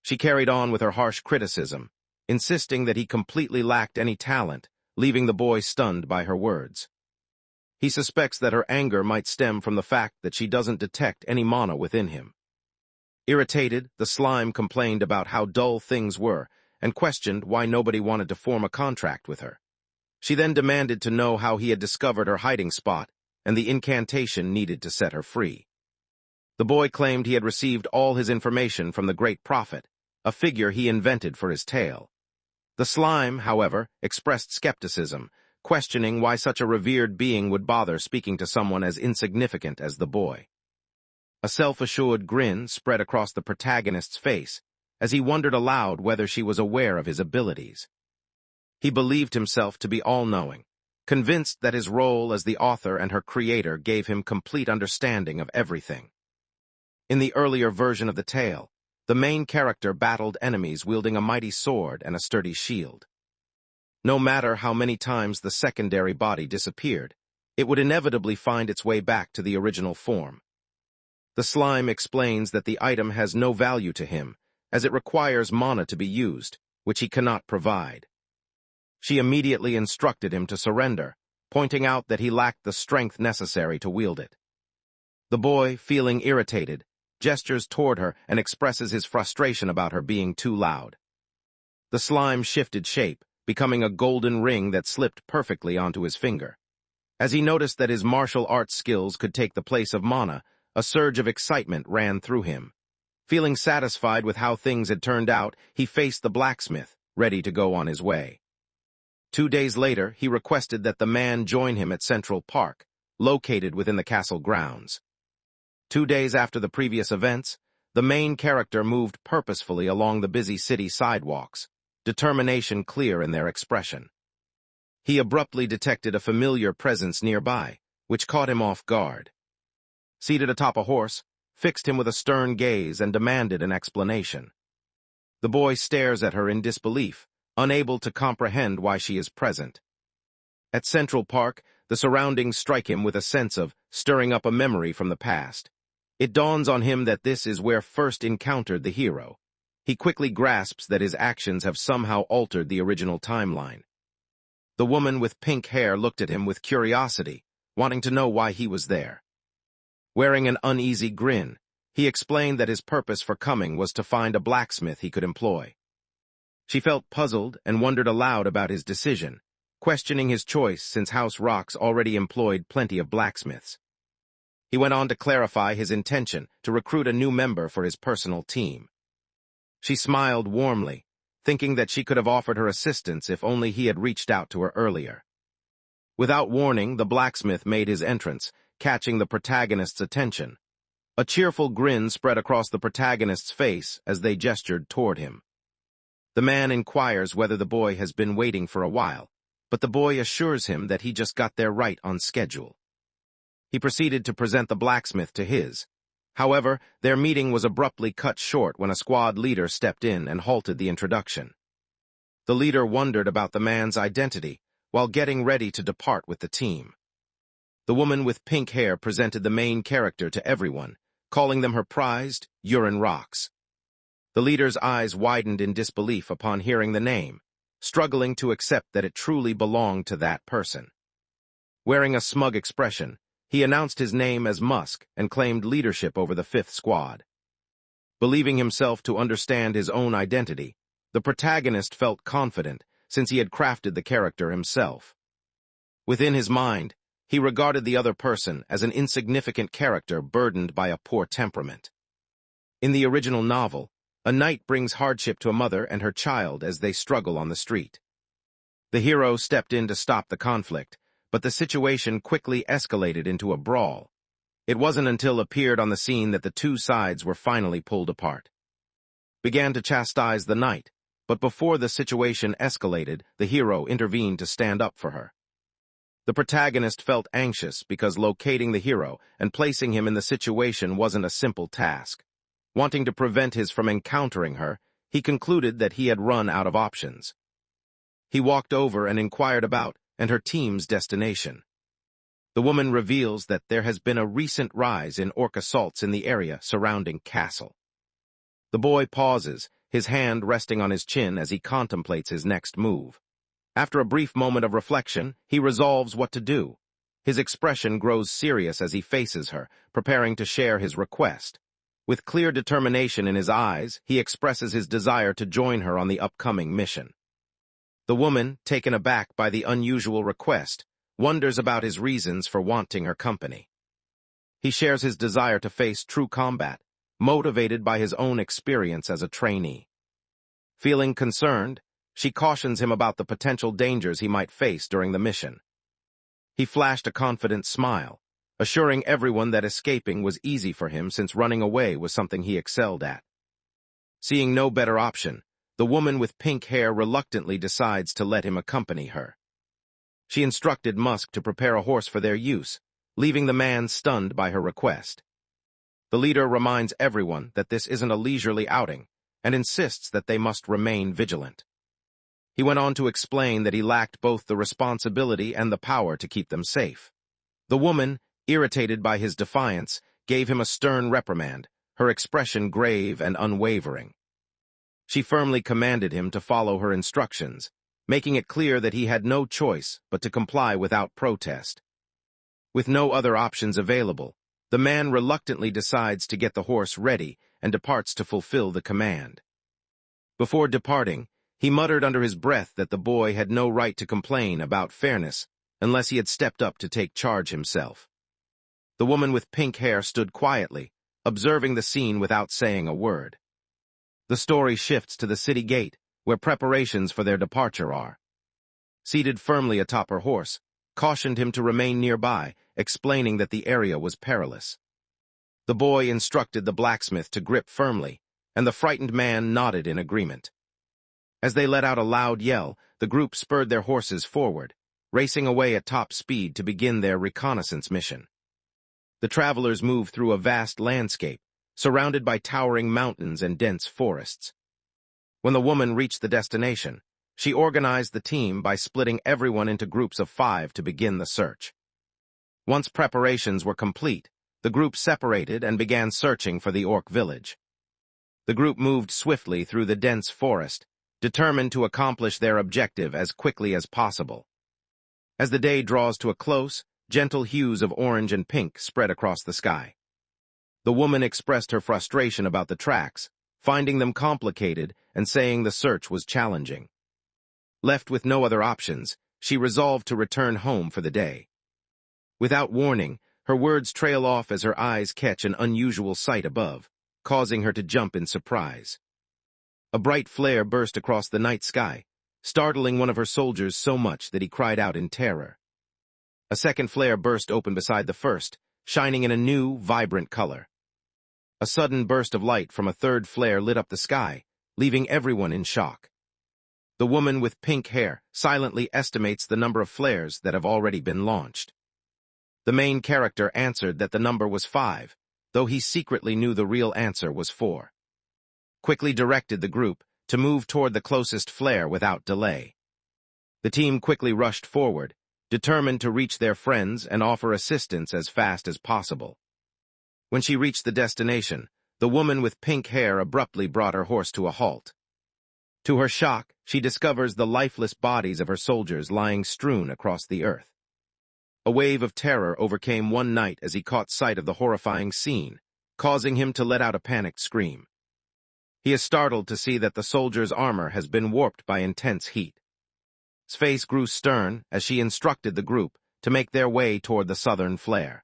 Speaker 1: She carried on with her harsh criticism, insisting that he completely lacked any talent, leaving the boy stunned by her words. He suspects that her anger might stem from the fact that she doesn't detect any mana within him. Irritated, the slime complained about how dull things were and questioned why nobody wanted to form a contract with her. She then demanded to know how he had discovered her hiding spot and the incantation needed to set her free. The boy claimed he had received all his information from the Great Prophet, a figure he invented for his tale. The slime, however, expressed skepticism, questioning why such a revered being would bother speaking to someone as insignificant as the boy. A self-assured grin spread across the protagonist's face as he wondered aloud whether she was aware of his abilities. He believed himself to be all-knowing, convinced that his role as the author and her creator gave him complete understanding of everything. In the earlier version of the tale, the main character battled enemies wielding a mighty sword and a sturdy shield. No matter how many times the secondary body disappeared, it would inevitably find its way back to the original form. The slime explains that the item has no value to him, as it requires mana to be used, which he cannot provide. She immediately instructed him to surrender, pointing out that he lacked the strength necessary to wield it. The boy, feeling irritated, gestures toward her and expresses his frustration about her being too loud. The slime shifted shape, becoming a golden ring that slipped perfectly onto his finger. As he noticed that his martial arts skills could take the place of mana, a surge of excitement ran through him. Feeling satisfied with how things had turned out, he faced the blacksmith, ready to go on his way. 2 days later, he requested that the man join him at Central Park, located within the castle grounds. 2 days after the previous events, the main character moved purposefully along the busy city sidewalks, determination clear in their expression. He abruptly detected a familiar presence nearby, which caught him off guard. Seated atop a horse, fixed him with a stern gaze and demanded an explanation. The boy stares at her in disbelief, unable to comprehend why she is present. At Central Park, the surroundings strike him with a sense of stirring up a memory from the past. It dawns on him that this is where first encountered the hero. He quickly grasps that his actions have somehow altered the original timeline. The woman with pink hair looked at him with curiosity, wanting to know why he was there. Wearing an uneasy grin, he explained that his purpose for coming was to find a blacksmith he could employ. She felt puzzled and wondered aloud about his decision, questioning his choice since House Rocks already employed plenty of blacksmiths. He went on to clarify his intention to recruit a new member for his personal team. She smiled warmly, thinking that she could have offered her assistance if only he had reached out to her earlier. Without warning, the blacksmith made his entrance, catching the protagonist's attention. A cheerful grin spread across the protagonist's face as they gestured toward him. The man inquires whether the boy has been waiting for a while, but the boy assures him that he just got there right on schedule. He proceeded to present the blacksmith to his. However, their meeting was abruptly cut short when a squad leader stepped in and halted the introduction. The leader wondered about the man's identity while getting ready to depart with the team. The woman with pink hair presented the main character to everyone, calling them her prized urine rocks. The leader's eyes widened in disbelief upon hearing the name, struggling to accept that it truly belonged to that person. Wearing a smug expression, he announced his name as Musk and claimed leadership over the 5th Squad. Believing himself to understand his own identity, the protagonist felt confident since he had crafted the character himself. Within his mind, he regarded the other person as an insignificant character burdened by a poor temperament. In the original novel, a knight brings hardship to a mother and her child as they struggle on the street. The hero stepped in to stop the conflict, but the situation quickly escalated into a brawl. It wasn't until appeared on the scene that the two sides were finally pulled apart. Began to chastise the knight, but before the situation escalated, the hero intervened to stand up for her. The protagonist felt anxious because locating the hero and placing him in the situation wasn't a simple task. Wanting to prevent his from encountering her, he concluded that he had run out of options. He walked over and inquired about and her team's destination. The woman reveals that there has been a recent rise in orc assaults in the area surrounding Castle. The boy pauses, his hand resting on his chin as he contemplates his next move. After a brief moment of reflection, he resolves what to do. His expression grows serious as he faces her, preparing to share his request. With clear determination in his eyes, he expresses his desire to join her on the upcoming mission. The woman, taken aback by the unusual request, wonders about his reasons for wanting her company. He shares his desire to face true combat, motivated by his own experience as a trainee. Feeling concerned, she cautions him about the potential dangers he might face during the mission. He flashed a confident smile, assuring everyone that escaping was easy for him since running away was something he excelled at. Seeing no better option, the woman with pink hair reluctantly decides to let him accompany her. She instructed Musk to prepare a horse for their use, leaving the man stunned by her request. The leader reminds everyone that this isn't a leisurely outing and insists that they must remain vigilant. He went on to explain that he lacked both the responsibility and the power to keep them safe. The woman, irritated by his defiance, gave him a stern reprimand, her expression grave and unwavering. She firmly commanded him to follow her instructions, making it clear that he had no choice but to comply without protest. With no other options available, the man reluctantly decides to get the horse ready and departs to fulfill the command. Before departing, he muttered under his breath that the boy had no right to complain about fairness unless he had stepped up to take charge himself. The woman with pink hair stood quietly, observing the scene without saying a word. The story shifts to the city gate, where preparations for their departure are. Seated firmly atop her horse, cautioned him to remain nearby, explaining that the area was perilous. The boy instructed the blacksmith to grip firmly, and the frightened man nodded in agreement. As they let out a loud yell, the group spurred their horses forward, racing away at top speed to begin their reconnaissance mission. The travelers moved through a vast landscape, surrounded by towering mountains and dense forests. When the woman reached the destination, she organized the team by splitting everyone into groups of 5 to begin the search. Once preparations were complete, the group separated and began searching for the orc village. The group moved swiftly through the dense forest, determined to accomplish their objective as quickly as possible. As the day draws to a close, gentle hues of orange and pink spread across the sky. The woman expressed her frustration about the tracks, finding them complicated and saying the search was challenging. Left with no other options, she resolved to return home for the day. Without warning, her words trail off as her eyes catch an unusual sight above, causing her to jump in surprise. A bright flare burst across the night sky, startling one of her soldiers so much that he cried out in terror. A second flare burst open beside the first, shining in a new, vibrant color. A sudden burst of light from a third flare lit up the sky, leaving everyone in shock. The woman with pink hair silently estimates the number of flares that have already been launched. The main character answered that the number was 5, though he secretly knew the real answer was 4. Quickly directed the group to move toward the closest flare without delay. The team quickly rushed forward, determined to reach their friends and offer assistance as fast as possible. When she reached the destination, the woman with pink hair abruptly brought her horse to a halt. To her shock, she discovers the lifeless bodies of her soldiers lying strewn across the earth. A wave of terror overcame one knight as he caught sight of the horrifying scene, causing him to let out a panicked scream. He is startled to see that the soldier's armor has been warped by intense heat. His face grew stern as she instructed the group to make their way toward the southern flare.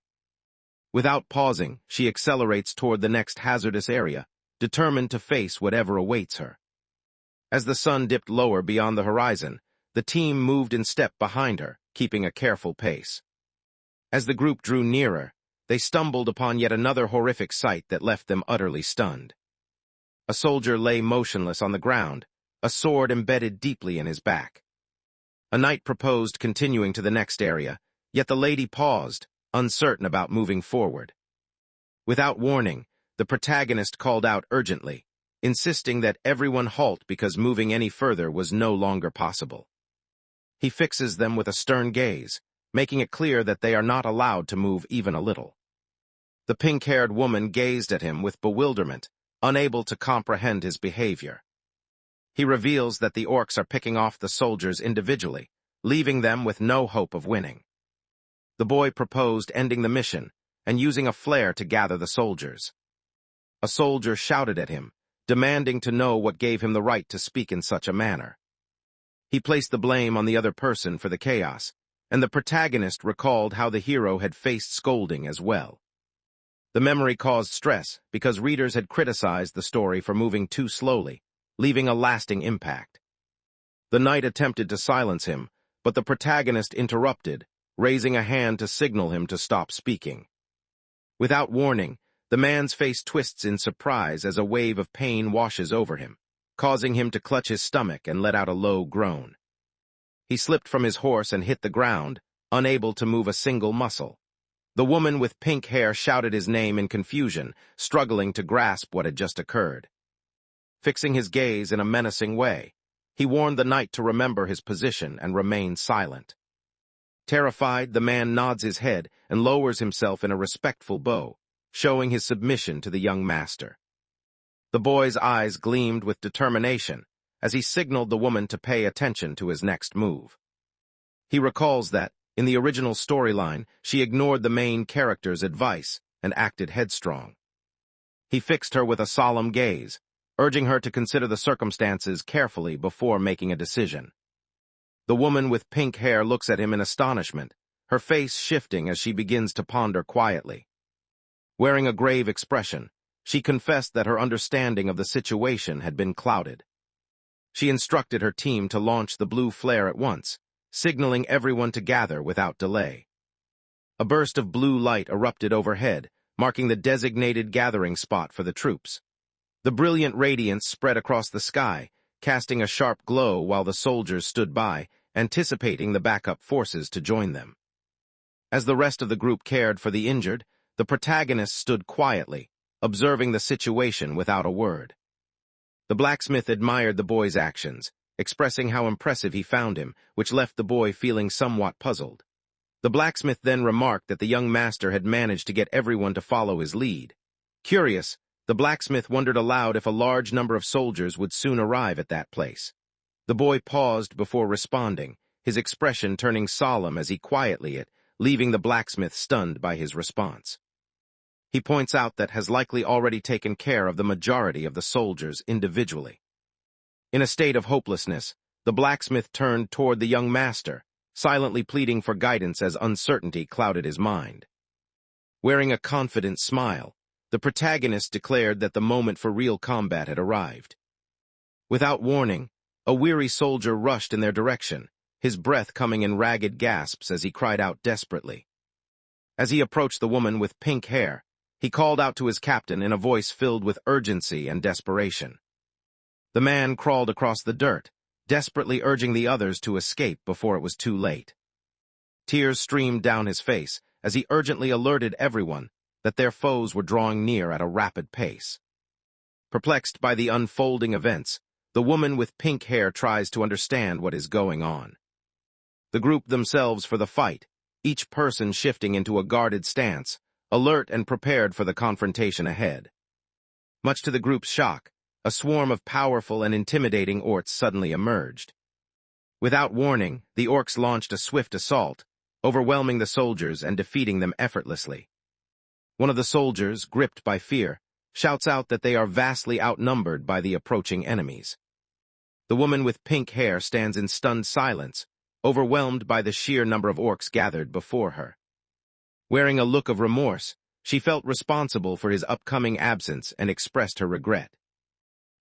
Speaker 1: Without pausing, she accelerates toward the next hazardous area, determined to face whatever awaits her. As the sun dipped lower beyond the horizon, the team moved in step behind her, keeping a careful pace. As the group drew nearer, they stumbled upon yet another horrific sight that left them utterly stunned. A soldier lay motionless on the ground, a sword embedded deeply in his back. A knight proposed continuing to the next area, yet the lady paused, uncertain about moving forward. Without warning, the protagonist called out urgently, insisting that everyone halt because moving any further was no longer possible. He fixes them with a stern gaze, making it clear that they are not allowed to move even a little. The pink-haired woman gazed at him with bewilderment, unable to comprehend his behavior. He reveals that the orcs are picking off the soldiers individually, leaving them with no hope of winning. The boy proposed ending the mission and using a flare to gather the soldiers. A soldier shouted at him, demanding to know what gave him the right to speak in such a manner. He placed the blame on the other person for the chaos, and the protagonist recalled how the hero had faced scolding as well. The memory caused stress because readers had criticized the story for moving too slowly, leaving a lasting impact. The knight attempted to silence him, but the protagonist interrupted, raising a hand to signal him to stop speaking. Without warning, the man's face twists in surprise as a wave of pain washes over him, causing him to clutch his stomach and let out a low groan. He slipped from his horse and hit the ground, unable to move a single muscle. The woman with pink hair shouted his name in confusion, struggling to grasp what had just occurred. Fixing his gaze in a menacing way, he warned the knight to remember his position and remain silent. Terrified, the man nods his head and lowers himself in a respectful bow, showing his submission to the young master. The boy's eyes gleamed with determination as he signaled the woman to pay attention to his next move. He recalls that, in the original storyline, she ignored the main character's advice and acted headstrong. He fixed her with a solemn gaze, urging her to consider the circumstances carefully before making a decision. The woman with pink hair looks at him in astonishment, her face shifting as she begins to ponder quietly. Wearing a grave expression, she confessed that her understanding of the situation had been clouded. She instructed her team to launch the blue flare at once, signaling everyone to gather without delay. A burst of blue light erupted overhead, marking the designated gathering spot for the troops. The brilliant radiance spread across the sky, casting a sharp glow while the soldiers stood by, anticipating the backup forces to join them. As the rest of the group cared for the injured, the protagonist stood quietly, observing the situation without a word. The blacksmith admired the boy's actions, expressing how impressive he found him, which left the boy feeling somewhat puzzled. The blacksmith then remarked that the young master had managed to get everyone to follow his lead. Curious, the blacksmith wondered aloud if a large number of soldiers would soon arrive at that place. The boy paused before responding, his expression turning solemn as he quietly it, leaving the blacksmith stunned by his response. He points out that has likely already taken care of the majority of the soldiers individually. In a state of hopelessness, the blacksmith turned toward the young master, silently pleading for guidance as uncertainty clouded his mind. Wearing a confident smile, the protagonist declared that the moment for real combat had arrived. Without warning, a weary soldier rushed in their direction, his breath coming in ragged gasps as he cried out desperately. As he approached the woman with pink hair, he called out to his captain in a voice filled with urgency and desperation. The man crawled across the dirt, desperately urging the others to escape before it was too late. Tears streamed down his face as he urgently alerted everyone that their foes were drawing near at a rapid pace. Perplexed by the unfolding events, the woman with pink hair tries to understand what is going on. The group themselves for the fight, each person shifting into a guarded stance, alert and prepared for the confrontation ahead. Much to the group's shock, a swarm of powerful and intimidating orcs suddenly emerged. Without warning, the orcs launched a swift assault, overwhelming the soldiers and defeating them effortlessly. One of the soldiers, gripped by fear, shouts out that they are vastly outnumbered by the approaching enemies. The woman with pink hair stands in stunned silence, overwhelmed by the sheer number of orcs gathered before her. Wearing a look of remorse, she felt responsible for his upcoming absence and expressed her regret.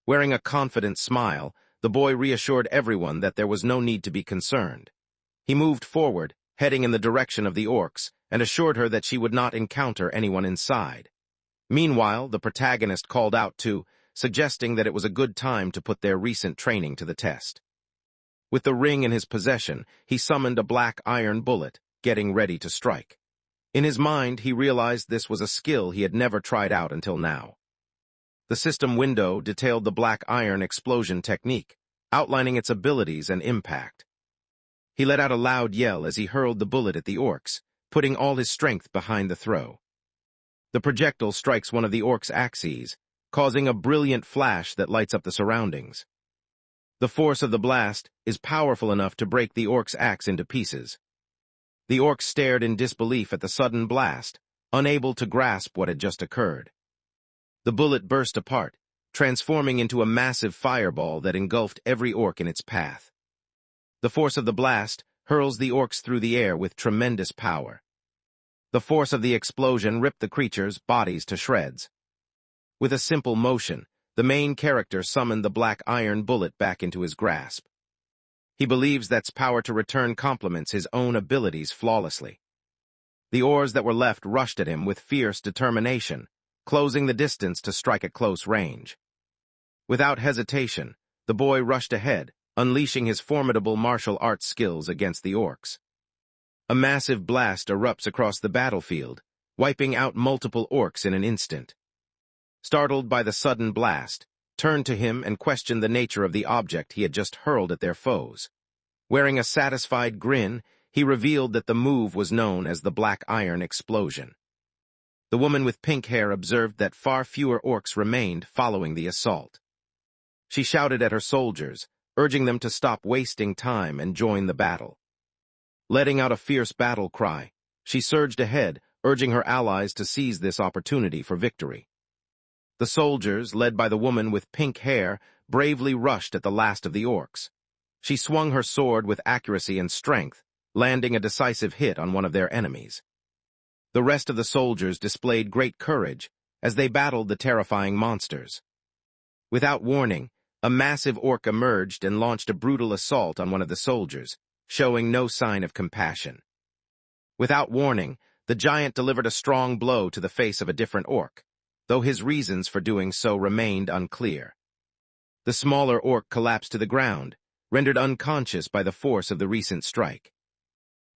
Speaker 1: Wearing a confident smile, the boy reassured everyone that there was no need to be concerned. He moved forward, heading in the direction of the orcs, and assured her that she would not encounter anyone inside. Meanwhile, the protagonist called out too, suggesting that it was a good time to put their recent training to the test. With the ring in his possession, he summoned a black iron bullet, getting ready to strike. In his mind, he realized this was a skill he had never tried out until now. The system window detailed the black iron explosion technique, outlining its abilities and impact. He let out a loud yell as he hurled the bullet at the orcs, putting all his strength behind the throw. The projectile strikes one of the orcs' axes, causing a brilliant flash that lights up the surroundings. The force of the blast is powerful enough to break the orc's axe into pieces. The orcs stared in disbelief at the sudden blast, unable to grasp what had just occurred. The bullet burst apart, transforming into a massive fireball that engulfed every orc in its path. The force of the blast hurls the orcs through the air with tremendous power. The force of the explosion ripped the creatures' bodies to shreds. With a simple motion, the main character summoned the black iron bullet back into his grasp. He believes that's power to return complements his own abilities flawlessly. The oars that were left rushed at him with fierce determination, closing the distance to strike at close range. Without hesitation, the boy rushed ahead, unleashing his formidable martial arts skills against the orcs. A massive blast erupts across the battlefield, wiping out multiple orcs in an instant. Startled by the sudden blast, turned to him and questioned the nature of the object he had just hurled at their foes. Wearing a satisfied grin, he revealed that the move was known as the black iron explosion. The woman with pink hair observed that far fewer orcs remained following the assault. She shouted at her soldiers, urging them to stop wasting time and join the battle. Letting out a fierce battle cry, she surged ahead, urging her allies to seize this opportunity for victory. The soldiers, led by the woman with pink hair, bravely rushed at the last of the orcs. She swung her sword with accuracy and strength, landing a decisive hit on one of their enemies. The rest of the soldiers displayed great courage as they battled the terrifying monsters. Without warning, a massive orc emerged and launched a brutal assault on one of the soldiers, showing no sign of compassion. Without warning, the giant delivered a strong blow to the face of a different orc, though his reasons for doing so remained unclear. The smaller orc collapsed to the ground, rendered unconscious by the force of the recent strike.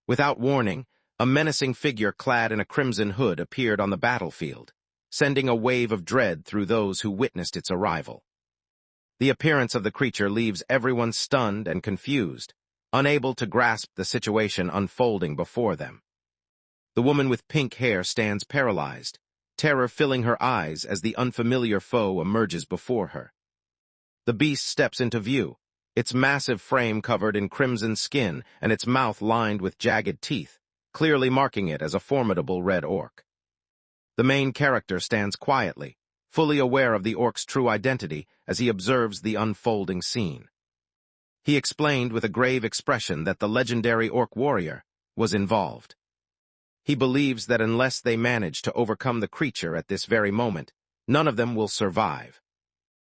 Speaker 1: Without warning, a menacing figure clad in a crimson hood appeared on the battlefield, sending a wave of dread through those who witnessed its arrival. The appearance of the creature leaves everyone stunned and confused, unable to grasp the situation unfolding before them. The woman with pink hair stands paralyzed, terror filling her eyes as the unfamiliar foe emerges before her. The beast steps into view, its massive frame covered in crimson skin and its mouth lined with jagged teeth, clearly marking it as a formidable red orc. The main character stands quietly, fully aware of the orc's true identity as he observes the unfolding scene. He explained with a grave expression that the legendary orc warrior was involved. He believes that unless they manage to overcome the creature at this very moment, none of them will survive.